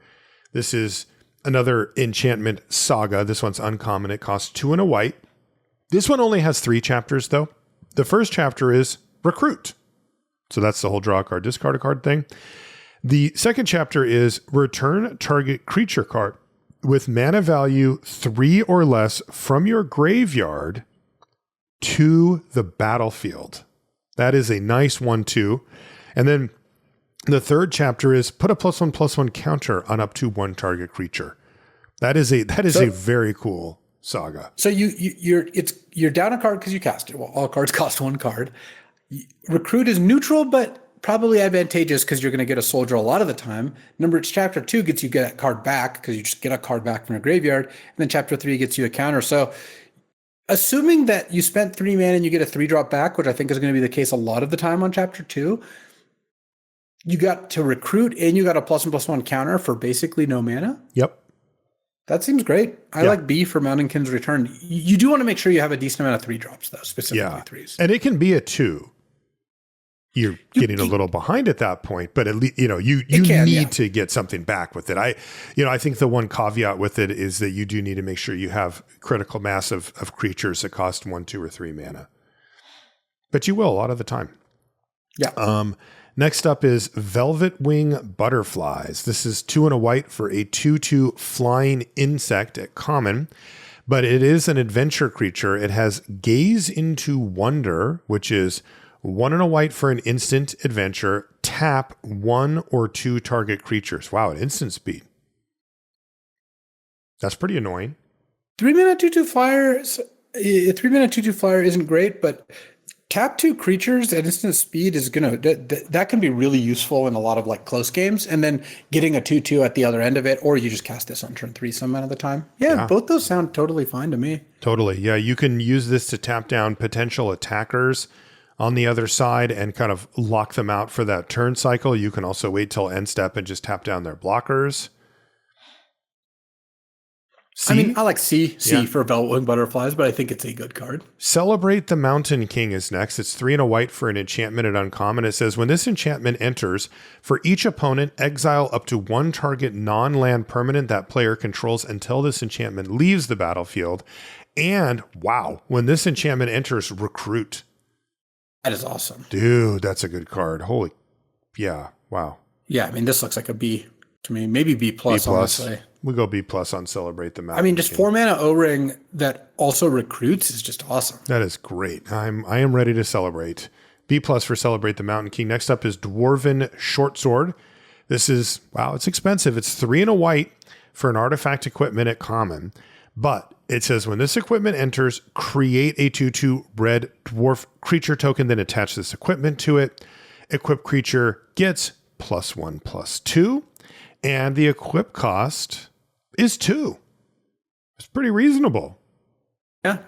This is another enchantment saga. This one's uncommon. It costs 2 and a white. This one only has 3 chapters though. The first chapter is Recruit. So that's the whole draw a card, discard a card thing. The second chapter is return target creature card with mana value 3 or less from your graveyard to the battlefield. That is a nice 1/2. And then the third chapter is put a +1/+1 counter on up to 1 target creature. That is a very cool saga. So you're down a card because you cast it. Well, all cards cost 1 card. Recruit is neutral, but probably advantageous because you're going to get a soldier a lot of the time. Chapter 2 gets you get a card back because you just get a card back from your graveyard. And then chapter 3 gets you a counter. So assuming that you spent 3 mana and you get a 3-drop back, which I think is going to be the case a lot of the time on chapter 2, you got to recruit and you got a +1/+1 counter for basically no mana. Yep. That seems great. I like B for Mountainkin's Return. You do want to make sure you have a decent amount of 3-drops, though, specifically 3s. And it can be a 2. You're getting a little behind at that point, but at least, you need to get something back with it. I think the one caveat with it is that you do need to make sure you have critical mass of creatures that cost 1, 2, or 3 mana. But you will a lot of the time. Yeah. Next up is Velvet Wing Butterflies. This is 2 and a white for a 2/2 flying insect at common, but it is an adventure creature. It has Gaze into Wonder, which is 1 and a white for an instant adventure. Tap 1 or 2 target creatures. Wow, at instant speed. That's pretty annoying. 3-mana 2/2 flyer. 3-mana 2/2 flyer isn't great, but tap 2 creatures at instant speed is gonna that can be really useful in a lot of like close games. And then getting a 2/2 at the other end of it, or you just cast this on turn 3 some amount of the time. Yeah, both those sound totally fine to me. Totally. Yeah, you can use this to tap down potential attackers on the other side and kind of lock them out for that turn cycle. You can also wait till end step and just tap down their blockers. C? I like C for Velvet Wing Butterflies, but I think it's a good card. Celebrate the Mountain King is next. It's 3 and a white for an enchantment at uncommon. It says, when this enchantment enters, for each opponent, exile up to 1 target non-land permanent that player controls until this enchantment leaves the battlefield. And, wow, when this enchantment enters, recruit. That is awesome. Dude, that's a good card. Holy, yeah, wow. Yeah, I mean, this looks like a B to me. Maybe B+, honestly. We go B+ on Celebrate the Mountain. I mean, just 4-mana O-Ring that also recruits is just awesome. That is great. I am ready to celebrate. B+ for Celebrate the Mountain King. Next up is Dwarven Shortsword. This is, wow, it's expensive. It's 3 and a white for an artifact equipment at common. But it says, when this equipment enters, create a 2/2 red dwarf creature token, then attach this equipment to it. Equip creature gets +1/+2. And the equip cost is 2. It's pretty reasonable. Yeah.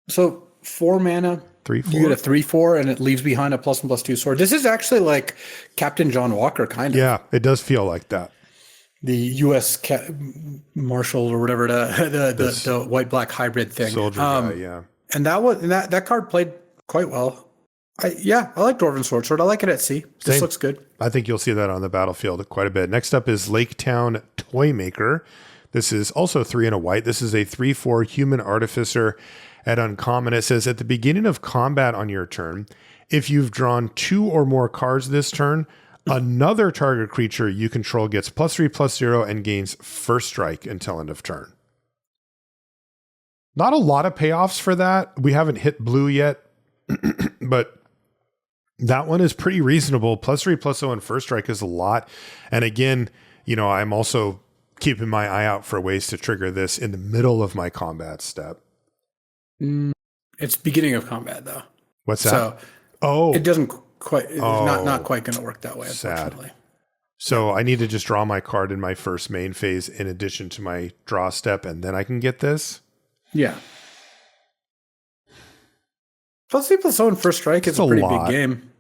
So 4 mana, 3/4. you get a 3/4, and it leaves behind a +1/+2 sword. This is actually like Captain John Walker, kind of. Yeah, it does feel like that. The U.S. Marshal or whatever, the white-black hybrid thing. Soldier guy, yeah. And that card played quite well. I like Dwarven Swordsword. I like it at C. This looks good. I think you'll see that on the battlefield quite a bit. Next up is Laketown Toymaker. This is also 3 and a white. This is a 3/4 human artificer at uncommon. It says, at the beginning of combat on your turn, if you've drawn 2 or more cards this turn, another target creature you control gets +3/+0 and gains first strike until end of turn. Not a lot of payoffs for that. We haven't hit blue yet, but that one is pretty reasonable. +3/+0 and first strike is a lot. And again, I'm also keeping my eye out for ways to trigger this in the middle of my combat step. It's beginning of combat, though. What's that? So, it doesn't quite. It's not quite going to work that way, unfortunately. Sad. So I need to just draw my card in my first main phase in addition to my draw step, and then I can get this. Yeah. +3/+0 and first strike is a pretty big game.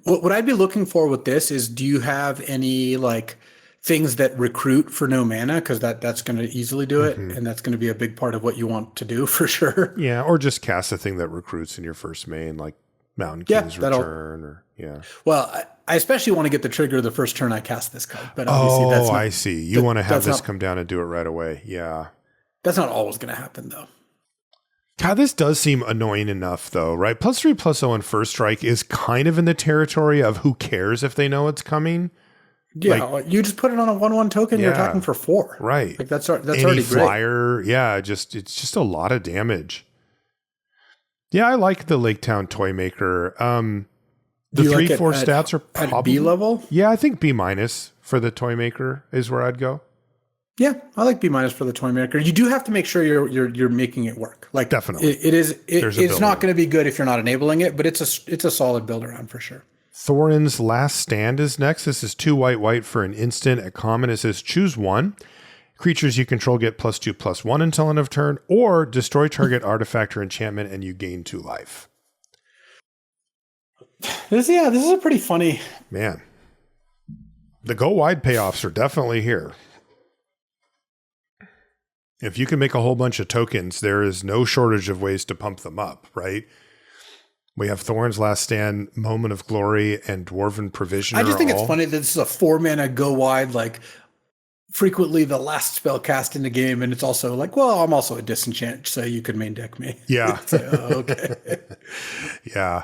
What I'd be looking for with this is, do you have any like things that recruit for no mana? Because that's going to easily do it, and that's going to be a big part of what you want to do for sure. Yeah, or just cast a thing that recruits in your first main, like Mountain King's Return. Well, I especially want to get the trigger the first turn I cast this card. But obviously that's not, I see. You want to have this come down and do it right away. Yeah. That's not always going to happen, though. God, this does seem annoying enough, though, right? +3/+0 and first strike is kind of in the territory of who cares if they know it's coming. Yeah, you just put it on a 1/1 token. You're attacking for 4, right? Like that's already Any great. Flyer, yeah, it's just a lot of damage. Yeah, I like the Laketown Toymaker. The 3/4 stats are probably at B level. Yeah, I think B- for the Toymaker is where I'd go. Yeah, I like B- for the Toymaker. You do have to make sure you're making it work. Like definitely, it's not going to be good if you're not enabling it, but it's a solid build around for sure. Thorin's Last Stand is next. This is 2 white for an instant at common. It says choose 1. Creatures you control get +2/+1 until end of turn, or destroy target artifact or enchantment and you gain 2 life. This is a pretty funny. Man. The go wide payoffs are definitely here. If you can make a whole bunch of tokens, there is no shortage of ways to pump them up, right? We have Thorin's Last Stand, Moment of Glory, and Dwarven Provisioner. I just think it's funny that this is a 4-mana go wide, like frequently the last spell cast in the game, and it's also like, well, I'm also a disenchant, so you can main deck me. Yeah. Okay. Yeah.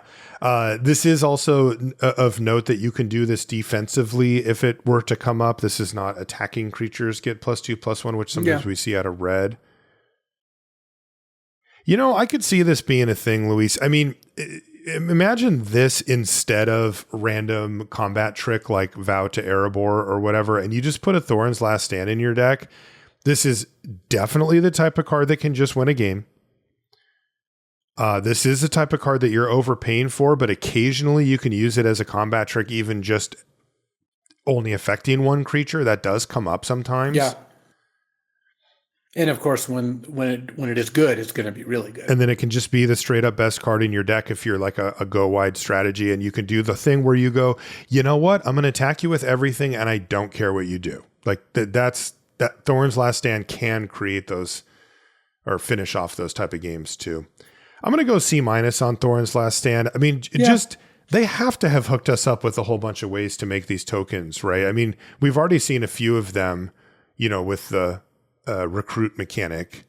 This is also of note that you can do this defensively if it were to come up. This is not attacking creatures get +2/+1, which sometimes we see out of red. You know, I could see this being a thing, Luis. I mean, imagine this instead of random combat trick like Vow to Erebor or whatever, and you just put a Thorin's Last Stand in your deck. This is definitely the type of card that can just win a game. This is the type of card that you're overpaying for, but occasionally you can use it as a combat trick, even just only affecting one creature. That does come up sometimes. Yeah. And of course, when it is good, it's going to be really good. And then it can just be the straight up best card in your deck if you're like a go wide strategy, and you can do the thing where you go, you know what, I'm going to attack you with everything, and I don't care what you do. Like that Thorin's Last Stand can create those or finish off those type of games too. I'm going to go C- on Thorin's Last Stand. I mean, just they have to have hooked us up with a whole bunch of ways to make these tokens, right? I mean, we've already seen a few of them, you know, with the recruit mechanic.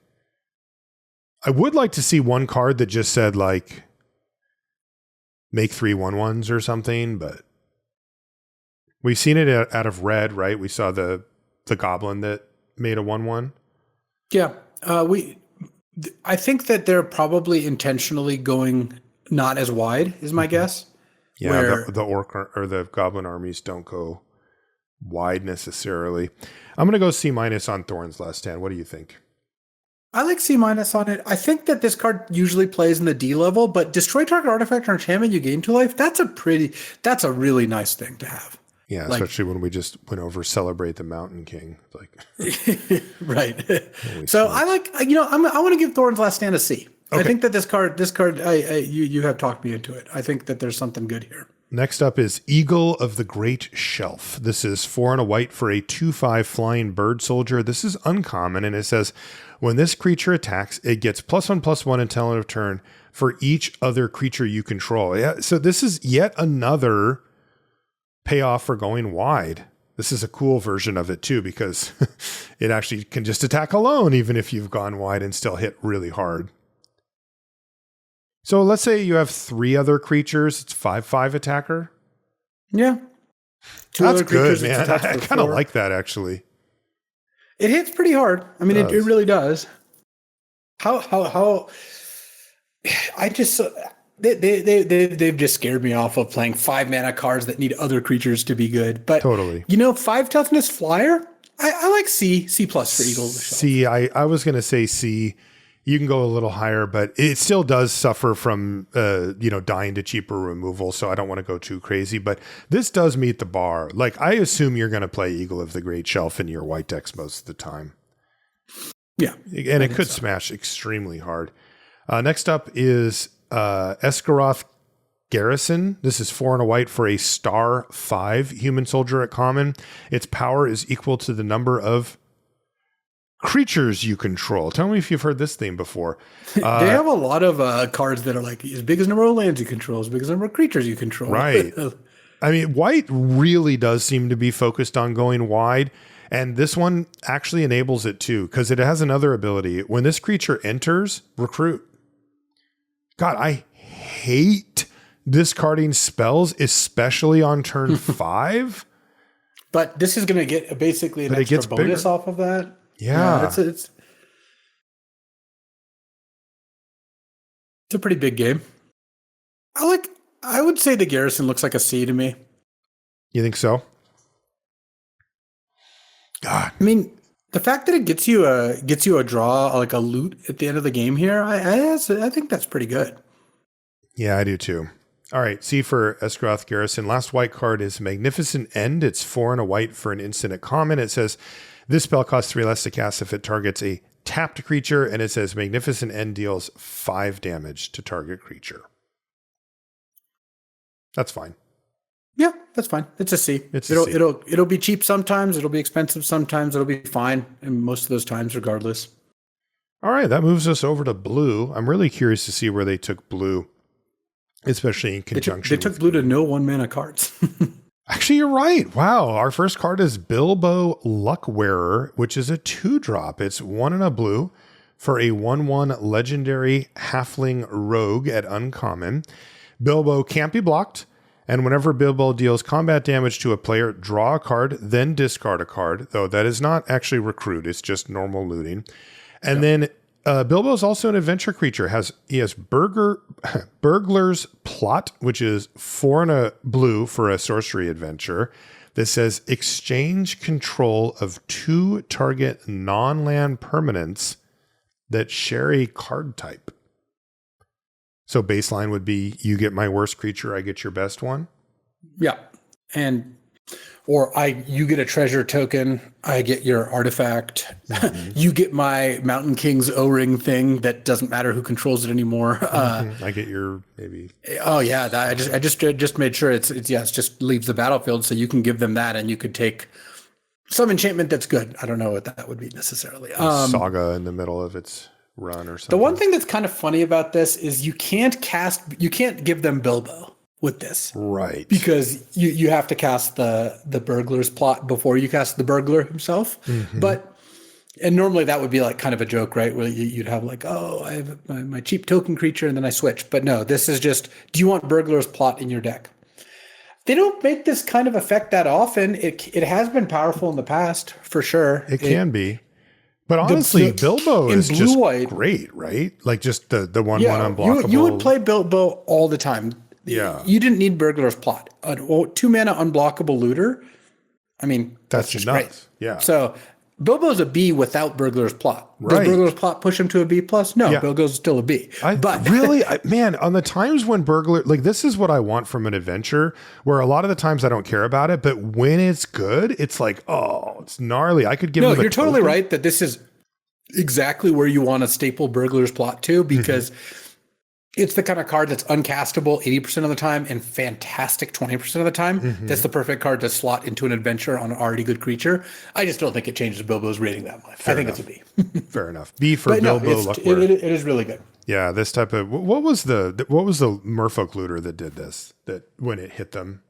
I would like to see one card that just said like make 3/1/1s or something, but we've seen it out of red, right? We saw the goblin that made a 1/1. Yeah. I think that they're probably intentionally going not as wide, is my guess. Yeah, the orc or the goblin armies don't go wide necessarily. I'm going to go C- on Thorin's Last Stand. What do you think? I like C- on it. I think that this card usually plays in the D level, but destroy target artifact or enchantment, you gain 2 life. That's a really nice thing to have. Yeah, like, especially when we just went over Celebrate the Mountain King. Like, right. So I like, I want to give Thorin's Last Stand a C. Okay. I think that this card, you have talked me into it. I think that there's something good here. Next up is Eagle of the Great Shelf. This is 4 and a white for a 2/5 flying bird soldier. This is uncommon, and it says when this creature attacks, it gets +1/+1 until end of turn for each other creature you control. Yeah, so this is yet another payoff for going wide. This is a cool version of it too, because it actually can just attack alone, even if you've gone wide and still hit really hard. So let's say you have 3 other creatures. It's 5/5 attacker. Yeah. 2 That's other creatures, good, man. I kind of like that, actually. It hits pretty hard. I mean, it really does. How I just... They've just scared me off of playing 5-mana cards that need other creatures to be good. But totally, 5 toughness flyer. I like C+ for Eagle. C. I was going to say C. You can go a little higher, but it still does suffer from dying to cheaper removal. So I don't want to go too crazy. But this does meet the bar. Like, I assume you're going to play Eagle of the Great Shelf in your white decks most of the time. Yeah, and it could smash extremely hard. Next up is Esgaroth Garrison. This is 4 and a white for a star 5 human soldier at common. Its power is equal to the number of creatures you control. Tell me if you've heard this theme before. They have a lot of cards that are like as big as the number of lands you control, as big as the number of creatures you control. Right. I mean, white really does seem to be focused on going wide. And this one actually enables it too, because it has another ability. When this creature enters, recruit. God, I hate discarding spells, especially on turn 5. But this is going to get basically an extra bonus off of that. Yeah. It's a pretty big game. I would say the Garrison looks like a C to me. You think so? God. I mean, the fact that it gets you a draw, like a loot at the end of the game here, I think that's pretty good. Yeah, I do too. All right, C for Esgaroth Garrison. Last white card is Magnificent End. It's 4 and a white for an instant at common. It says this spell costs 3 less to cast if it targets a tapped creature, and it says Magnificent End deals 5 damage to target creature. That's fine. Yeah, that's fine. It's a C. It's a C. It'll be cheap sometimes. It'll be expensive sometimes. It'll be fine, and most of those times, regardless. All right, that moves us over to blue. I'm really curious to see where they took blue, especially in conjunction. They took blue to no 1-mana cards. Actually, you're right. Wow. Our first card is Bilbo Luckwearer, which is a 2-drop. It's 1 and a blue for a 1/1 legendary halfling rogue at uncommon. Bilbo can't be blocked. And whenever Bilbo deals combat damage to a player, draw a card, then discard a card. Though that is not actually recruit. It's just normal looting. And then Bilbo is also an adventure creature. He has Burglar's Plot, which is 4 and a blue for a sorcery adventure. That says exchange control of 2 target non-land permanents that share a card type. So baseline would be you get my worst creature, I get your best one. Yeah, you get a treasure token, I get your artifact. Mm-hmm. You get my Mountain King's O-ring thing that doesn't matter who controls it anymore. I get your maybe. Oh yeah, I just made sure it just leaves the battlefield, so you can give them that, and you could take some enchantment that's good. I don't know what that would be necessarily. Saga in the middle of its run or something. The one thing that's kind of funny about this is you can't give them Bilbo with this. Right. Because you have to cast the Burglar's Plot before you cast the burglar himself. Mm-hmm. And normally that would be like kind of a joke, right? Where you'd have like, oh, I have my cheap token creature and then I switch. But no, this is just, do you want Burglar's Plot in your deck? They don't make this kind of effect that often. It has been powerful in the past, for sure. It can be. But honestly, Bilbo is just great, right? Like just the 1/1 unblockable. You would play Bilbo all the time. Yeah. You didn't need Burglar's Plot. A 2-mana unblockable looter. I mean, that's just nuts. Great. Yeah. So Bilbo's a B without Burglar's Plot. Right. Does Burglar's Plot push him to a B+? No, yeah. Bilbo's still a B. But really, man, on the times when this is what I want from an adventure, where a lot of the times I don't care about it, but when it's good, it's like, oh, it's gnarly. I could give him you're totally right that this is exactly where you want to staple Burglar's Plot to, because it's the kind of card that's uncastable 80% of the time and fantastic 20% of the time. Mm-hmm. That's the perfect card to slot into an adventure on an already good creature. I just don't think it changes Bilbo's rating that much. I think it's a B. Fair enough. B for Bilbo. It is really good. Yeah, this type of what was the Merfolk looter that did this? That when it hit them,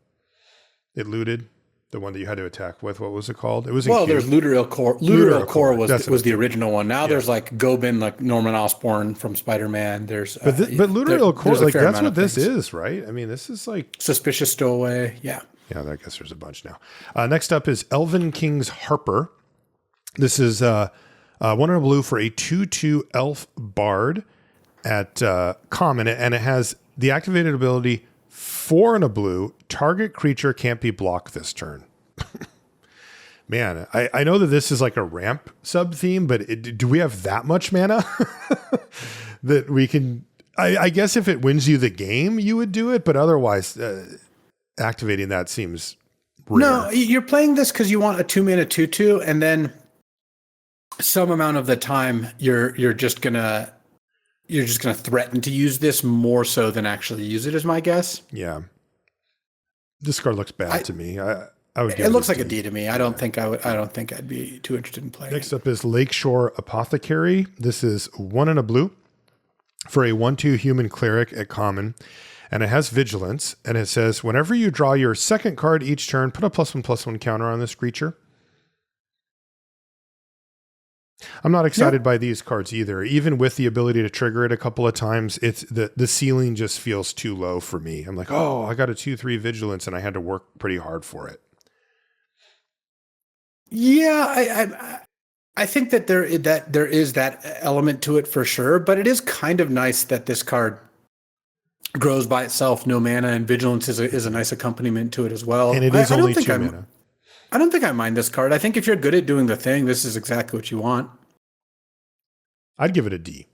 it looted. The one that you had to attack with, what was it called? It was there's Looter Il-Kor. Looter Il-Kor was the original one. Now there's like Gobin, like Norman Osborn from Spider-Man. There's but Looter Il-Kor, like that's what this is, right? I mean, this is like Suspicious Stowaway. Yeah. Yeah, I guess there's a bunch now. Next up is Elven King's Harper. This is 1 and a blue for a 2/2 elf bard at common, and it has the activated ability 4 and a blue. Target creature can't be blocked this turn. Man, I know that this is like a ramp sub theme, but do we have that much mana that we can? I guess if it wins you the game, you would do it, but otherwise, activating that seems rare. No, you're playing this because you want a 2-mana 2/2, and then some amount of the time you're just gonna threaten to use this more so than actually use it, is my guess. Yeah. This card looks bad to me. I would. It looks like a D to me. I don't think I'd be too interested in playing. Next up is Lakeshore Apothecary. This is 1 and a blue for a 1/2 human cleric at common, and it has vigilance. And it says whenever you draw your second card each turn, put a +1/+1 counter on this creature. I'm not excited by these cards either. Even with the ability to trigger it a couple of times, it's the ceiling just feels too low for me. I'm like, oh, I got a 2/3 vigilance and I had to work pretty hard for it. Yeah, I think that there is that element to it for sure, but it is kind of nice that this card grows by itself, no mana, and vigilance is a nice accompaniment to it as well. And it is only 2 mana. I don't think I mind this card. I think if you're good at doing the thing, this is exactly what you want. I'd give it a D.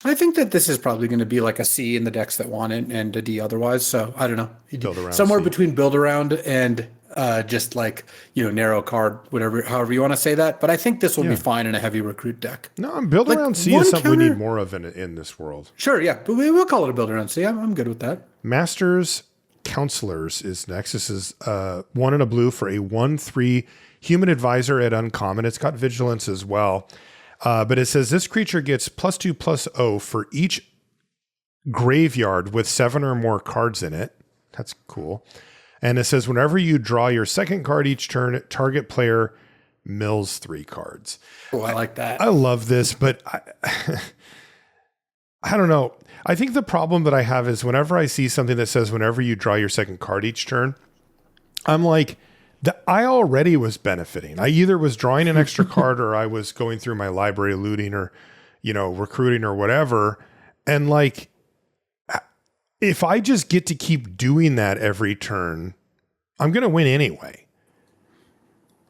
I think that this is probably going to be like a C in the decks that want it and a D otherwise. So I don't know. Somewhere between build around and just like, narrow card, however you want to say that. But I think this will be fine in a heavy recruit deck. No, build around C is something we need more of in this world. Sure, yeah. But we'll call it a build around C. I'm good with that. Masters Counselors is next. This is 1 and a blue for a 1/3 human advisor at uncommon. It's got vigilance as well. But it says this creature gets +2/+0 for each graveyard with 7 or more cards in it. That's cool. And it says whenever you draw your second card each turn, target player mills 3 cards. Oh, I like that. I love this, but I don't know. I think the problem that I have is whenever I see something that says whenever you draw your second card each turn, I'm like, I already was benefiting. I either was drawing an extra card or I was going through my library looting or, recruiting or whatever. And like, if I just get to keep doing that every turn, I'm going to win anyway.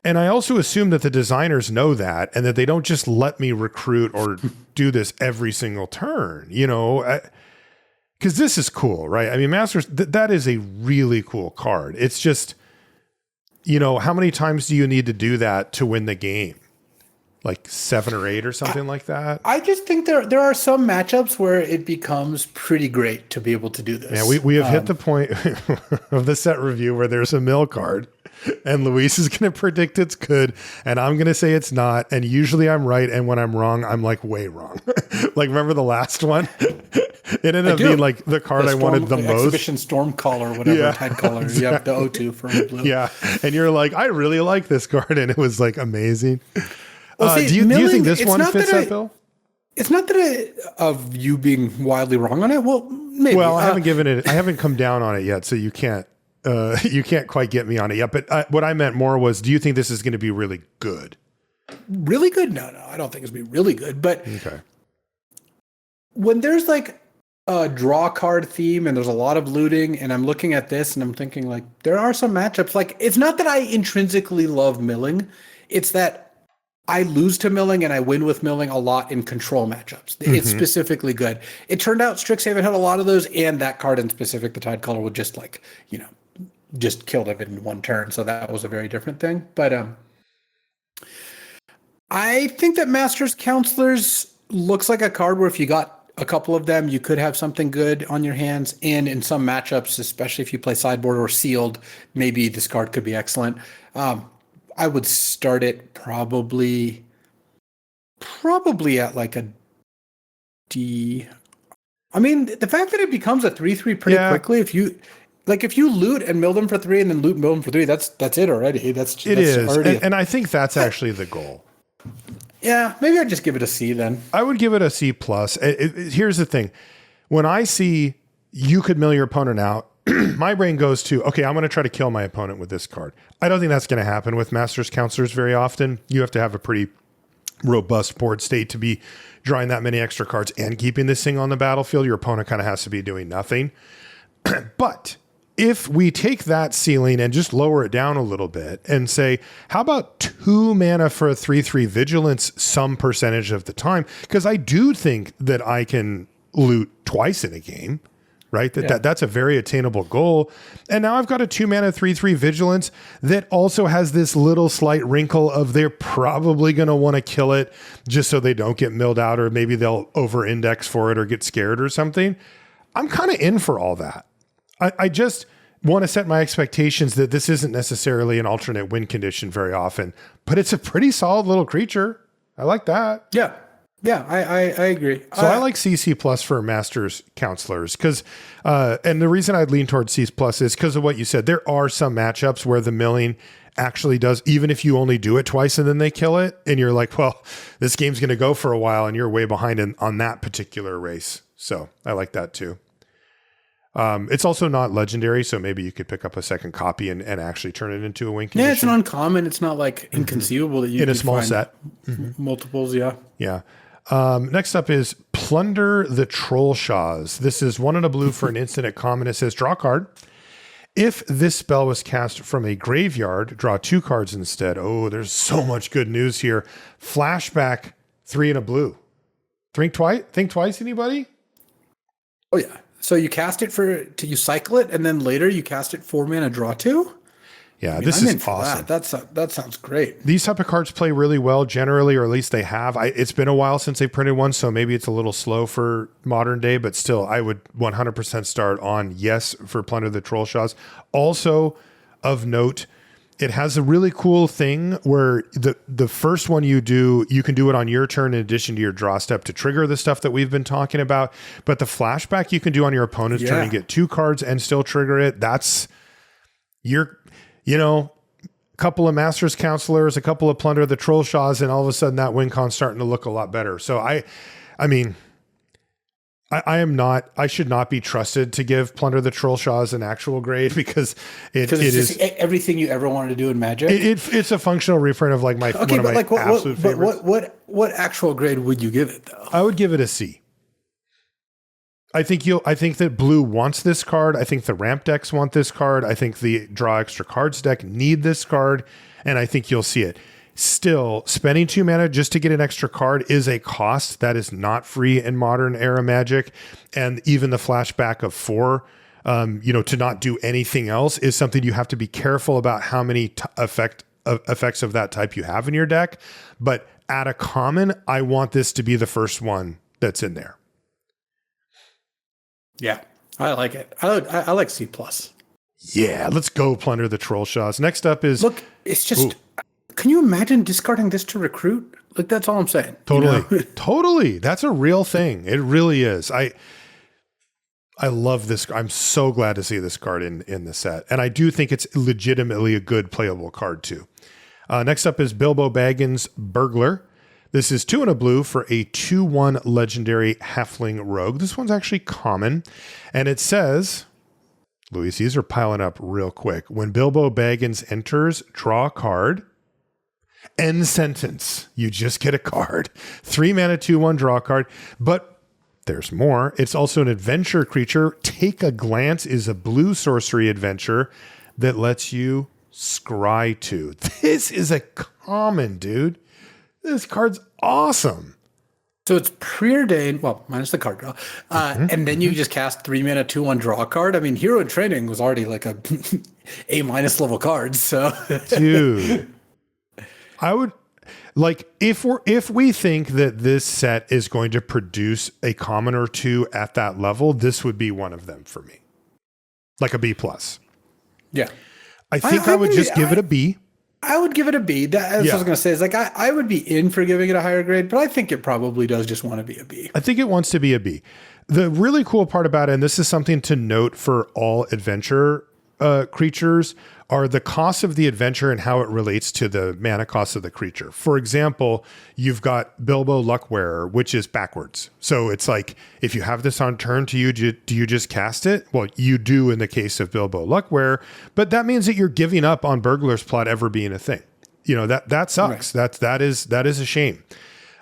And I also assume that the designers know that and that they don't just let me recruit or do this every single turn, because this is cool, right? I mean, Masters, that is a really cool card. It's just, how many times do you need to do that to win the game? Like 7 or 8 or something like that? I just think there are some matchups where it becomes pretty great to be able to do this. Yeah, we have hit the point of the set review where there's a mill card and Luis is going to predict it's good and I'm going to say it's not. And usually I'm right. And when I'm wrong, I'm like way wrong. Like, remember the last one? It ended up being like the card I wanted the most. Exhibition Stormcaller, whatever, Tide Caller. You have the O2 for blue. Yeah. And you're like, I really like this card. And it was like amazing. Well, see, do you think this one fits that bill? It's not that of you being wildly wrong on it. Well, maybe. Well, I haven't come down on it yet, so you can't quite get me on it yet. But what I meant more was, do you think this is going to be really good? Really good? No, I don't think it's going to be really good. But okay, when there's like a draw card theme and there's a lot of looting, and I'm looking at this and I'm thinking like, there are some matchups. Like, it's not that I intrinsically love milling; it's that I lose to milling and I win with milling a lot in control matchups. It's specifically good. It turned out Strixhaven had a lot of those, and that card in specific, the Tide Caller, would just just killed it in one turn. So that was a very different thing. But I think that Master's Counselors looks like a card where if you got a couple of them, you could have something good on your hands. And in some matchups, especially if you play sideboard or sealed, maybe this card could be excellent. I would start it probably at like a D. I mean, the fact that it becomes a 3/3 pretty quickly, if you loot and mill them for 3 and then loot and mill them for 3, that's it already. That's already and I think that's actually the goal. Yeah, maybe I'd just give it a C then. I would give it a C+. Here's the thing. When I see you could mill your opponent out, my brain goes to, okay, I'm going to try to kill my opponent with this card. I don't think that's going to happen with Master's Counselors very often. You have to have a pretty robust board state to be drawing that many extra cards and keeping this thing on the battlefield. Your opponent kind of has to be doing nothing. But if we take that ceiling and just lower it down a little bit and say, how about 2 mana for a 3/3 vigilance some percentage of the time? Because I do think that I can loot twice in a game. Right? That's a very attainable goal. And now I've got a 2 mana 3/3 vigilance that also has this little slight wrinkle of they're probably going to want to kill it just so they don't get milled out, or maybe they'll over index for it or get scared or something. I'm kind of in for all that. I just want to set my expectations that this isn't necessarily an alternate win condition very often, but it's a pretty solid little creature. I like that. Yeah. Yeah, I agree. So I like CC plus for Master's Counselors because, and the reason I'd lean towards C plus is because of what you said. There are some matchups where the milling actually does, even if you only do it twice and then they kill it, and you're like, well, this game's going to go for a while, and you're way behind on that particular race. So I like that too. It's also not legendary, so maybe you could pick up a second copy and actually turn it into a win condition. Yeah, it's an uncommon. It's not like inconceivable that you in a small set. Multiples, yeah. Yeah. Next up is Plunder the Trollshaws. This is 1 and a blue for an instant at common. It says draw a card. If this spell was cast from a graveyard, draw 2 cards instead. Oh, there's so much good news here. Flashback 3 and a blue. Think twice, anybody? Oh, yeah. So you cast it you cycle it, and then later you cast it 4 mana, draw 2? Yeah, I mean, this I'm is in for awesome. That sounds great. These type of cards play really well generally, or at least they have. It's been a while since they printed one, so maybe it's a little slow for modern day, but still, I would 100% start on yes for Plunder the Trollshaws. Also of note, it has a really cool thing where the first one you do, you can do it on your turn in addition to your draw step to trigger the stuff that we've been talking about. But the flashback you can do on your opponent's turn and get 2 cards and still trigger it. That's a couple of Masters Counselors, a couple of Plunder the Trollshaws, and all of a sudden that win con's starting to look a lot better. So I should not be trusted to give Plunder the Trollshaws an actual grade because it is everything you ever wanted to do in Magic. It's a functional reprint of like one of my absolute favorites. What actual grade would you give it though? I would give it a C. I think that blue wants this card. I think the ramp decks want this card. I think the draw extra cards deck need this card, and I think you'll see it. Still, spending 2 mana just to get an extra card is a cost that is not free in modern era Magic, and even the flashback of 4, to not do anything else is something you have to be careful about how many effects of that type you have in your deck. But at a common, I want this to be the first one that's in there. Yeah, I like it. I like C+. Yeah, let's go Plunder the Trollshaws. Next up is... Look, it's just... Can you imagine discarding this to recruit? Like, that's all I'm saying. Totally. Totally. That's a real thing. It really is. I love this. I'm so glad to see this card in the set. And I do think it's legitimately a good playable card, too. Next up is Bilbo Baggins Burglar. This is 2 and a blue for a 2/1 legendary halfling rogue. This one's actually common. And it says, Luis, these are piling up real quick. When Bilbo Baggins enters, draw a card. End sentence. You just get a card. 3 mana, 2/1 draw card. But there's more. It's also an adventure creature. Take a Glance is a blue sorcery adventure that lets you scry 2. This is a common, dude. This card's awesome. So it's preordained, well, minus the card draw. And then you just cast 3 mana, 2/1 draw card. I mean, Hero in Training was already like a A- level card. So, dude, I would like if we think that this set is going to produce a common or 2 at that level, this would be one of them for me, like a B+. Yeah, I think I would just give it a B. I would give it a B. That's what I was going to say. Is like I would be in for giving it a higher grade, but I think it probably does just want to be a B. I think it wants to be a B. The really cool part about it, and this is something to note for all adventure creatures, are the costs of the adventure and how it relates to the mana cost of the creature. For example, you've got Bilbo Luckwearer, which is backwards. So it's like, if you have this on turn to you, do you just cast it? Well, you do in the case of Bilbo Luckwearer, but that means that you're giving up on Burglar's Plot ever being a thing. That sucks. Right. That is a shame.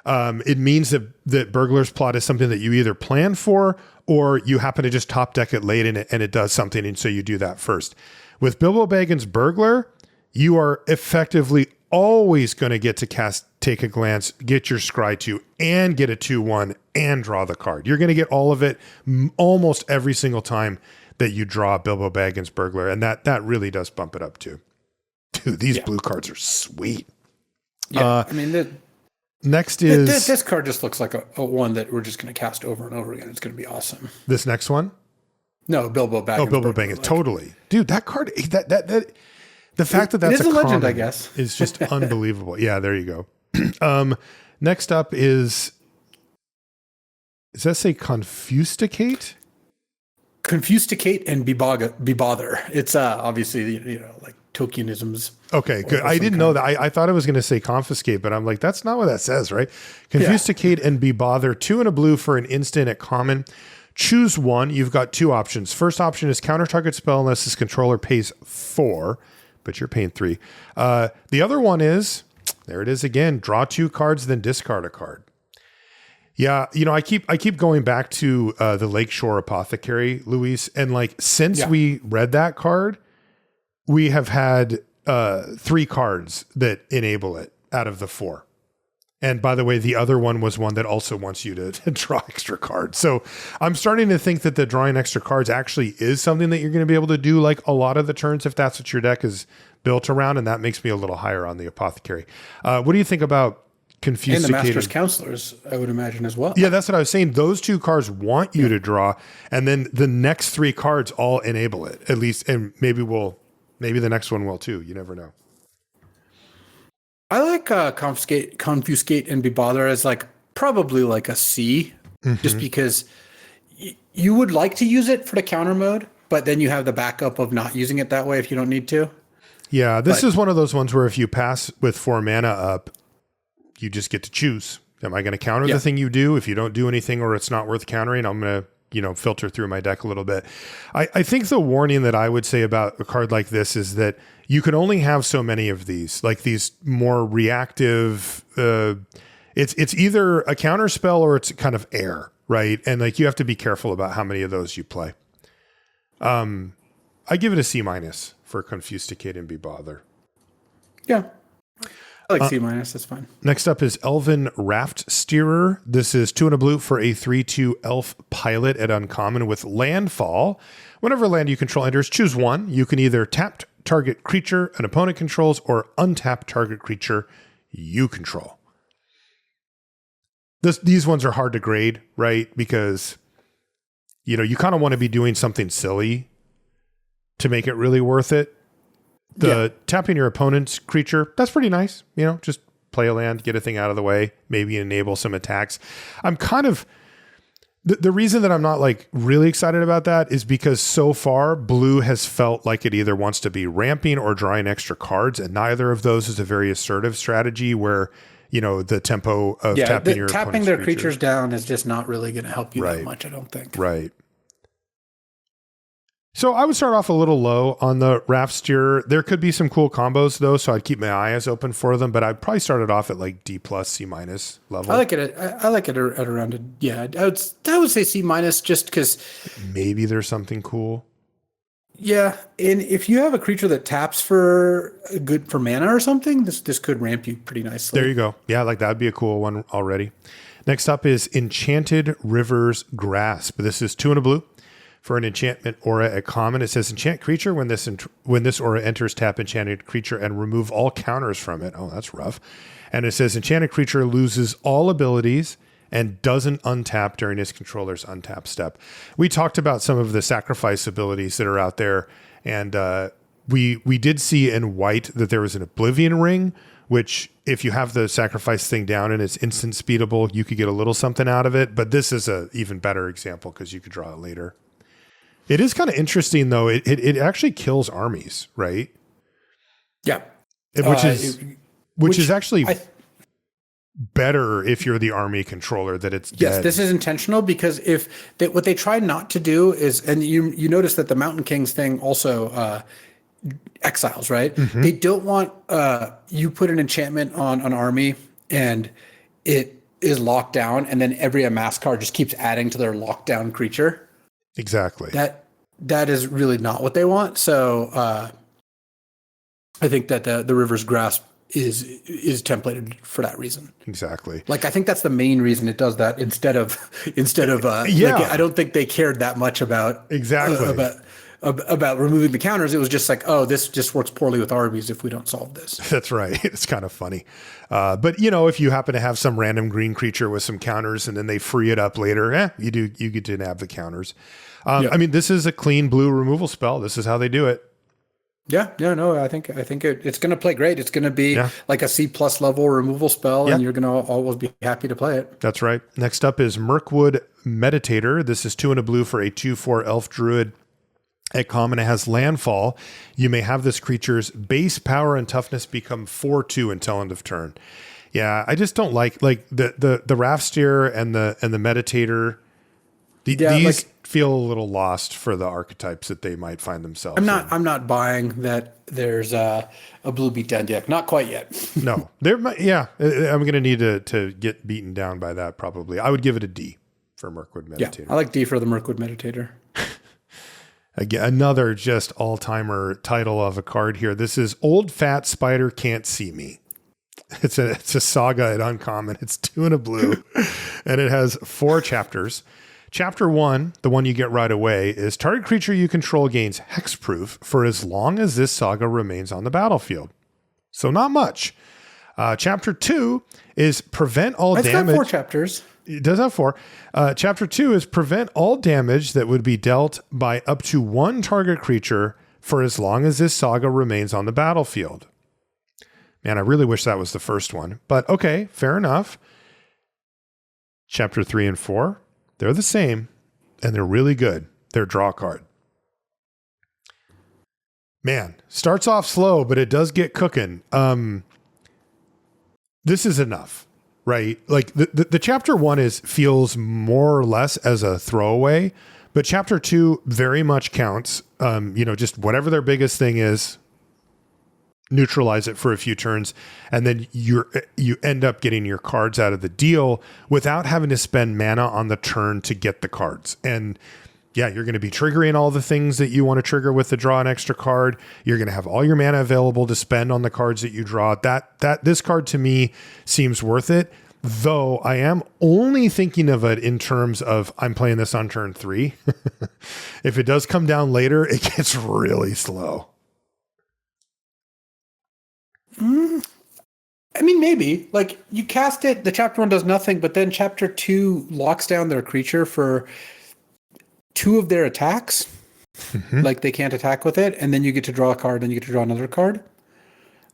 It means that Burglar's Plot is something that you either plan for or you happen to just top deck it late and it does something, and so you do that first. With Bilbo Baggins Burglar, you are effectively always going to get to cast Take a Glance, get your Scry 2, and get a 2/1 and draw the card. You're going to get all of it almost every single time that you draw Bilbo Baggins Burglar, and that really does bump it up too. Dude, these blue cards are sweet. Yeah, I mean, next is... This card just looks like a one that we're just going to cast over and over again. It's going to be awesome. This next one? No, Bilbo Baggins. Oh, Bilbo Baggins, totally. Dude, that card, the fact that that's a legend, I guess, is just unbelievable. Yeah, there you go. Next up does that say Confusticate? Confusticate and be bother. It's obviously, like tokenisms. Okay, good. I didn't know that. I thought I was going to say confiscate, but I'm like, that's not what that says, right? Confusticate and be bother. 2 and a blue for an instant at common. Choose one. You've got 2 options. First option is counter target spell unless this controller pays 4, but you're paying 3. The other one is, there it is again, draw 2 cards, then discard a card. Yeah, I keep going back to the Lakeshore Apothecary, Luis, and like since we read that card, we have had 3 cards that enable it out of the 4. And by the way, the other one was one that also wants you to draw extra cards. So I'm starting to think that the drawing extra cards actually is something that you're going to be able to do like a lot of the turns if that's what your deck is built around. And that makes me a little higher on the Apothecary. What do you think about Confuscated? And the Master's Counselors, I would imagine as well. Yeah, that's what I was saying. Those two cards want you to draw. And then the next three cards all enable it, at least. And maybe the next one will too. You never know. I like confuscate, and be bother as like probably like a C, just because you would like to use it for the counter mode, but then you have the backup of not using it that way if you don't need to. Yeah, this is one of those ones where if you pass with 4 mana up, you just get to choose. Am I going to counter the thing you do? If you don't do anything or it's not worth countering, I'm going to filter through my deck a little bit. I think the warning that I would say about a card like this is that you can only have so many of these, like these more reactive. It's either a counter spell or it's kind of air, right? And like you have to be careful about how many of those you play. I give it a C- for Confusticate and Be Bother. Yeah. I like C-. That's fine. Next up is Elven Raft Steerer. This is 2 and a blue for a 3/2 elf pilot at uncommon with landfall. Whenever land you control enters, choose one. You can either tap target creature an opponent controls or untap target creature you control. These ones are hard to grade, right? Because you kind of want to be doing something silly to make it really worth it. Tapping your opponent's creature, that's pretty nice. Just play a land, get a thing out of the way, maybe enable some attacks. I'm kind of the reason that I'm not like really excited about that is because so far blue has felt like it either wants to be ramping or drawing extra cards, and neither of those is a very assertive strategy where the tempo of tapping their creatures down is just not really going to help you that much, I don't think. Right. So I would start off a little low on the Raft Steerer. There could be some cool combos though, so I'd keep my eyes open for them. But I'd probably start it off at like D+, C- level. I like it at around I would say C- just because maybe there's something cool. Yeah, and if you have a creature that taps for mana or something, this could ramp you pretty nicely. There you go. Yeah, like that'd be a cool one already. Next up is Enchanted River's Grasp. This is 2 and a blue. For an enchantment aura at common, it says enchant creature. When this aura enters, tap enchanted creature and remove all counters from it. Oh, that's rough. And it says enchanted creature loses all abilities and doesn't untap during its controller's untap step. We talked about some of the sacrifice abilities that are out there, and we did see in white that there was an Oblivion Ring, which if you have the sacrifice thing down and it's instant speedable, you could get a little something out of it. But this is a even better example because you could draw it later. It is kind of interesting, though. It actually kills armies, right? Yeah. Which is actually better if you're the army controller that it's dead. Yes, this is intentional because what they try not to do is, and you notice that the Mountain Kings thing also exiles, right? Mm-hmm. They don't want you put an enchantment on an army and it is locked down, and then every amass card just keeps adding to their lockdown creature. Exactly. That is really not what they want. So I think that the River's Grasp is templated for that reason. Exactly. Like I think that's the main reason it does that instead of like, I don't think they cared that much about about removing the counters. It was just like, oh, this just works poorly with armies if we don't solve this. That's right. It's kind of funny. But if you happen to have some random green creature with some counters and then they free it up later, you get to nab the counters. I mean, this is a clean blue removal spell. This is how they do it. Yeah, no, I think it's going to play great. It's going to be like a C+ level removal spell, and you're going to always be happy to play it. That's right. Next up is Mirkwood Meditator. This is 2 and a blue for a 2/4 elf druid. At common, it has landfall. You may have this creature's base power and toughness become 4/2 until end of turn. Yeah, I just don't like the Raft Steerer and the Meditator. These feel a little lost for the archetypes that they might find themselves. I'm not buying that there's a blue beatdown deck. Not quite yet. No, I'm going to need to get beaten down by that probably. I would give it a D for Mirkwood Meditator. Yeah, I like D for the Mirkwood Meditator. Again, another just all-timer title of a card here. This is Old Fat Spider Can't See Me. It's a saga at uncommon. It's 2 and a blue, and it has 4 chapters. Chapter 1, the one you get right away, is target creature you control gains hexproof for as long as this saga remains on the battlefield. So not much. Chapter 2 is prevent all damage. It's got 4 chapters. It does have 4. Chapter 2 is prevent all damage that would be dealt by up to 1 target creature for as long as this saga remains on the battlefield. Man, I really wish that was the first one, but okay, fair enough. Chapter 3 and 4, they're the same, and they're really good. They're draw a card. Man, starts off slow, but it does get cooking. This is enough, right? Like the chapter 1 feels more or less as a throwaway, but chapter 2 very much counts. Just whatever their biggest thing is, neutralize it for a few turns, and then you end up getting your cards out of the deal without having to spend mana on the turn to get the cards. And yeah, you're going to be triggering all the things that you want to trigger with the draw an extra card. You're going to have all your mana available to spend on the cards that you draw. This card to me seems worth it, though I am only thinking of it in terms of I'm playing this on turn 3. If it does come down later, it gets really slow. I mean, maybe. Like, you cast it, the chapter 1 does nothing, but then chapter 2 locks down their creature for 2 of their attacks. Mm-hmm. Like, they can't attack with it, and then you get to draw a card, and you get to draw another card.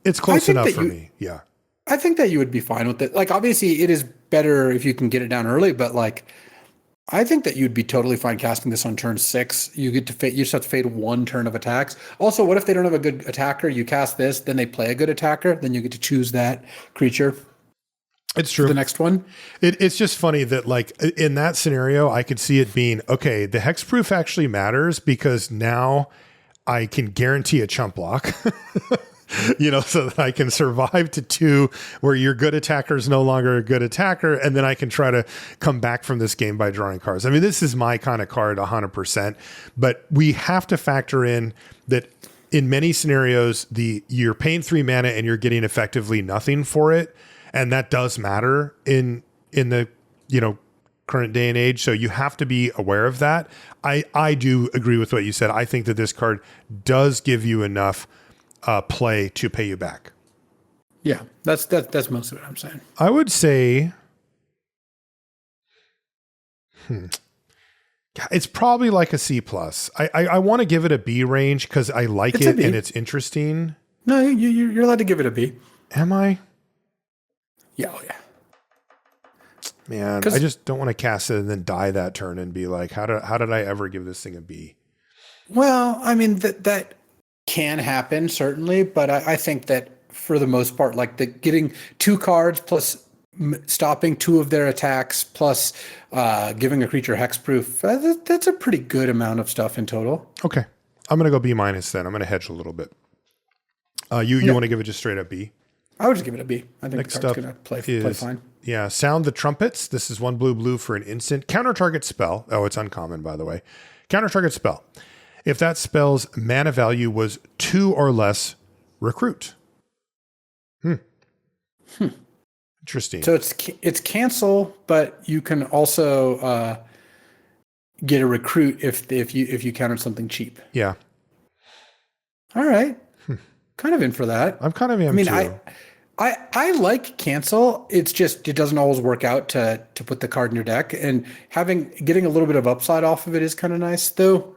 It's close enough for me, yeah. I think that you would be fine with it. Like, obviously, it is better if you can get it down early, but, like, I think that you'd be totally fine casting this on turn 6. You just have to fade 1 turn of attacks. Also, what if they don't have a good attacker? You cast this, then they play a good attacker, then you get to choose that creature. It's true. The next one. It's just funny that, like, in that scenario, I could see it being, okay, the hexproof actually matters because now I can guarantee a chump block. So that I can survive to 2 where your good attacker is no longer a good attacker. And then I can try to come back from this game by drawing cards. I mean, this is my kind of card 100%, but we have to factor in that in many scenarios, you're paying 3 mana and you're getting effectively nothing for it. And that does matter in the, current day and age. So you have to be aware of that. I do agree with what you said. I think that this card does give you enough play to pay you back. Yeah, that's most of it I'm saying. I would say it's probably like a C+. I want to give it a B range because I like it and it's interesting. No, you're allowed to give it a B. Am I? Yeah, oh yeah. Man, I just don't want to cast it and then die that turn and be like, how did I ever give this thing a B? Well, I mean, that can happen, certainly, but I think that for the most part, like getting 2 cards plus stopping 2 of their attacks plus giving a creature hexproof, that's a pretty good amount of stuff in total. Okay. I'm going to go B- then. I'm going to hedge a little bit. You want to give it just straight up B? I would just give it a B. I think Next the card's going to play fine. Yeah, sound the trumpets. This is 1 blue for an instant. Counter target spell. Oh, it's uncommon, by the way. Counter target spell. If that spell's mana value was 2 or less, recruit. Interesting. So it's cancel, but you can also get a recruit if you countered something cheap. Yeah. All right. Kind of in for that. I'm kind of in too. I like cancel. It's just it doesn't always work out to put the card in your deck, and getting a little bit of upside off of it is kind of nice, though.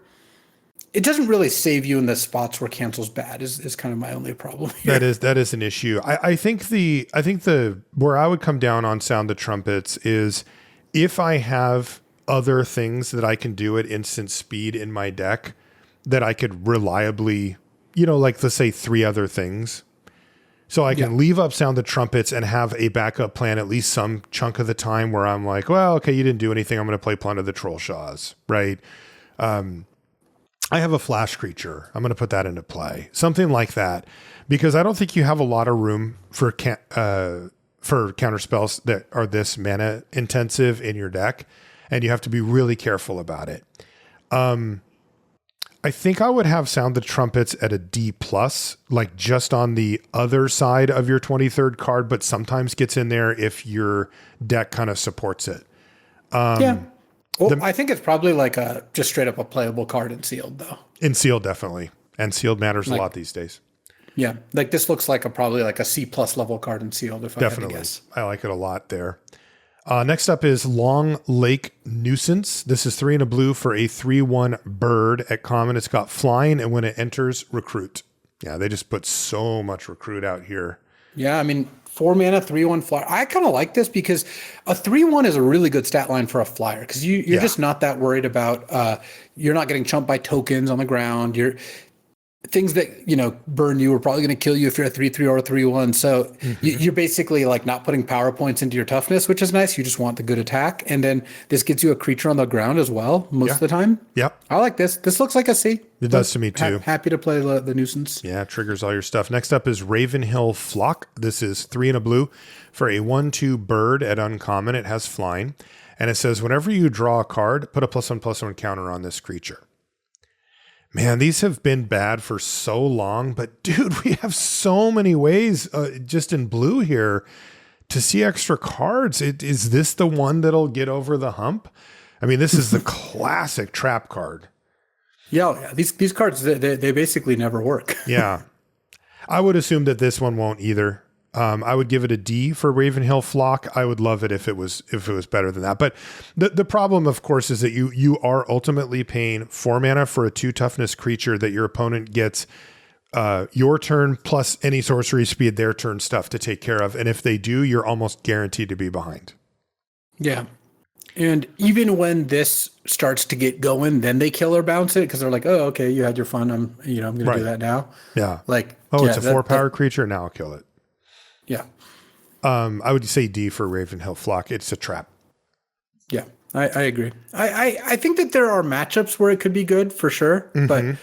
It doesn't really save you in the spots where cancel's bad is kind of my only problem here. That is an issue. I think where I would come down on sound the trumpets is if I have other things that I can do at instant speed in my deck that I could reliably, like let's say 3 other things. So I can leave up sound the trumpets and have a backup plan at least some chunk of the time where I'm like, well, okay, you didn't do anything. I'm going to play Plunder the Trollshaws, right? I have a flash creature. I'm going to put that into play. Something like that. Because I don't think you have a lot of room for counter spells that are this mana intensive in your deck. And you have to be really careful about it. I think I would have Sound the Trumpets at a D plus, like just on the other side of your 23rd card, but sometimes gets in there if your deck kind of supports it. Yeah. Well, I think it's probably like just straight up a playable card in sealed though. In sealed, definitely. And sealed matters a lot these days. Yeah. Like this looks like probably like a C plus level card in sealed if I had to guess. I like it a lot there. Next up is Long Lake Nuisance. This is 3 and a blue for a 3/1 bird at common. It's got flying, and when it enters, recruit. Yeah, they just put so much recruit out here. Yeah, I mean, 4 mana, 3/1 flyer. I kind of like this because a 3/1 is a really good stat line for a flyer because you're just not that worried about. You're not getting chumped by tokens on the ground. You're things that burn you are probably going to kill you if you're a 3/3 or a 3/1. So you're basically like not putting power points into your toughness, which is nice. You just want the good attack, and then this gets you a creature on the ground as well most of the time. Yep, I like this. This looks like a C. It does to me too. Happy to play the nuisance. Yeah, triggers all your stuff. Next up is Ravenhill Flock. This is 3 and a blue for a 1/2 bird at uncommon. It has flying, and it says whenever you draw a card, put a +1/+1 counter on this creature. Man, these have been bad for so long, but dude, we have so many ways just in blue here to see extra cards. Is this the one that'll get over the hump? I mean, this is the classic trap card. Yeah. These cards, they basically never work. Yeah. I would assume that this one won't either. I would give it a D for Ravenhill Flock. I would love it if it was better than that. But the problem, of course, is that you are ultimately paying 4 mana for a 2 toughness creature that your opponent gets your turn plus any sorcery speed, their turn stuff to take care of. And if they do, you're almost guaranteed to be behind. Yeah. And even when this starts to get going, then they kill or bounce it because they're like, oh, okay, you had your fun. I'm going to do that now. Yeah. Like, it's a 4-power creature. Now I'll kill it. Yeah. I would say D for Ravenhill Flock. It's a trap. Yeah, I agree. I think that there are matchups where it could be good for sure, but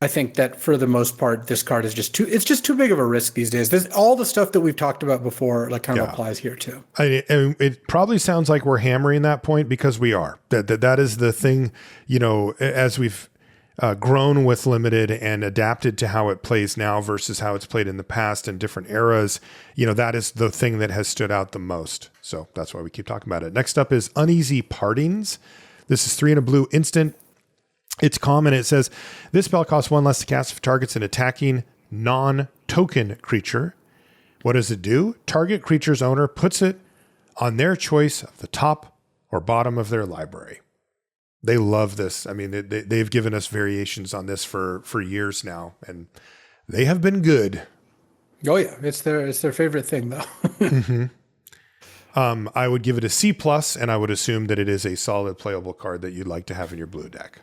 I think that for the most part, this card is just too big of a risk these days. All the stuff that we've talked about before kind of applies here too. And it probably sounds like we're hammering that point because we are. That is the thing, as we've grown with limited and adapted to how it plays now versus how it's played in the past in different eras, that is the thing that has stood out the most. So that's why we keep talking about it. Next up is Uneasy Partings. This is 3 and a blue instant. It's common. It says this spell costs 1 less to cast if targets an attacking non-token creature. What does it do? Target creature's owner puts it on their choice of the top or bottom of their library. They love this. I mean, they've given us variations on this for years now, and they have been good. Oh yeah, it's their favorite thing though. I would give it a C plus, and I would assume that it is a solid playable card that you'd like to have in your blue deck.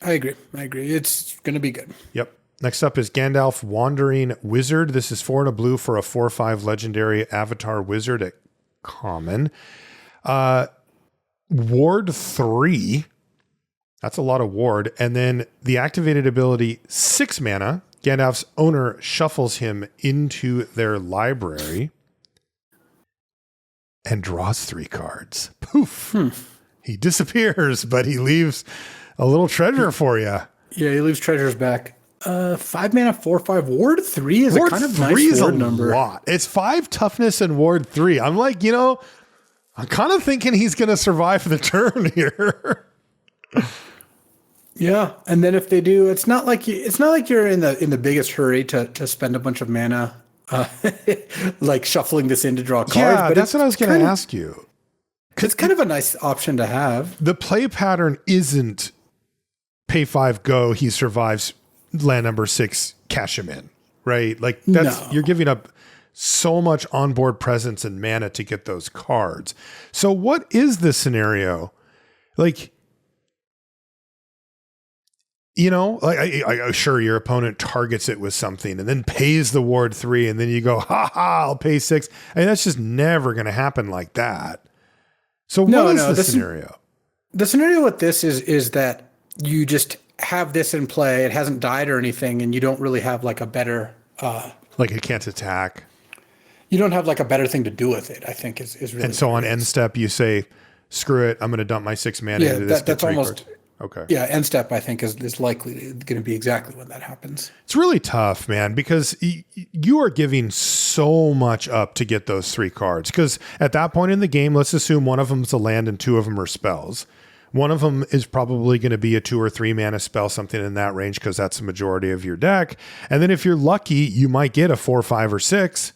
I agree. It's going to be good. Yep. Next up is Gandalf Wandering Wizard. This is 4 and a blue for a 4/5 legendary avatar wizard at common. Ward 3. That's a lot of ward. And then the activated ability, 6 mana. Gandalf's owner shuffles him into their library and draws 3 cards. Poof. He disappears, but he leaves a little treasure for you. Yeah, he leaves treasures back. 5 mana, 4/5. Ward 3 is a kind of nice ward number. Lot. It's 5 toughness and Ward 3. I'm like, I'm kind of thinking he's going to survive the turn here. Yeah, and then if they do, it's not like you're in the biggest hurry to spend a bunch of mana, like shuffling this in to draw cards. Yeah, but that's what I was going to ask you. It's kind of a nice option to have. The play pattern isn't pay 5, go. He survives land number 6, cash him in, right? Like you're giving up so much onboard presence and mana to get those cards. So what is the scenario? Like, sure, your opponent targets it with something and then pays the Ward 3, and then you go, I'll pay 6. I mean, that's just never going to happen like that. So what is the scenario? The scenario with this is that you just have this in play. It hasn't died or anything, and you don't really have like a better... like it can't attack. You don't have like a better thing to do with it, I think is really... And so on end step, you say, screw it, I'm going to dump my 6 mana into this. Okay. Yeah, end step I think is likely going to be exactly when that happens. It's really tough, man, because you are giving so much up to get those 3 cards. Because at that point in the game, let's assume one of them is a land and 2 of them are spells. One of them is probably going to be a 2 or 3 mana spell, something in that range, because that's the majority of your deck. And then if you're lucky, you might get a 4, 5, or 6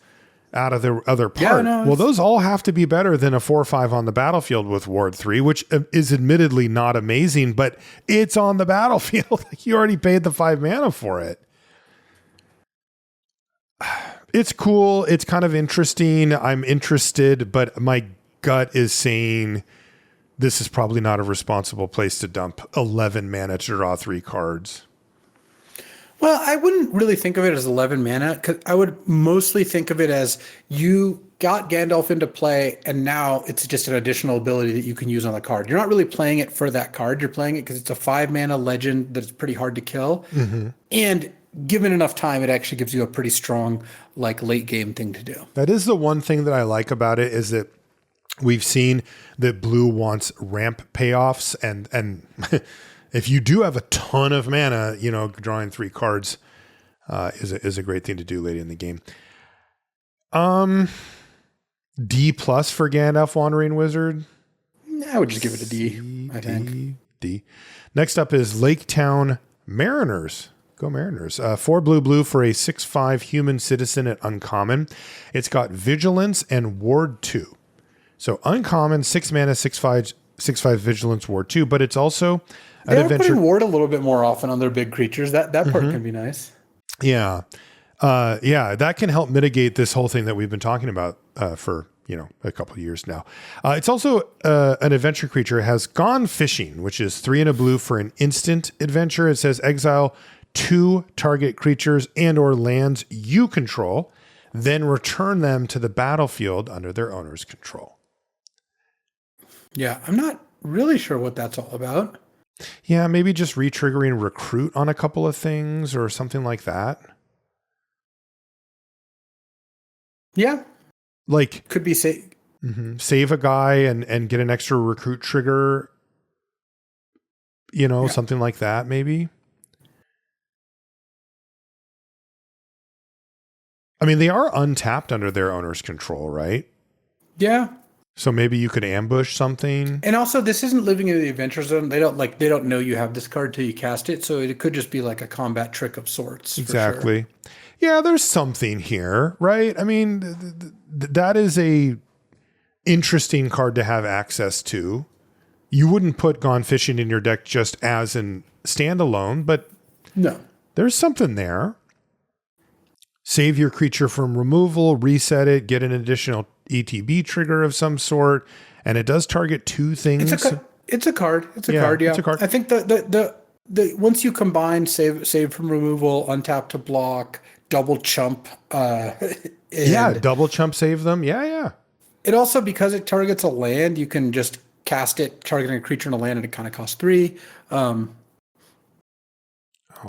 out of the other part. Well, those all have to be better than a 4 or 5 on the battlefield with Ward 3, which is admittedly not amazing, but it's on the battlefield. You already paid the 5 mana for it. It's cool. It's kind of interesting. I'm interested, but my gut is saying this is probably not a responsible place to dump 11 mana to draw 3 cards. Well, I wouldn't really think of it as 11 mana. Cause I would mostly think of it as you got Gandalf into play, and now it's just an additional ability that you can use on the card. You're not really playing it for that card. You're playing it because it's a 5 mana legend that's pretty hard to kill. Mm-hmm. And given enough time, it actually gives you a pretty strong, like, late game thing to do. That is the one thing that I like about it, is that we've seen that blue wants ramp payoffs, and if you do have a ton of mana, drawing 3 cards is a great thing to do late in the game. D+ for Gandalf Wandering Wizard. I would just give it a D, I think. D. Next up is Lake Town Mariners. Go Mariners. 4 blue for a 6/5 human citizen at uncommon. It's got Vigilance and Ward 2. So uncommon, 6 mana, 6/5 Vigilance, Ward 2, but it's also an adventure. Putting Ward a little bit more often on their big creatures. That part can be nice. Yeah. That can help mitigate this whole thing that we've been talking about for, a couple of years now. It's also an adventure creature. It has Gone Fishing, which is 3 and a blue for an instant adventure. It says exile 2 target creatures and or lands you control, then return them to the battlefield under their owner's control. Yeah, I'm not really sure what that's all about. Yeah, maybe just re-triggering recruit on a couple of things or something like that. Yeah. Like could be save a guy and get an extra recruit trigger, something like that maybe. I mean, they are untapped under their owner's control, right? Yeah. So maybe you could ambush something. And also, this isn't living in the adventure zone. They don't know you have this card till you cast it. So it could just be like a combat trick of sorts. Exactly. For sure. Yeah, there's something here, right? I mean, that is a interesting card to have access to. You wouldn't put Gone Fishing in your deck just as an standalone, but no, there's something there. Save your creature from removal, reset it, get an additional ETB trigger of some sort, and it does target 2 things. It's a card. It's a card. Yeah, it's a card. I think the once you combine save from removal, untap to block, double chump, double chump save them. Yeah. It also, because it targets a land, you can just cast it targeting a creature in a land, and it kind of costs 3.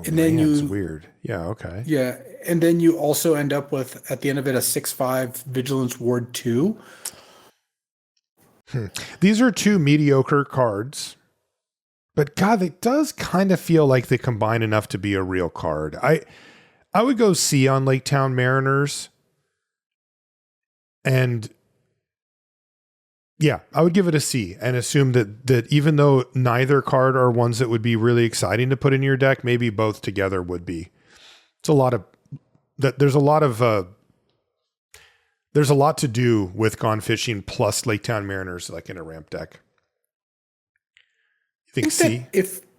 It's weird. Yeah, okay. Yeah, and then you also end up with, at the end of it, a 6/5 Vigilance Ward 2. These are 2 mediocre cards, but God, it does kind of feel like they combine enough to be a real card. I would go C on Lake Town Mariners, and yeah, I would give it a C and assume that even though neither card are ones that would be really exciting to put in your deck, maybe both together would be. There's a lot to do with Gone Fishing plus Lake Town Mariners, like in a ramp deck. You think C?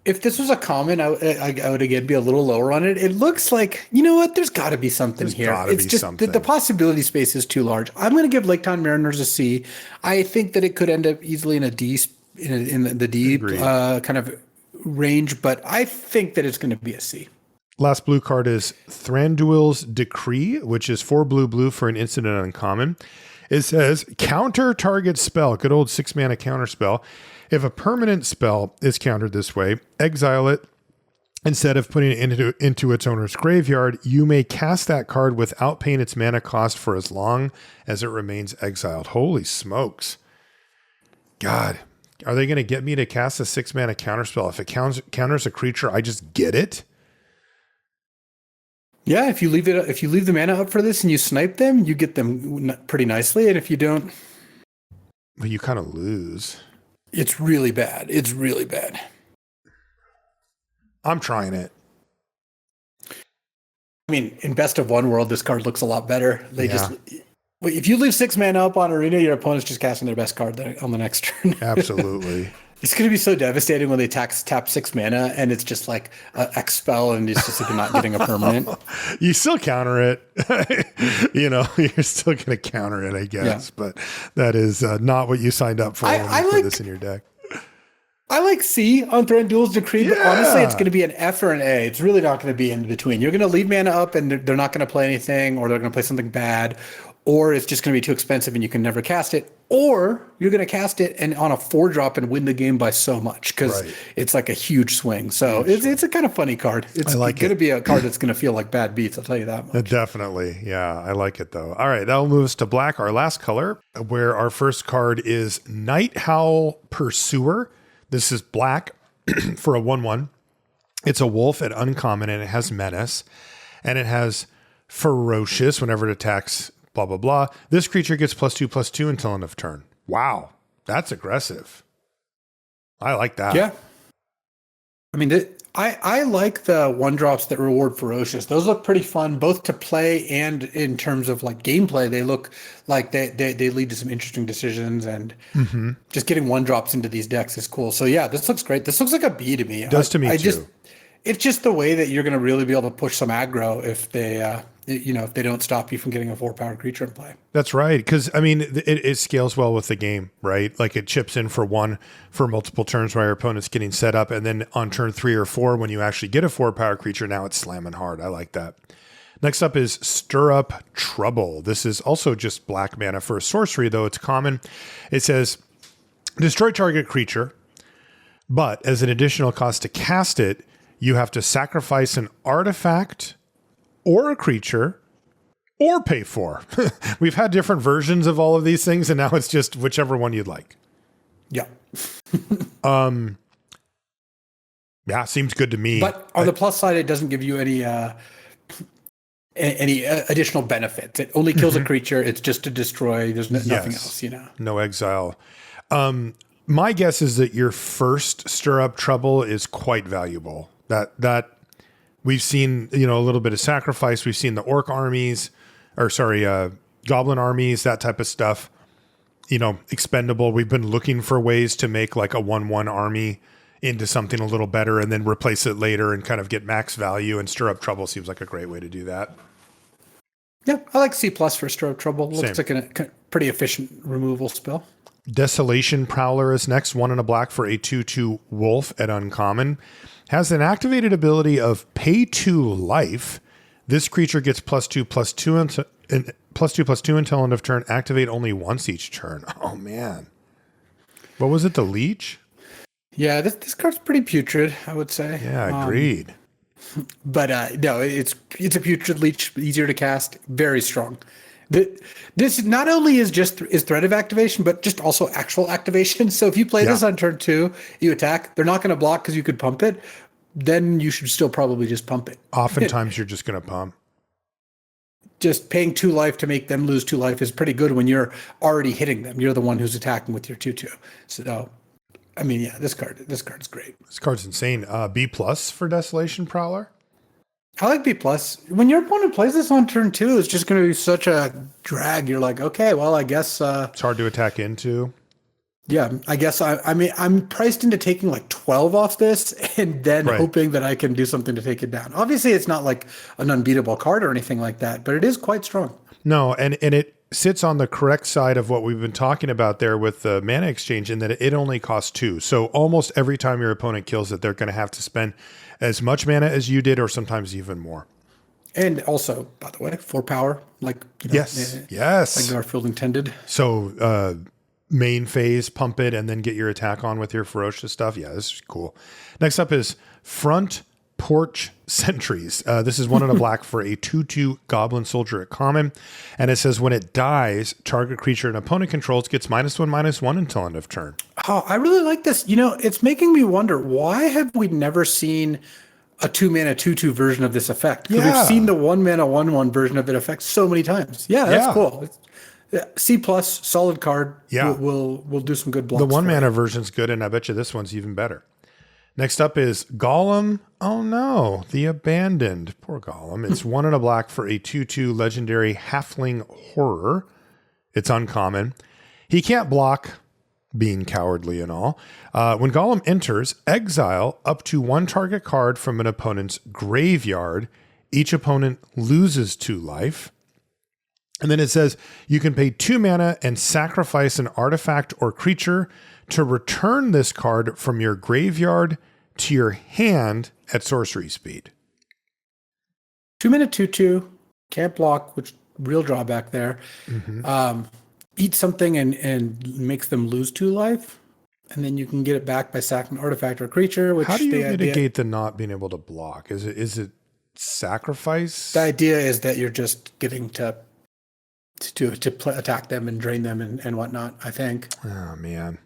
If this was a common, I would again be a little lower on it. It looks like, you know what? There's got to be something here. It's just the possibility space is too large. I'm going to give Lake Town Mariners a C. I think that it could end up easily in a D, in the D kind of range, but I think that it's going to be a C. Last blue card is Thranduil's Decree, which is 4 blue for an instant and uncommon. It says counter target spell, good old 6 mana counter spell. If a permanent spell is countered this way, exile it. Instead of putting it into its owner's graveyard, you may cast that card without paying its mana cost for as long as it remains exiled. Holy smokes. God, Are they going to get me to cast a 6-mana counterspell? If it counters a creature, I just get it? Yeah, if you leave the mana up for this and you snipe them, you get them pretty nicely. And if you don't, well, you kind of lose. It's really bad. It's really bad. I'm trying it. I mean, in best of one world, this card looks a lot better. If you leave 6 mana up on Arena, your opponent's just casting their best card on the next turn. Absolutely. It's going to be so devastating when they tap 6 mana and it's just like X spell and it's just like you're not getting a permanent. You still counter it. You're still going to counter it, I guess. Yeah. But that is not what you signed up for when you put this in your deck. I like C on Threat Duel's Decree, but honestly, it's going to be an F or an A. It's really not going to be in between. You're going to leave mana up and they're not going to play anything, or they're going to play something bad, or it's just going to be too expensive and you can never cast it, or you're going to cast it and on a 4-drop and win the game by so much because it's like a huge swing. So it's a kind of funny card. It's going to be a card that's going to feel like bad beats, I'll tell you that much. Definitely. Yeah, I like it though. All right, that'll move us to black, our last color, where our first card is Night Howl Pursuer. This is black for a 1/1. It's a wolf at uncommon, and it has menace, and it has ferocious whenever it attacks, blah, blah, blah. This creature gets +2/+2 until end of turn. Wow. That's aggressive. I like that. Yeah. I mean, I like the 1-drops that reward ferocious. Those look pretty fun, both to play and in terms of like gameplay. They look like they lead to some interesting decisions, and just getting 1-drops into these decks is cool. So yeah, this looks great. This looks like a B to me. It does to me too. It's just the way that you're going to really be able to push some aggro if they, if they don't stop you from getting a 4-power creature in play. That's right. Because, I mean, it scales well with the game, right? Like it chips in for 1 for multiple turns while your opponent's getting set up. And then on turn 3 or 4, when you actually get a 4-power creature, now it's slamming hard. I like that. Next up is Stir Up Trouble. This is also just black mana for a sorcery, though it's common. It says, destroy target creature, but as an additional cost to cast it, you have to sacrifice an artifact or a creature or pay 4. We've had different versions of all of these things, and now it's just whichever one you'd like. Yeah. Yeah, seems good to me. But on the plus side, it doesn't give you any additional benefits. It only kills a creature. It's just to destroy. There's nothing else, No exile. My guess is that your first Stir Up Trouble is quite valuable. That we've seen, a little bit of sacrifice. We've seen the orc armies, goblin armies, that type of stuff, expendable. We've been looking for ways to make like a 1/1 army into something a little better and then replace it later and kind of get max value, and Stir Up Trouble seems like a great way to do that. Yeah, I like C+ for Stir Up Trouble. Looks like a pretty efficient removal spell. Desolation Prowler is next, 1 and a black for a 2/2 wolf at uncommon. Has an activated ability of pay 2 life. This creature gets +2/+2 until end of turn. Activate only once each turn. Oh man. What was it? The leech? Yeah, this card's pretty putrid, I would say. Yeah, agreed. But no, it's a putrid leech, easier to cast, very strong. This not only is threat of activation, but just also actual activation. So if you play this on turn 2, you attack, they're not going to block because you could pump it. Then you should still probably just pump it. Oftentimes you're just going to pump. Just paying 2 life to make them lose 2 life is pretty good when you're already hitting them. You're the one who's attacking with your 2/2. So, I mean, yeah, this card is great. This card's insane. B+ for Desolation Prowler. I like B+. When your opponent plays this on turn 2, it's just going to be such a drag. You're like, okay, well, I guess it's hard to attack into. Yeah, I guess I'm priced into taking like 12 off this and then hoping that I can do something to take it down. Obviously, it's not like an unbeatable card or anything like that, but it is quite strong. No, and it sits on the correct side of what we've been talking about there with the mana exchange, in that it only costs 2. So almost every time your opponent kills it, they're going to have to spend as much mana as you did, or sometimes even more. And also, by the way, 4 power, like yes, like Garfield intended. So main phase, pump it, and then get your attack on with your ferocious stuff. Yeah, this is cool. Next up is Front Porch Sentries. This is 1 and a black for a 2/2 Goblin Soldier at common. And it says when it dies, target creature an opponent controls gets -1/-1 until end of turn. Oh, I really like this. It's making me wonder, why have we never seen a 2-mana 2/2 version of this effect? Because we've seen the 1-mana 1/1 version of it effect so many times. Yeah, that's cool. C+, solid card. Yeah. We'll do some good blocks. The 1-mana version's good, and I bet you this one's even better. Next up is Golem. Oh no, the Abandoned. Poor Golem. It's 1 and a black for a 2/2 legendary halfling horror. It's uncommon. He can't block, being cowardly and all. When Golem enters, exile up to 1 target card from an opponent's graveyard. Each opponent loses 2 life. And then it says you can pay 2 mana and sacrifice an artifact or creature to return this card from your graveyard to your hand at sorcery speed. 2-mana 2/2, can't block, which real drawback there. Eat something and makes them lose 2 life, and then you can get it back by sacking an artifact or creature. Which how do you mitigate the not being able to block? Is it sacrifice? The idea is that you're just getting to attack them and drain them and whatnot, I think. Oh man.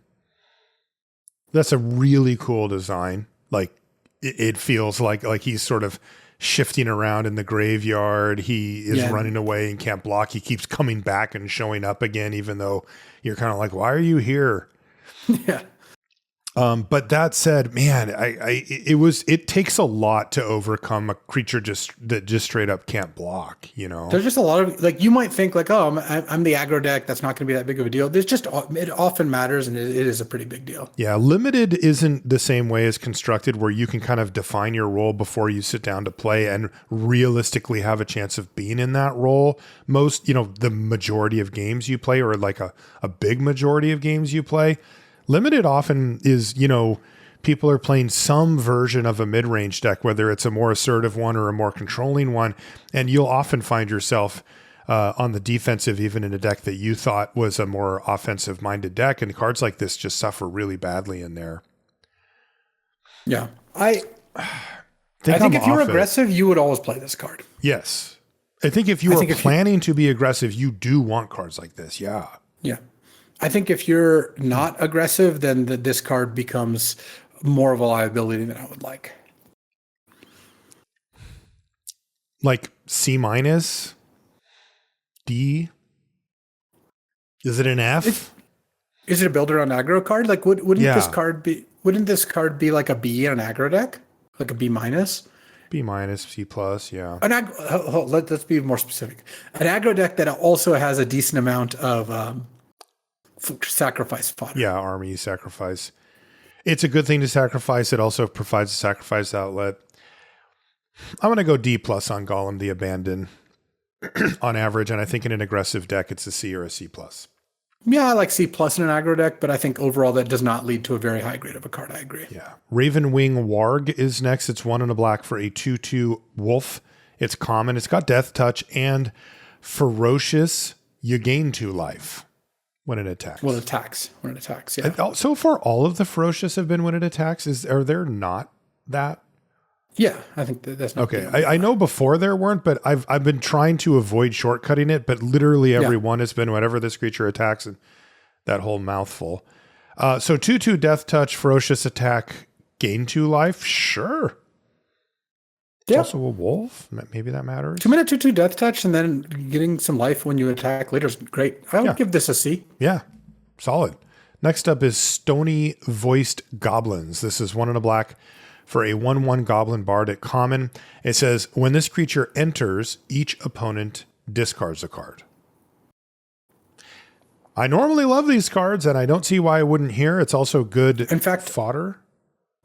That's a really cool design. Like it feels like he's sort of shifting around in the graveyard. He is running away and can't block. He keeps coming back and showing up again, even though you're kind of like, why are you here? Yeah. But that said, man, it takes a lot to overcome a creature that just straight up can't block, There's just a lot of, you might think oh, I'm the aggro deck. That's not going to be that big of a deal. It often matters, and it is a pretty big deal. Yeah. Limited isn't the same way as Constructed, where you can kind of define your role before you sit down to play and realistically have a chance of being in that role. Most, the majority of games you play, or like a big majority of games you play, Limited often is, people are playing some version of a mid-range deck, whether it's a more assertive one or a more controlling one. And you'll often find yourself on the defensive, even in a deck that you thought was a more offensive-minded deck. And cards like this just suffer really badly in there. Yeah. I think if you're aggressive, you would always play this card. Yes. I think if you are planning to be aggressive, you do want cards like this. Yeah. Yeah. I think if you're not aggressive, then this card becomes more of a liability than I would like. Like C-, D? Is it an F? Is it a builder on aggro card? Wouldn't this card be like a B in an aggro deck? Like a B-? B-, C+, yeah. Let's be more specific. An aggro deck that also has a decent amount of sacrifice fodder. Yeah, army sacrifice. It's a good thing to sacrifice. It also provides a sacrifice outlet. I'm going to go D+ on Golem the Abandoned on average, and I think in an aggressive deck it's a C or a C+. Yeah, I like C+ in an aggro deck, but I think overall that does not lead to a very high grade of a card. I agree. Yeah. Ravenwing Warg is next. It's 1 and a black for a 2/2 wolf. It's common. It's got Death Touch and Ferocious. You gain 2 life. When it attacks. When it attacks, yeah. So far, all of the Ferocious have been when it attacks. Are there not that? Yeah, I think that's not okay. I know before there weren't, but I've been trying to avoid shortcutting it. But literally every one has been whenever this creature attacks, and that whole mouthful. So 2/2 Death Touch, Ferocious Attack, gain 2 life. Sure. It's also a wolf. Maybe that matters. 2-mana 2/2 Death Touch, and then getting some life when you attack later is great. I would give this a C. Yeah, solid. Next up is Stony Voiced Goblins. This is 1 and a black for a 1/1 Goblin Bard at common. It says when this creature enters, each opponent discards a card. I normally love these cards, and I don't see why I wouldn't here. It's also good. In fact, fodder.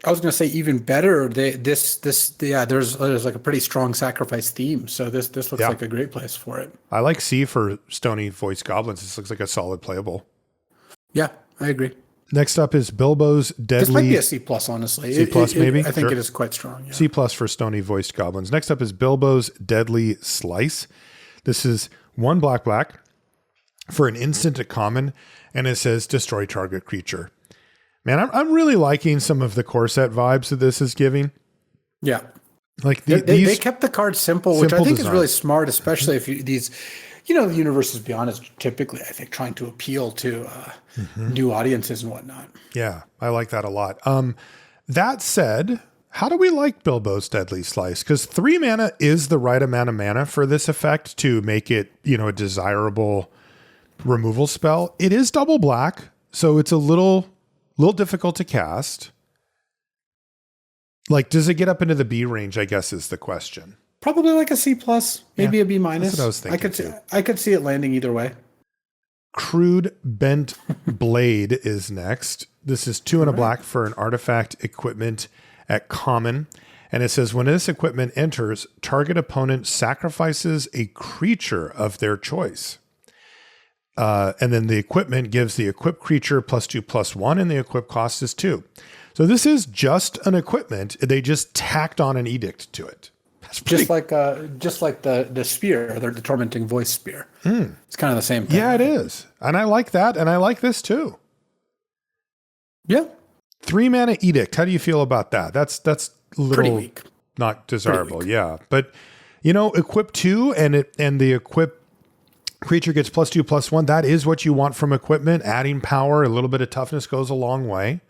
I was going to say even better. There's like a pretty strong sacrifice theme, so this looks like a great place for it. I like C for Stony Voiced Goblins. This looks like a solid playable. Yeah, I agree. Next up is Bilbo's Deadly. This might be a C+, honestly. C+, maybe? I think it is quite strong. Yeah. C+ for Stony Voiced Goblins. Next up is Bilbo's Deadly Slice. This is 1 black for an instant at common, and it says destroy target creature. Man, I'm really liking some of the core set vibes that this is giving. Yeah. Like they kept the card simple, which I think design. is really smart, especially if these, the Universes Beyond is typically, I think, trying to appeal to new audiences and whatnot. Yeah, I like that a lot. That said, how do we like Bilbo's Deadly Slice? Because 3 mana is the right amount of mana for this effect to make it, a desirable removal spell. It is double black, so it's a little difficult to cast. Like, does it get up into the B range, I guess is the question. Probably like a C+, maybe a B-. That's what I was thinking. I could see it landing either way. Crude Bent Blade is next. This is 2 and a black for an artifact equipment at common. And it says, when this equipment enters, target opponent sacrifices a creature of their choice. And then the equipment gives the equipped creature +2/+1, and the equip cost is 2. So this is just an equipment. They just tacked on an edict to it. Just like the spear, the tormenting voice spear. It's kind of the same thing. Yeah, it is. And I like that. And I like this too. Yeah. 3 mana edict. How do you feel about that? That's a little pretty weak. Not desirable. Yeah. But equip 2 and the equip creature gets +2/+1. That is what you want from equipment. Adding power, a little bit of toughness goes a long way.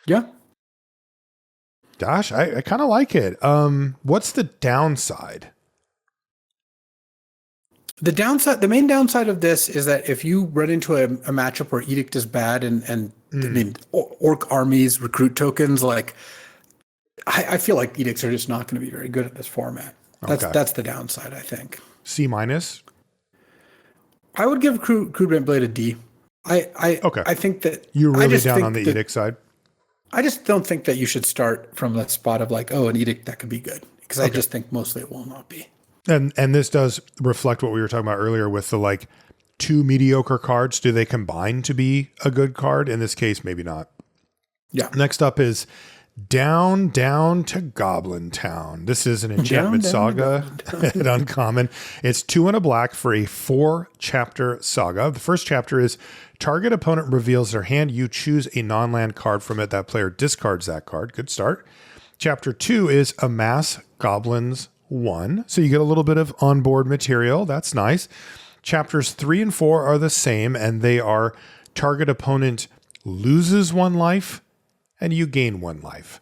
Yeah. Gosh, I kind of like it. What's the downside? The main downside of this is that if you run into a matchup where edict is bad and I mean, orc armies, recruit tokens, like I feel like edicts are just not going to be very good at this format. That's the downside, I think. C-. I would give Crude Bent Blade a D. I think that you're really down on the edict side. I just don't think that you should start from that spot of like, an edict that could be good, because I just think mostly it will not be. And this does reflect what we were talking about earlier with the like 2 mediocre cards. Do they combine to be a good card? In this case, maybe not. Yeah. Next up is Down to Goblin Town. This is an enchantment saga at uncommon. It's 2 and a black for a 4-chapter saga. The first chapter is target opponent reveals their hand. You choose a non-land card from it. That player discards that card. Good start. Chapter 2 is Amass Goblins 1. So you get a little bit of onboard material. That's nice. Chapters 3 and 4 are the same, and they are target opponent loses 1 life and you gain 1 life.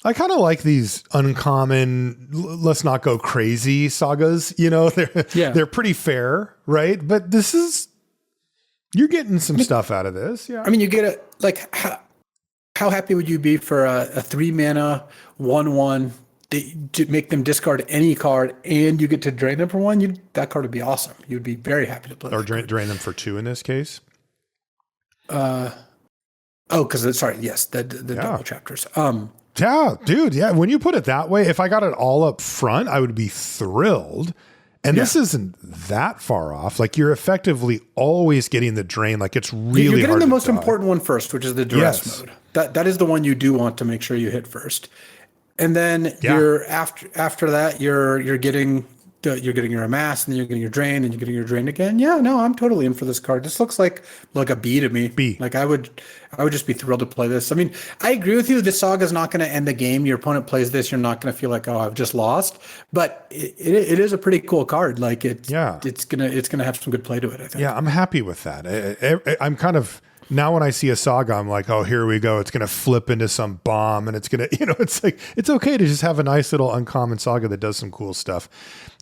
I kind of like these uncommon, let's not go crazy sagas. They're pretty fair, right? But this is, you're getting some stuff out of this. Yeah. I mean, you get how happy would you be for a 3 mana 1/1 to make them discard any card and you get to drain them for 1? That card would be awesome. You'd be very happy to play. Or drain them for 2 in this case. Because yes, the double chapters. Yeah, dude. Yeah. When you put it that way, if I got it all up front, I would be thrilled. And this isn't that far off. Like, you're effectively always getting the drain. Like, it's really you're getting hard the to most die. important one first, which is the duress mode. That is the one you do want to make sure you hit first. And then you're after that you're getting your amass, and then you're getting your drain, and you're getting your drain again. Yeah, no, I'm totally in for this card. This looks like a B to me. B. Like I would just be thrilled to play this. I mean, I agree with you. This saga is not going to end the game. Your opponent plays this, you're not going to feel like, I've just lost. But it is a pretty cool card. Like it's gonna have some good play to it, I think. Yeah, I'm happy with that. I'm kind of, now when I see a saga, I'm like, oh, here we go. It's going to flip into some bomb, and it's going to, it's like, it's okay to just have a nice little uncommon saga that does some cool stuff.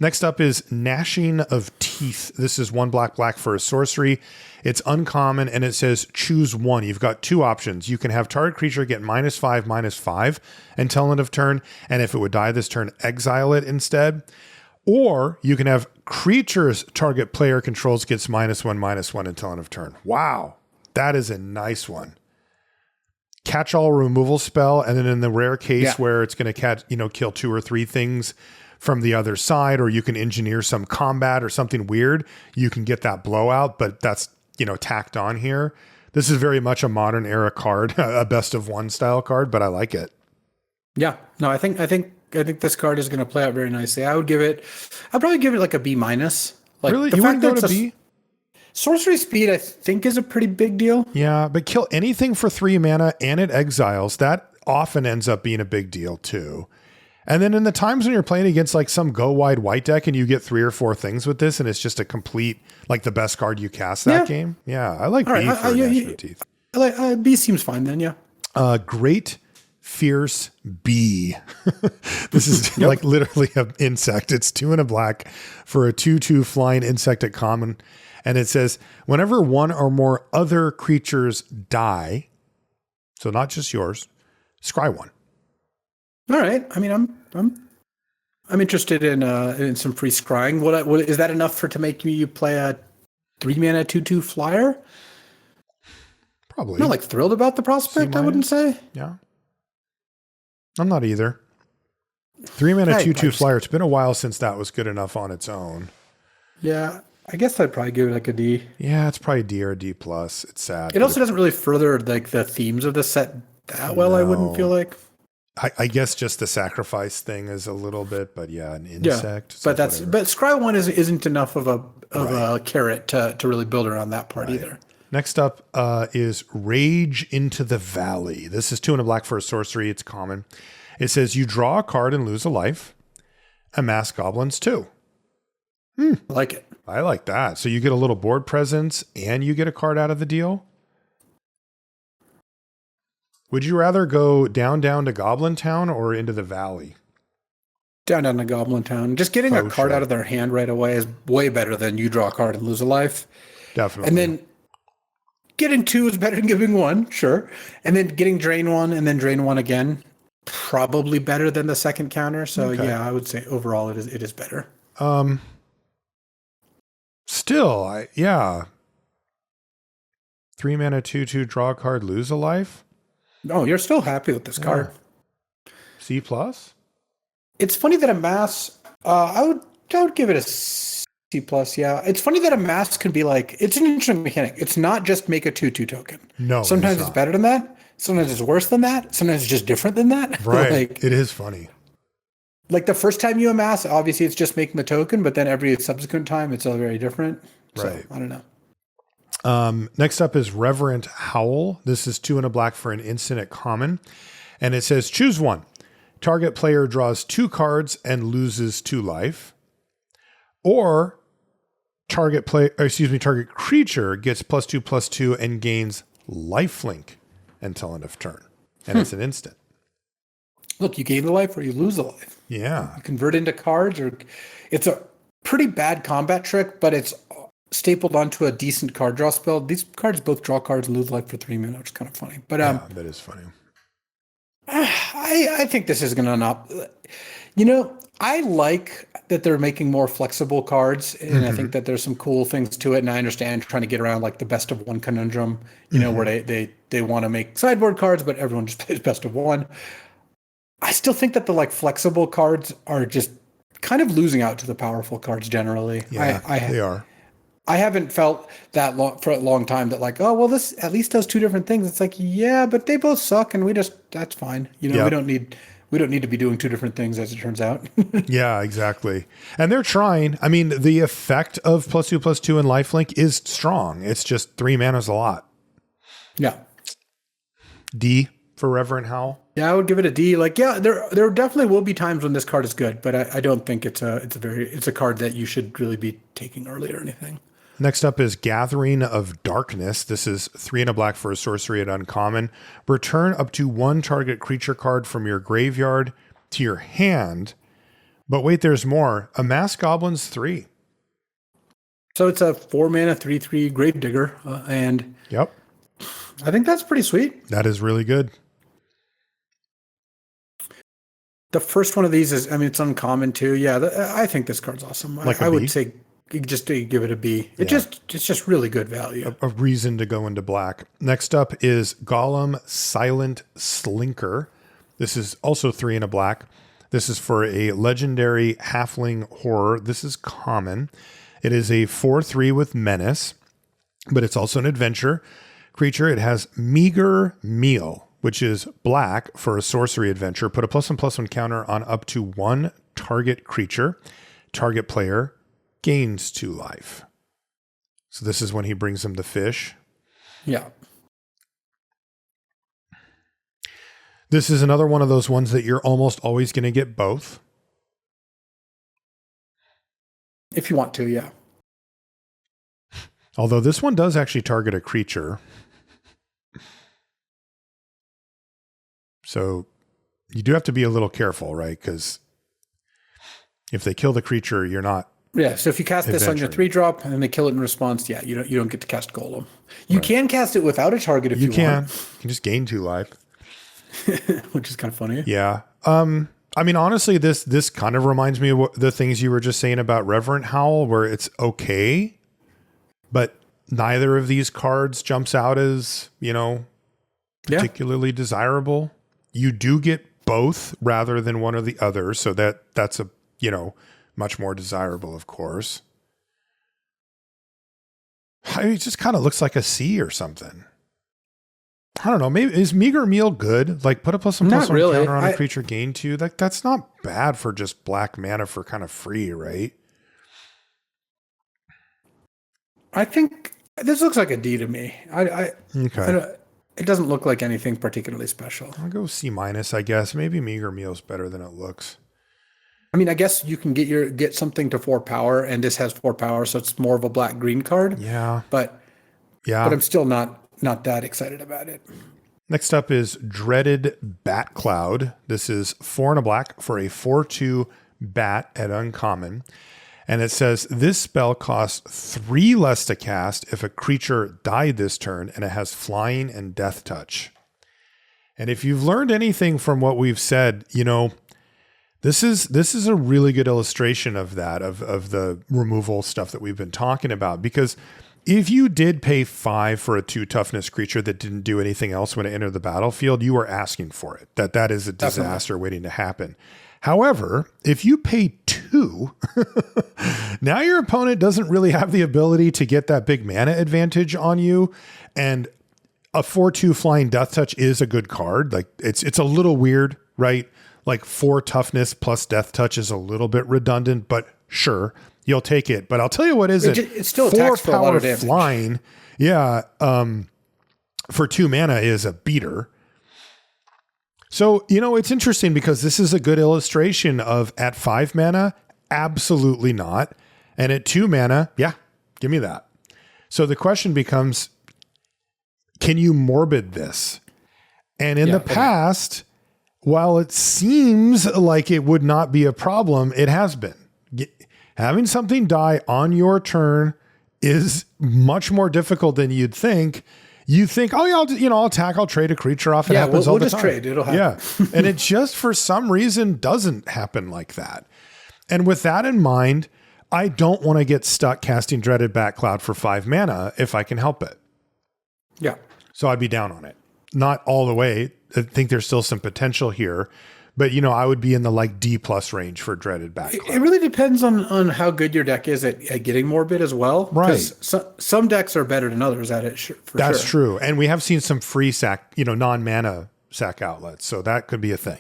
Next up is Gnashing of Teeth. This is 1 black for a sorcery. It's uncommon, and it says choose 1. You've got 2 options. You can have target creature get -5/-5 until end of turn, and if it would die this turn, exile it instead. Or you can have creatures target player controls gets -1/-1 until end of turn. Wow. That is a nice one. Catch-all removal spell, and then in the rare case where it's going to kill 2 or 3 things from the other side, or you can engineer some combat or something weird, you can get that blowout, but that's, tacked on here. This is very much a modern era card, a best of 1 style card, but I like it. Yeah. No, I think this card is going to play out very nicely. I'd probably give it like a B-. Like, really? You wouldn't go to B? Sorcery speed, I think, is a pretty big deal. Yeah, but kill anything for 3 mana and it exiles. That often ends up being a big deal too. And then in the times when you're playing against like some go wide white deck and you get 3 or 4 things with this and it's just a complete, like the best card you cast that game. Yeah, I like B for Gnashing of Teeth. B seems fine then, yeah. Great Fierce Bee. This is like literally an insect. It's 2 and a black for a 2/2 flying insect at common. And it says, whenever one or more other creatures die, so not just yours, scry 1. All right. I mean, I'm interested in some free scrying. What is that enough to make you play a 3-mana 2/2 flyer? Probably. I'm not like thrilled about the prospect, I wouldn't say. Yeah. I'm not either. 3-mana 2/2 flyer. It's been a while since that was good enough on its own. Yeah. I guess I'd probably give it like a D. Yeah, it's probably D or D plus. It's sad. It also doesn't really further like the themes of the set that well, I wouldn't feel like. I guess just the sacrifice thing is a little bit, but yeah, an insect. Yeah, but Scry 1 isn't enough of a carrot to really build around that part either. Next up is Rage into the Valley. This is 2 and a black for a sorcery. It's common. It says you draw a card and lose a life. Amass goblins too. I like it. I like that. So you get a little board presence and you get a card out of the deal. Would you rather go down to Goblin Town or into the Valley? Down to Goblin Town. Just getting a card out of their hand right away is way better than you draw a card and lose a life. Definitely. And then getting 2 is better than giving 1, sure. And then getting drain 1 and then drain 1 again, probably better than the second counter. So yeah, I would say overall it is better. Still, 3-mana 2/2 draw a card, lose a life. Oh, you're still happy with this card. C plus. It's funny that Amass. I would give it a C plus. Yeah, it's funny that Amass can be like. It's an interesting mechanic. It's not just make a 2/2 token. No, sometimes it's better than that. Sometimes it's worse than that. Sometimes it's just different than that. Right. Like, it is funny. Like the first time you amass, obviously it's just making the token, but then every subsequent time it's all very different. Right. So, I don't know. Next up is Reverent Howl. This is 2 and a black for an instant at common. And it says, choose 1. Target player draws 2 cards and loses 2 life. Or target creature gets +2/+2 and gains lifelink until end of turn. And it's an instant. Look, you gain the life or you lose the life. Yeah. You convert into cards, or it's a pretty bad combat trick, but it's stapled onto a decent card draw spell. These cards both draw cards and lose life for 3 minutes, which is kind of funny. But that is funny. I think this is gonna not. I like that they're making more flexible cards, and I think that there's some cool things to it. And I understand trying to get around like the best of 1 conundrum, where they want to make sideboard cards, but everyone just plays best of 1. I still think that the like flexible cards are just kind of losing out to the powerful cards generally. Yeah, they are. I haven't felt that for a long time that like, oh, well, this at least does 2 different things. It's like, yeah, but they both suck, and that's fine. We don't need to be doing 2 different things, as it turns out. Yeah, exactly. And they're trying. I mean, the effect of +2/+2 and lifelink is strong. It's just 3 mana is a lot. Yeah. D for Reverend Howl. Yeah, I would give it a D. Like, yeah, there definitely will be times when this card is good, but I don't think it's a card that you should really be taking early or anything. Next up is Gathering of Darkness. This is 3 and a black for a sorcery at uncommon. Return up to 1 target creature card from your graveyard to your hand. But wait, there's more. Amass Goblins 3. So it's a 4-mana 3/3 Gravedigger, and yep, I think that's pretty sweet. That is really good. The first one of these it's uncommon too. Yeah, I think this card's awesome. I would say just to give it a B. It's just really good value. A reason to go into black. Next up is Golem Silent Slinker. This is also 3 and a black. This is for a legendary halfling horror. This is common. It is a 4/3 with menace, but it's also an adventure creature. It has meager meal, which is black for a sorcery adventure. Put a +1/+1 counter on up to 1 target creature. Target player gains 2 life. So this is when he brings him the fish. Yeah. This is another one of those ones that you're almost always going to get both. If you want to, yeah. Although this one does actually target a creature. So you do have to be a little careful, right? Because if they kill the creature, you're not. Yeah, so if you cast this on your 3-drop and then they kill it in response, yeah, you don't get to cast Golem. You can cast it without a target if you want. You can just gain 2 life. Which is kind of funny. Yeah. I mean, honestly, this kind of reminds me of the things you were just saying about Reverent Howl, where it's okay, but neither of these cards jumps out as, particularly desirable. You do get both rather than one or the other, so that's a, much more desirable, of course. It just kind of looks like a C or something. I don't know. Maybe is Meager Meal good? Like put a +1/+1 counter on a creature, gain 2. That's not bad for just black mana for kind of free, right? I think this looks like a D to me. Okay. It doesn't look like anything particularly special. I'll go C-, I guess. Maybe Meager Meal's better than it looks. I mean, I guess you can get something to 4 power, and this has 4 power, so it's more of a black-green card. Yeah. But I'm still not that excited about it. Next up is Dreaded Bat Cloud. This is 4 and a black for a 4/2 bat at uncommon. And it says this spell costs 3 less to cast if a creature died this turn, and it has flying and death touch. And if you've learned anything from what we've said, this is a really good illustration of that, of the removal stuff that we've been talking about. Because if you did pay 5 for a 2 toughness creature that didn't do anything else when it entered the battlefield, you were asking for it. That is a disaster waiting to happen. However, if you pay 2, now your opponent doesn't really have the ability to get that big mana advantage on you. And a 4/2 flying death touch is a good card. Like it's a little weird, right? Like 4 toughness plus death touch is a little bit redundant, but sure, you'll take it. But I'll tell you what isn't. It still attacks for a lot of damage. Flying, yeah, for 2 mana is a beater. So, it's interesting because this is a good illustration of at 5 mana, absolutely not. And at 2 mana, yeah, give me that. So the question becomes, can you morbid this? And in the past, while it seems like it would not be a problem, it has been. Having something die on your turn is much more difficult than you'd think. You think, oh yeah, I'll attack, I'll trade a creature off. It happens all the time. Trade. It'll happen. Yeah. And it just, for some reason, doesn't happen like that. And with that in mind, I don't want to get stuck casting Dreaded Bat Cloud for 5 mana if I can help it. Yeah. So I'd be down on it. Not all the way. I think there's still some potential here. But, I would be in the D+ range for Dreaded Bat Cloud. It really depends on how good your deck is at getting Morbid as well. Right. Some decks are better than others at it, That's true. And we have seen some free sack, non-mana sack outlets. So that could be a thing.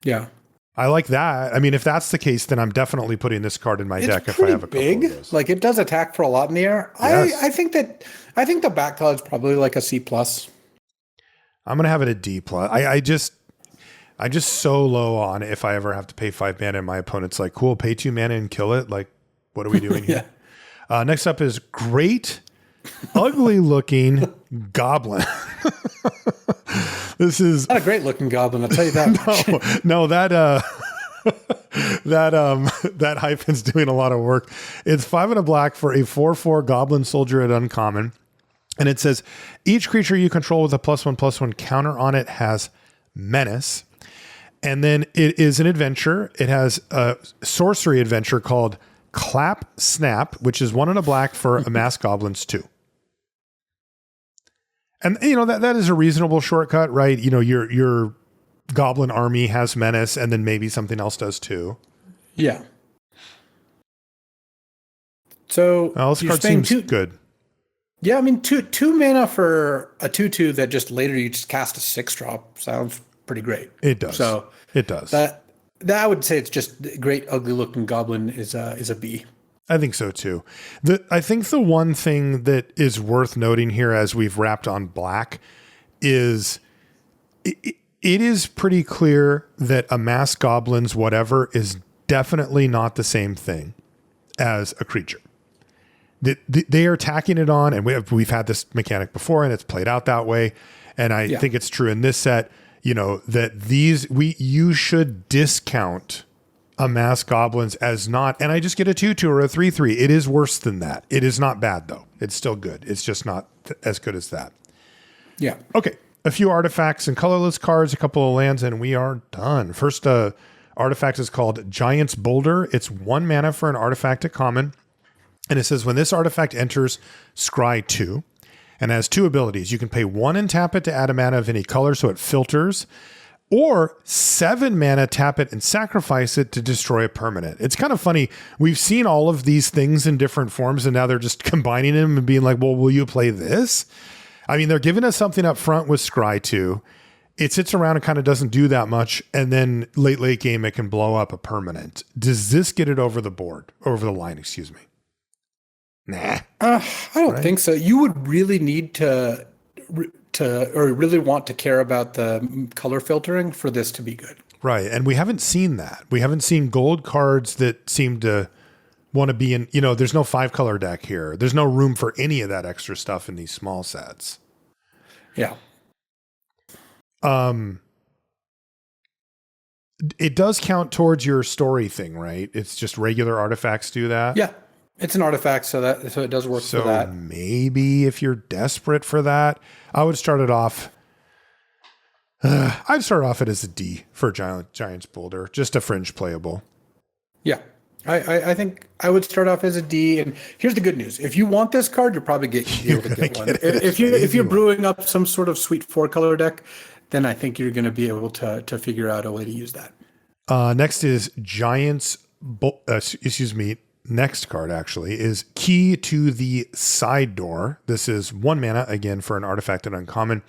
Yeah. I like that. I mean, if that's the case, then I'm definitely putting this card in my deck if I have a couple big. Of those. Like it does attack for a lot in the air. Yes. I think the Bat Cloud's probably like a C+. I'm going to have it a D+. I just so low on if I ever have to pay 5 mana and my opponent's like, cool, pay 2 mana and kill it. Like, what are we doing here? Next up is Great Ugly Looking Goblin. This is not a great looking goblin, I'll tell you that. No, that hyphen's doing a lot of work. It's 5 and a black for a 4/4 Goblin Soldier at uncommon. And it says each creature you control with a +1/+1 counter on it has menace. And then it is an adventure. It has a sorcery adventure called Clap Snap, which is 1 and a black for Amass Goblins 2. And that is a reasonable shortcut, right? Your goblin army has menace, and then maybe something else does too. Yeah. So this card seems good. Yeah, I mean, two mana for a 2/2 that just later you just cast a 6-drop sounds pretty great. It does. So it does. That I would say it's just Great Ugly Looking Goblin is a B. I think so too. I think the one thing that is worth noting here as we've wrapped on black is it is pretty clear that a mass goblins whatever is definitely not the same thing as a creature. They are tacking it on, and we've had this mechanic before, and it's played out that way. And I think it's true in this set, that you should discount a mass goblins as not, and I just get a 2/2 or a 3/3. It is worse than that. It is not bad though. It's still good. It's just not as good as that. Yeah. Okay. A few artifacts and colorless cards, a couple of lands, and we are done. First artifact is called Giant's Boulder. It's 1 mana for an artifact at common. And it says when this artifact enters Scry 2 and has 2 abilities, you can pay 1 and tap it to add a mana of any color so it filters, or 7 mana, tap it and sacrifice it to destroy a permanent. It's kind of funny. We've seen all of these things in different forms, and now they're just combining them and being like, well, will you play this? I mean, they're giving us something up front with Scry 2. It sits around and kind of doesn't do that much. And then late game, it can blow up a permanent. Does this get it over the line, excuse me? Nah. I don't think so. You would really need to or really want to care about the color filtering for this to be good. Right. And we haven't seen that. We haven't seen gold cards that seem to want to be in, there's no 5-color deck here. There's no room for any of that extra stuff in these small sets. Yeah. It does count towards your story thing, right? It's just regular artifacts do that. Yeah. It's an artifact, so it does work for that. Maybe if you're desperate for that, I would start it off. I'd start off it as a D for Giant's Boulder, just a fringe playable. Yeah, I think I would start off as a D. And here's the good news: if you want this card, you'll probably be able to get one. If you're brewing up some sort of sweet 4-color deck, then I think you're going to be able to figure out a way to use that. Next is Next card actually is Key to the Side Door. This is 1 mana, again, for an artifact and uncommon.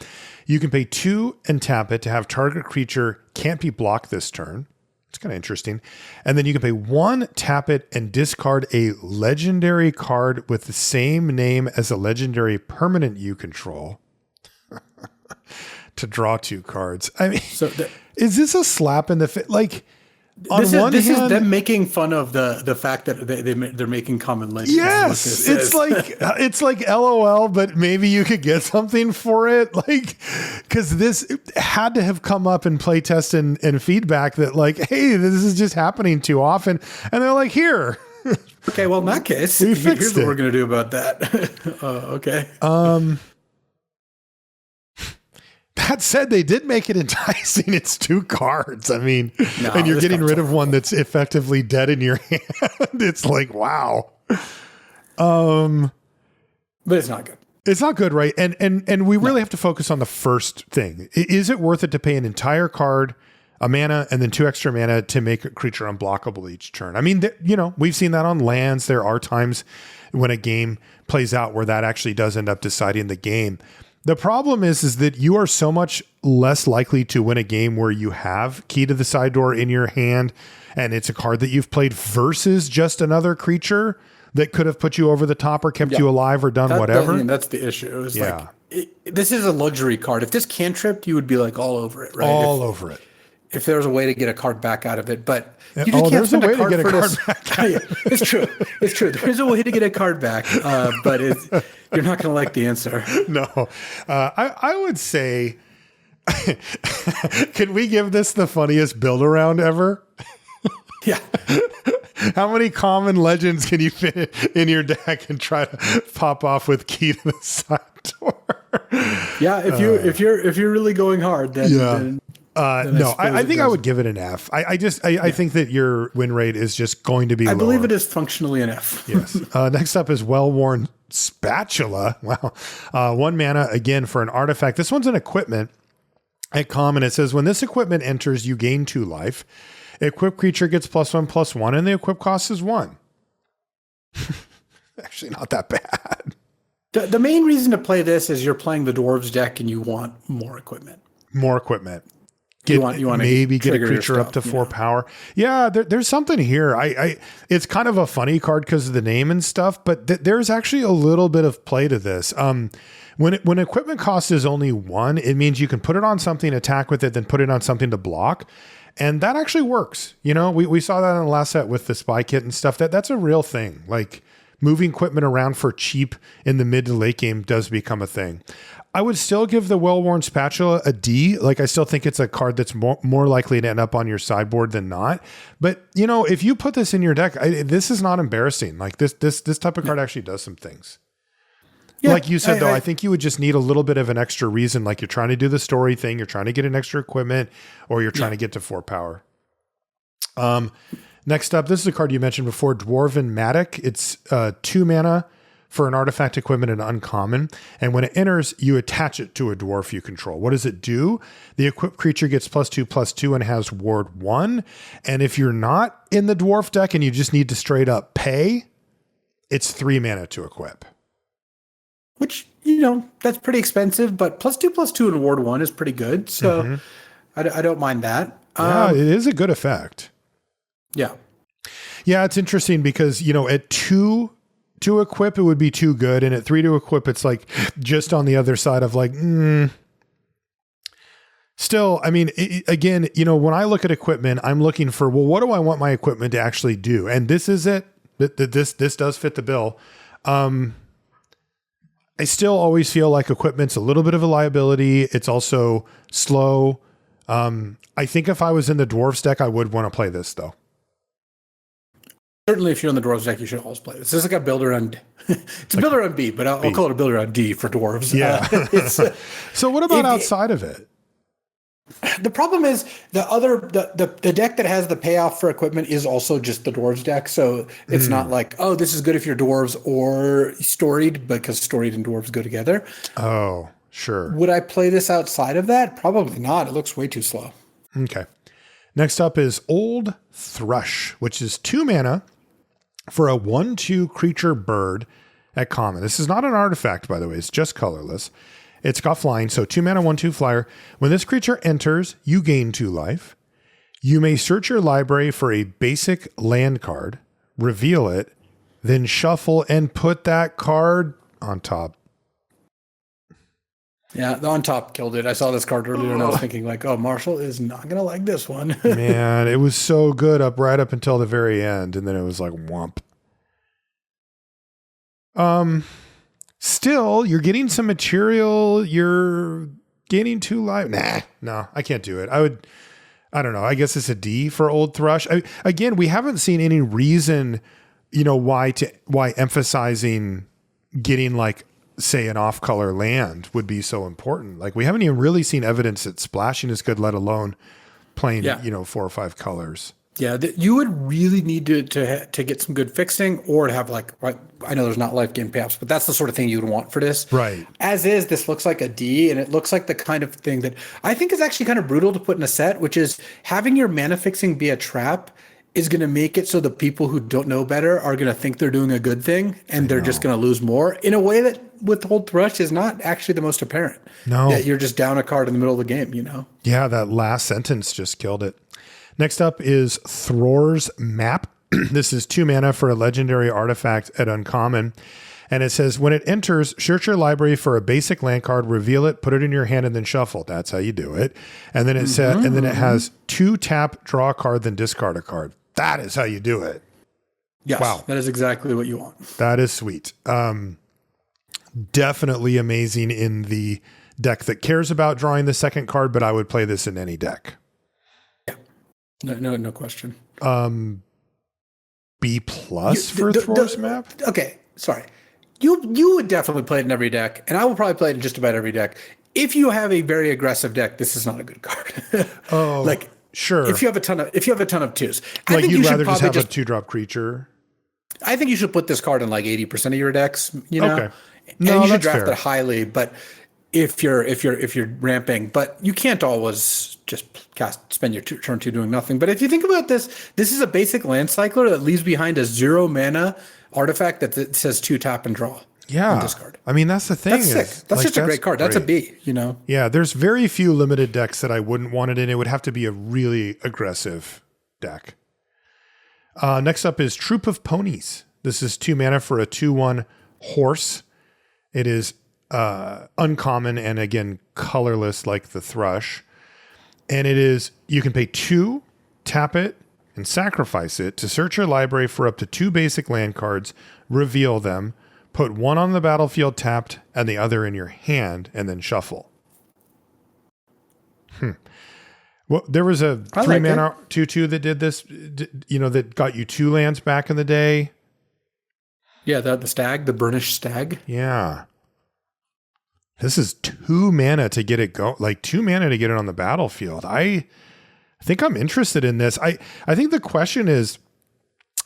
You can pay 2 and tap it to have target creature can't be blocked this turn. It's kind of interesting. And then you can pay 1, tap it, and discard a legendary card with the same name as a legendary permanent you control to draw 2 cards. I mean, is this a slap in the face? Like, This is them making fun of the fact that they're making common legends. Yes, it's like LOL, but maybe you could get something for it, like, because this had to have come up in playtest and feedback that like, hey, this is just happening too often, and they're like, here. Okay, well in that case, here's what we're gonna do about that. Okay. That said, they did make it enticing. It's 2 cards. I mean, and you're getting rid of one that's effectively dead in your hand. It's like, wow. But it's not good. It's not good, right? And we really have to focus on the first thing. Is it worth it to pay an entire card, a mana, and then 2 extra mana to make a creature unblockable each turn? I mean, we've seen that on lands. There are times when a game plays out where that actually does end up deciding the game. The problem is that you are so much less likely to win a game where you have Key to the Side Door in your hand and it's a card that you've played versus just another creature that could have put you over the top or kept you alive or done whatever. That's the issue. It's this is a luxury card. If this cantripped, you would be like all over it, right? All over it. If there was a way to get a card back out of it, but you just can't spend a card for this. Yeah, it's true. It's true. There's a way to get a card back, but you're not going to like the answer. No, I would say, can we give this the funniest build around ever? Yeah. How many common legends can you fit in your deck and try to pop off with Key to the Side Door? Yeah, if you're really going hard, then no, I think I would give it an F. I think that your win rate is just going to be lower. I believe it is functionally an F. Yes. Next up is Well-Worn Spatula. Wow. 1 mana, again, for an artifact. This one's an equipment. At common, it says, when this equipment enters, you gain 2 life. Equipped creature gets +1/+1, and the equip cost is 1. Actually, not that bad. The main reason to play this is you're playing the Dwarves deck and you want more equipment. More equipment. get you want maybe get a creature up to 4 power. Yeah, there's something here. It's kind of a funny card because of the name and stuff, but there's actually a little bit of play to this. When equipment cost is only 1, it means you can put it on something, attack with it, then put it on something to block. And that actually works. You know, we saw that in the last set with the spy kit and stuff. That's a real thing. Like moving equipment around for cheap in the mid to late game does become a thing. I would still give the Well-Worn Spatula a D. Like I still think it's a card that's more likely to end up on your sideboard than not. But you know, if you put this in your deck, this is not embarrassing. Like this type of card actually does some things. Yeah, like you said, though, I think you would just need a little bit of an extra reason. Like you're trying to do the story thing, you're trying to get an extra equipment, or you're trying to get to 4 power. Next up, this is a card you mentioned before, Dwarven Matic. It's 2 mana for an artifact, equipment, and uncommon. And when it enters, you attach it to a dwarf you control. What does it do? The equipped creature gets +2/+2 and has ward 1. And if you're not in the dwarf deck and you just need to straight up pay, it's 3 mana to equip. Which, you know, that's pretty expensive, but +2/+2 in Ward 1 is pretty good. So I don't mind that. Yeah, it is a good effect. Yeah. Yeah, it's interesting because, you know, at 2 to equip, it would be too good. And at 3 to equip, it's like just on the other side of like, Still, I mean, again, you know, when I look at equipment, I'm looking for, well, what do I want my equipment to actually do? And this is it. This does fit the bill. I still always feel like equipment's a little bit of a liability. It's also slow. I think if I was in the dwarves deck, I would want to play this though. Certainly, if you're in the dwarves deck, you should always play this. This is like a builder on, it's a builder on B, but I'll call it a builder on D for dwarves. Yeah. So what about outside of it? The problem is the deck that has the payoff for equipment is also just the dwarves deck. So it's not like, oh, this is good if you're dwarves or storied, because storied and dwarves go together. Oh, sure. Would I play this outside of that? Probably not. It looks way too slow. Okay. Next up is Old Thrush, which is 2 mana for a 1/2 creature bird at common. This is not an artifact, by the way. It's just colorless. It's got flying, so 2 mana, 1/2 flyer. When this creature enters, you gain 2 life. You may search your library for a basic land card, reveal it, then shuffle and put that card on top. Yeah, the on top killed it. I saw this card earlier and I was thinking like, oh, Marshall is not going to like this one. Man, it was so good right up until the very end, and then it was like whomp. Still, you're getting some material. You're gaining 2 life. No, I can't do it. I don't know. I guess it's a D for Old Thrush. Again, we haven't seen any reason, you know, why emphasizing getting like, say, an off-color land would be so important. Like we haven't even really seen evidence that splashing is good, let alone playing, 4 or 5 colors. Yeah, you would really need to get some good fixing, or to have like, I know there's not life gain payoffs, but that's the sort of thing you would want for this. Right. As is, this looks like a D, and it looks like the kind of thing that I think is actually kind of brutal to put in a set, which is having your mana fixing be a trap is going to make it so the people who don't know better are going to think they're doing a good thing, and they're just going to lose more in a way that with Old Thrush is not actually the most apparent. No. That you're just down a card in the middle of the game, you know? Yeah, that last sentence just killed it. Next up is Thror's Map. This is 2 mana for a legendary artifact at uncommon. And it says, when it enters, search your library for a basic land card, reveal it, put it in your hand, and then shuffle. That's how you do it. And then it said, and then it has 2 tap, draw a card, then discard a card. That is how you do it. Yes, wow. That is exactly what you want. That is sweet. Definitely amazing in the deck that cares about drawing the second card, but I would play this in any deck. No question. B plus for Thror's Map? Okay, sorry. You would definitely play it in every deck, and I will probably play it in just about every deck. If you have a very aggressive deck, this is not a good card. Oh, like sure. If you have a ton of twos, I think you'd rather just have a 2-drop creature. I think you should put this card in like 80% of your decks. You know, okay. No, and you should draft it highly, but if you're ramping, but you can't always just spend your turn 2 doing nothing. But if you think about this is a basic land cycler that leaves behind a 0 mana artifact that says 2 tap and draw. Yeah. discard. I mean, that's the thing. That's sick. That's just a great card. That's a B, you know? Yeah, there's very few limited decks that I wouldn't want it in. It would have to be a really aggressive deck. Next up is Troop of Ponies. This is 2 mana for a 2/1 horse. It is uncommon and, again, colorless like the Thrush. And it is, you can pay 2, tap it, and sacrifice it to search your library for up to 2 basic land cards, reveal them, put 1 on the battlefield tapped and the other in your hand, and then shuffle. Well, there was a 3 mana 2/2 that did this, that got you 2 lands back in the day. Yeah, the stag, the burnished stag. Yeah. This is 2 mana to get it go, like 2 mana to get it on the battlefield. I think I'm interested in this. I think the question is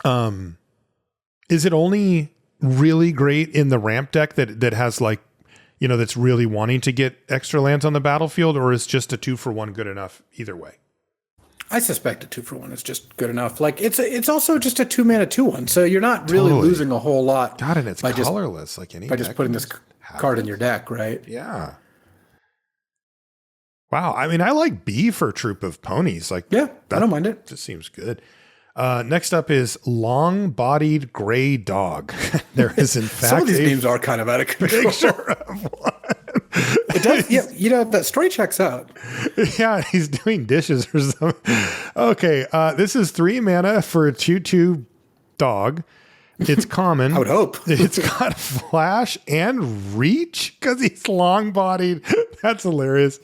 it only really great in the ramp deck that has that's really wanting to get extra lands on the battlefield, or is just a 2-for-1 good enough either way? I suspect a 2-for-1 is just good enough. Like it's also just a 2 mana 2/1, so you're not really losing a whole lot. God, and it's colorless like any by just putting this card in your deck, right? Yeah. Wow. I mean, I like B for Troop of Ponies. I don't mind it. Just seems good. Next up is Long-Bodied Gray Dog. There is, in fact, some of these names are kind of out of control. It does. Yeah, that story checks out. Yeah, he's doing dishes or something. Okay, this is 3 mana for a 2/2 dog. It's common. I would hope. It's got flash and reach because he's long-bodied. That's hilarious.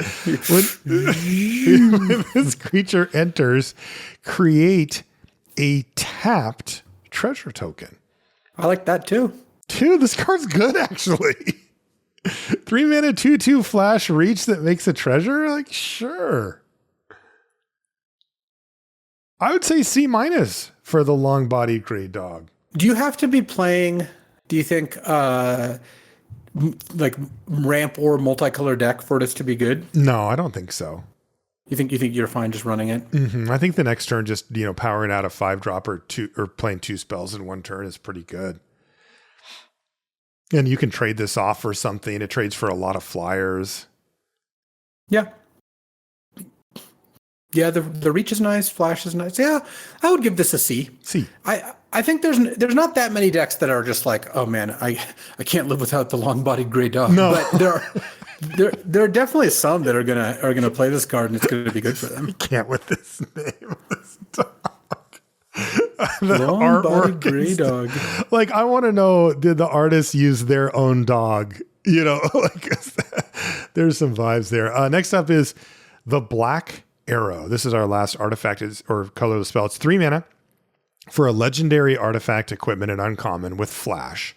When this creature enters, create a tapped treasure token. I like that too. Dude, this card's good, actually. 3 mana 2/2 flash reach that makes a treasure? Like, sure. I would say C- for the long-bodied gray dog. Do you have to be playing, do you think, like ramp or multicolor deck for this to be good? No, I don't think so. You think you're fine just running it? Mm-hmm. I think the next turn, just powering out a 5-drop or playing 2 spells in one turn is pretty good. And you can trade this off for something. It trades for a lot of flyers. Yeah. Yeah, the reach is nice, flash is nice. Yeah, I would give this a C. C. I think there's not that many decks that are just like, oh man, I can't live without the long-bodied gray dog. No. But there are definitely some that are gonna play this card and it's gonna be good for them. I can't with this name of this dog. The long-bodied gray dog. Like, I want to know, did the artist use their own dog? There's some vibes there. Next up is the Black Arrow. This is our last artifact or colorless spell. It's 3 mana for a legendary artifact, equipment, and uncommon with flash.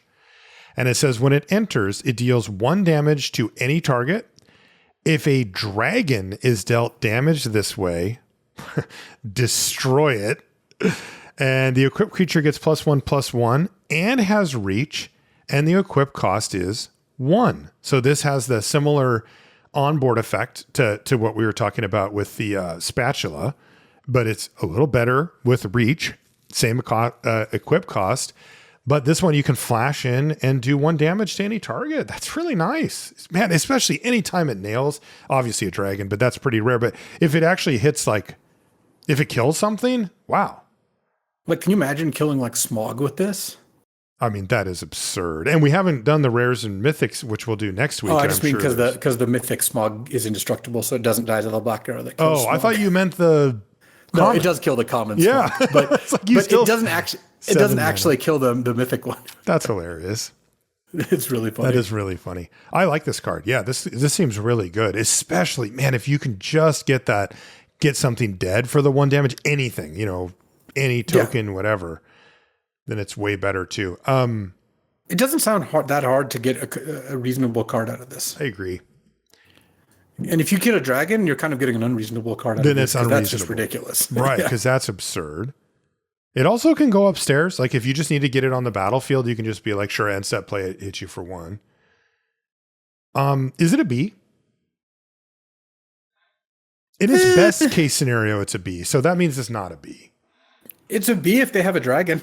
And it says when it enters, it deals 1 damage to any target. If a dragon is dealt damage this way, destroy it. And the equipped creature gets +1/+1 and has reach, and the equip cost is 1. So this has the similar onboard effect to what we were talking about with the spatula, but it's a little better with reach, same equip cost. But this one you can flash in and do 1 damage to any target. That's really nice, man. Especially anytime it nails. Obviously a dragon, but that's pretty rare. But if it actually hits, if it kills something, wow. Like, can you imagine killing Smog with this? I mean, that is absurd. And we haven't done the rares and mythics, which we'll do next week. Oh, I just mean because the mythic Smog is indestructible, so it doesn't die to the Black Arrow that kills Smog. I thought you meant the No, it does kill the common Smog, but it doesn't actually kill the mythic one. That's hilarious. It's really funny. That is really funny. I like this card. Yeah, this seems really good. Especially, man, if you can just get something dead for the 1 damage, anything, any token, whatever, then it's way better too. It doesn't sound that hard to get a reasonable card out of this. I agree. And if you get a dragon, you're kind of getting an unreasonable card out of this. Then it's unreasonable. That's just ridiculous. Right, because that's absurd. It also can go upstairs. Like, if you just need to get it on the battlefield, you can just be like, sure, end step play it, hit you for 1. Is it a B? In its best case scenario, it's a B. So that means it's not a B. It's a B if they have a dragon.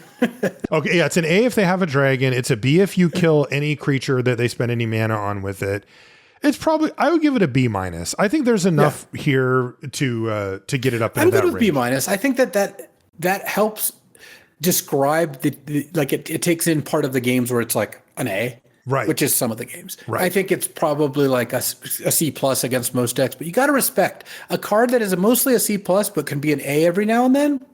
Okay, yeah, it's an A if they have a dragon. It's a B if you kill any creature that they spend any mana on with it. It's probably, I would give it a B minus. I think there's enough here to get it up into that range. I'm good with B minus. I think that helps describe like it takes in part of the games where it's like an A, right? Which is some of the games. Right. I think it's probably like a C plus against most decks, but you got to respect a card that is mostly a C plus but can be an A every now and then.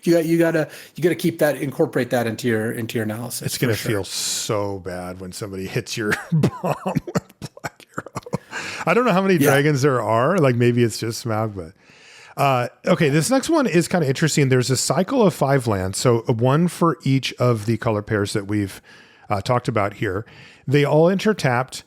You gotta keep that, incorporate that into your analysis. It's gonna feel so bad when somebody hits your bomb with Black Arrow. I don't know how many dragons there are. Like maybe it's just Smaug, but okay. This next one is kind of interesting. There's a cycle of 5 lands, so one for each of the color pairs that we've talked about here. They all enter-tapped.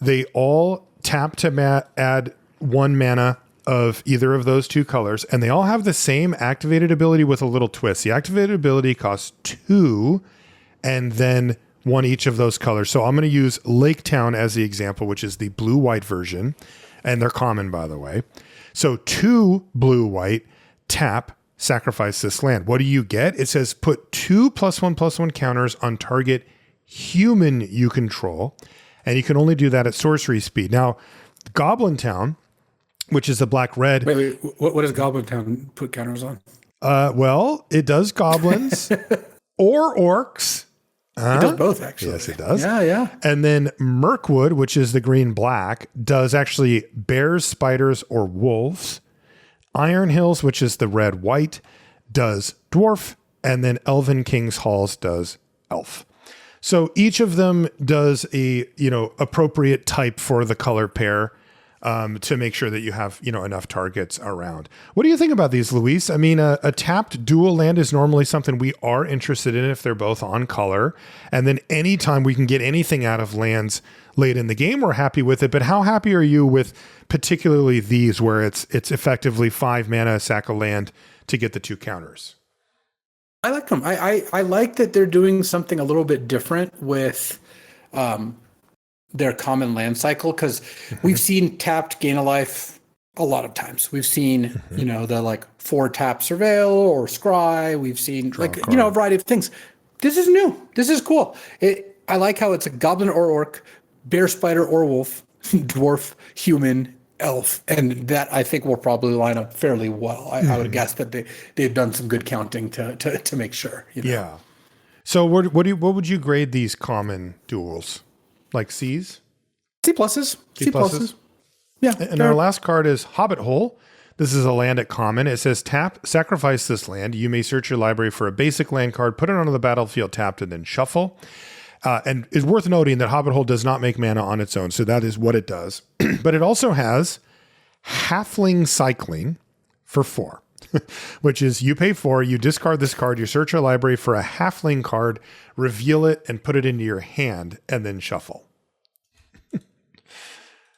They all tap to add 1 mana of either of those 2 colors, and they all have the same activated ability with a little twist. The activated ability costs 2 and then 1 each of those colors. So I'm going to use Lake Town as the example, which is the blue-white version, and they're common, by the way. So 2 blue-white, tap, sacrifice this land. What do you get? It says put 2 +1/+1 counters on target human you control, and you can only do that at sorcery speed. Now, Goblin Town, which is the black-red. Wait, what does Goblin Town put counters on? Well, it does goblins or orcs. It does both, actually. Yes, it does. Yeah. And then Mirkwood, which is the green-black, does actually bears, spiders, or wolves. Iron Hills, which is the red-white, does dwarf. And then Elven King's Halls does elf. So each of them does a, appropriate type for the color pair. To make sure that you have, enough targets around. What do you think about these, Luis? I mean, a tapped dual land is normally something we are interested in if they're both on color. And then anytime we can get anything out of lands late in the game, we're happy with it. But how happy are you with particularly these where it's effectively 5 mana, sack a land to get the 2 counters? I like them. I like that they're doing something a little bit different with their common land cycle, because we've seen tapped gain a life a lot of times. We've seen, the like 4 tap surveil or scry. We've seen a variety of things. This is new. This is cool. I like how it's a goblin or orc, bear, spider or wolf, dwarf, human, elf, and that I think will probably line up fairly well. I would guess that they've done some good counting to make sure. Yeah. So what would you grade these common duels? Like C's? C pluses. C pluses. Yeah. And our last card is Hobbit Hole. This is a land at common. It says tap, sacrifice this land. You may search your library for a basic land card, put it onto the battlefield tapped, and then shuffle. And it's worth noting that Hobbit Hole does not make mana on its own. So that is what it does. But it also has Halfling Cycling for 4. Which is you pay 4, you discard this card, you search your library for a halfling card, reveal it, and put it into your hand, and then shuffle.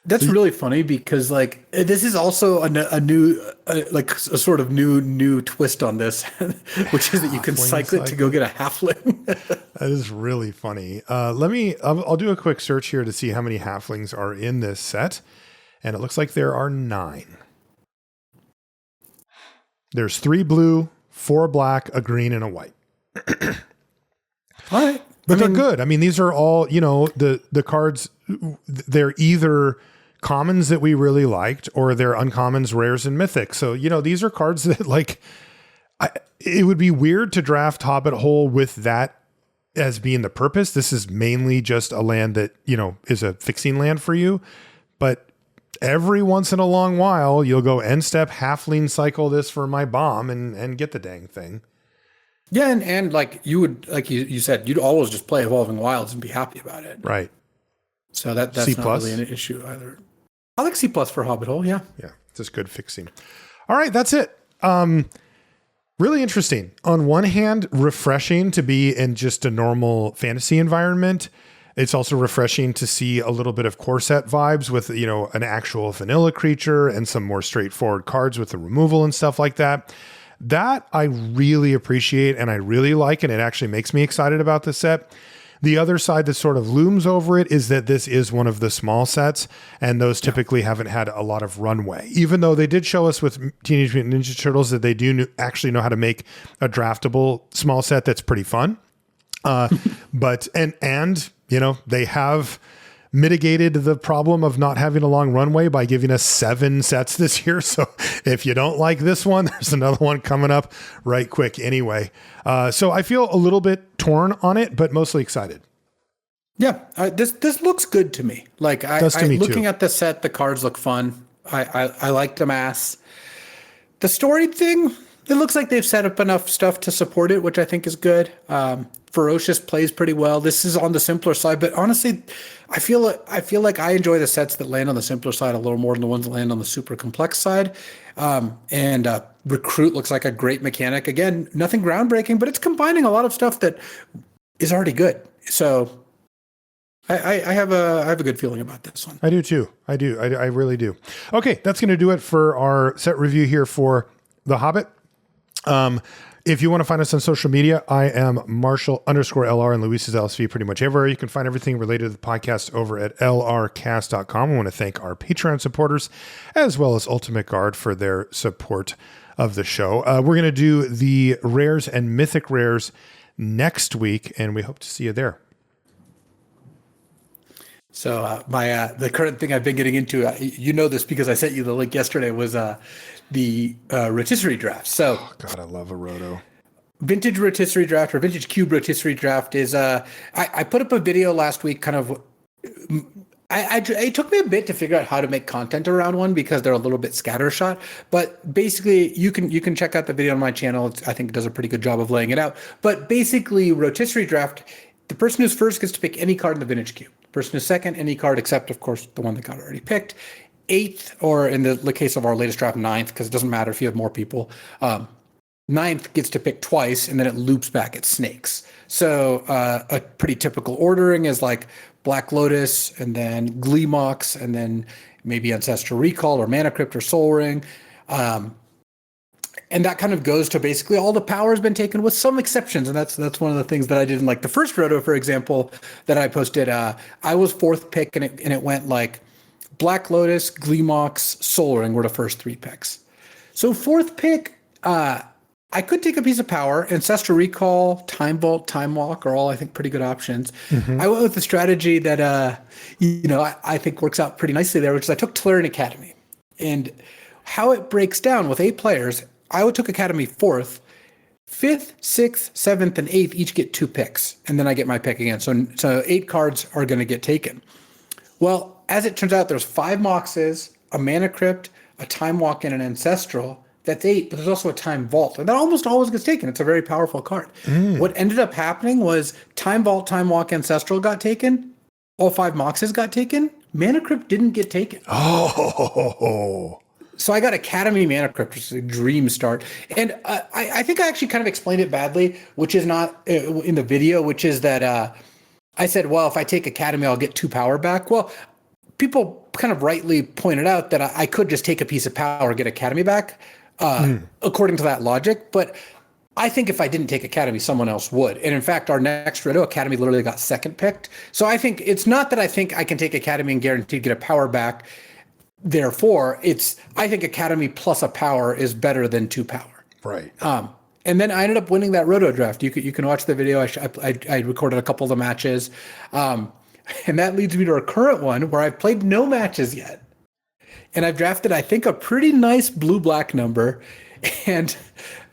That's really funny because this is also a new a sort of new twist on this, which is that you can cycle it to go get a halfling. That is really funny. I'll do a quick search here to see how many halflings are in this set, and it looks like there are 9. There's 3 blue, 4 black, a green, and a white. All right. But they're good. I mean, these are all, the cards, they're either commons that we really liked or they're uncommons, rares, and mythics. So, these are cards that it would be weird to draft Hobbit Hole with that as being the purpose. This is mainly just a land that, is a fixing land for you. But every once in a long while, you'll go end step, halfling cycle this for my bomb and get the dang thing. Yeah, and you would, like you said, you'd always just play Evolving Wilds and be happy about it. Right. So that's C+. not really an issue either. I like C+ for Hobbit Hole, yeah. Yeah, it's just good fixing. All right, that's it. Really interesting. On one hand, refreshing to be in just a normal fantasy environment. It's also refreshing to see a little bit of core set vibes with, an actual vanilla creature and some more straightforward cards with the removal and stuff like that. That I really appreciate and I really like, and it actually makes me excited about the set. The other side that sort of looms over it is that this is one of the small sets, and those typically haven't had a lot of runway, even though they did show us with Teenage Mutant Ninja Turtles that they do actually know how to make a draftable small set that's pretty fun. But you know, they have mitigated the problem of not having a long runway by giving us 7 sets this year. So if you don't like this one, there's another one coming up right quick anyway. So I feel a little bit torn on it, but mostly excited. Yeah, this looks good to me. Like looking at the set, the cards look fun. I like the mass. The story thing, it looks like they've set up enough stuff to support it, which I think is good. Ferocious plays pretty well. This is on the simpler side, but honestly, I feel like I enjoy the sets that land on the simpler side a little more than the ones that land on the super complex side. Recruit looks like a great mechanic. Again, nothing groundbreaking, but it's combining a lot of stuff that is already good. So I have a good feeling about this one. I do too. I really do. Okay, that's going to do it for our set review here for The Hobbit. If you want to find us on social media, I am Marshall_LR and Luis is LSV pretty much everywhere. You can find everything related to the podcast over at lrcast.com. I want to thank our Patreon supporters as well as Ultimate Guard for their support of the show. We're going to do the rares and mythic rares next week, and we hope to see you there. So the current thing I've been getting into, you know this because I sent you the link yesterday, was the rotisserie draft. So, God, I love a roto. Vintage rotisserie draft or vintage cube rotisserie draft is I put up a video last week. Kind of, it took me a bit to figure out how to make content around one because they're a little bit scattershot. But basically, you can check out the video on my channel. I think it does a pretty good job of laying it out. But basically, rotisserie draft, the person who's first gets to pick any card in the vintage cube. Person who's second, any card except, of course, the one that got already picked. 8th, or in the case of our latest draft, 9th, because it doesn't matter if you have more people. 9th gets to pick twice, and then it loops back at snakes. So a pretty typical ordering is like Black Lotus, and then Gleemox, and then maybe Ancestral Recall, or Mana Crypt, or Soul Ring. And that kind of goes to basically all the power has been taken with some exceptions. And that's one of the things that I did in like the first roto, for example, that I posted. I was 4th pick and it went like Black Lotus, Gleemox, Soul Ring were the first 3 picks. So 4th pick, I could take a piece of power. Ancestral Recall, Time Vault, Time Walk are all, I think, pretty good options. Mm-hmm. I went with the strategy that, I think works out pretty nicely there, which is I took Tolarian Academy. And how it breaks down with 8 players, I took Academy 4th, 5th, 6th, 7th, and 8th each get 2 picks, and then I get my pick again. So 8 cards are going to get taken. Well, as it turns out, there's 5 Moxes, a Mana Crypt, a Time Walk, and an Ancestral. That's 8, but there's also a Time Vault, and that almost always gets taken. It's a very powerful card. What ended up happening was Time Vault, Time Walk, Ancestral got taken. All 5 Moxes got taken. Mana Crypt didn't get taken. Oh. So I got Academy Mana Crypt, which is a dream start. And I think I actually kind of explained it badly, which is not in the video, which is that I said, well, if I take Academy, I'll get 2 power back. Well, people kind of rightly pointed out that I could just take a piece of power and get Academy back, according to that logic. But I think if I didn't take Academy, someone else would. And in fact, our next roto, Academy literally got 2nd picked. So I think it's not that I think I can take Academy and guaranteed get a power back. Therefore, I think Academy plus a power is better than 2 power. Right. And then I ended up winning that roto draft. You can watch the video. I recorded a couple of the matches. And that leads me to our current one where I've played no matches yet. And I've drafted, I think, a pretty nice blue-black number. And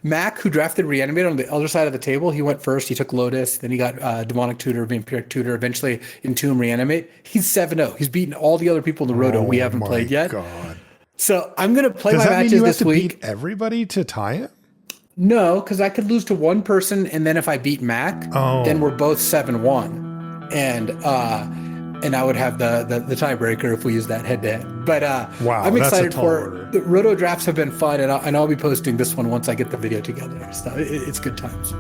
Mac, who drafted Reanimate on the other side of the table, he went first. He took Lotus. Then he got Demonic Tutor, Vampiric Tutor, eventually Entomb, Reanimate. He's 7-0. He's beaten all the other people in the roto we haven't played yet. God. So I'm going to play my matches this week. Beat everybody to tie it? No, because I could lose to one person, and then if I beat Mac, then we're both 7-1. And I would have the tiebreaker if we use that head-to-head. But wow, I'm excited for the roto drafts have been fun, and I'll be posting this one once I get the video together. So it's good times.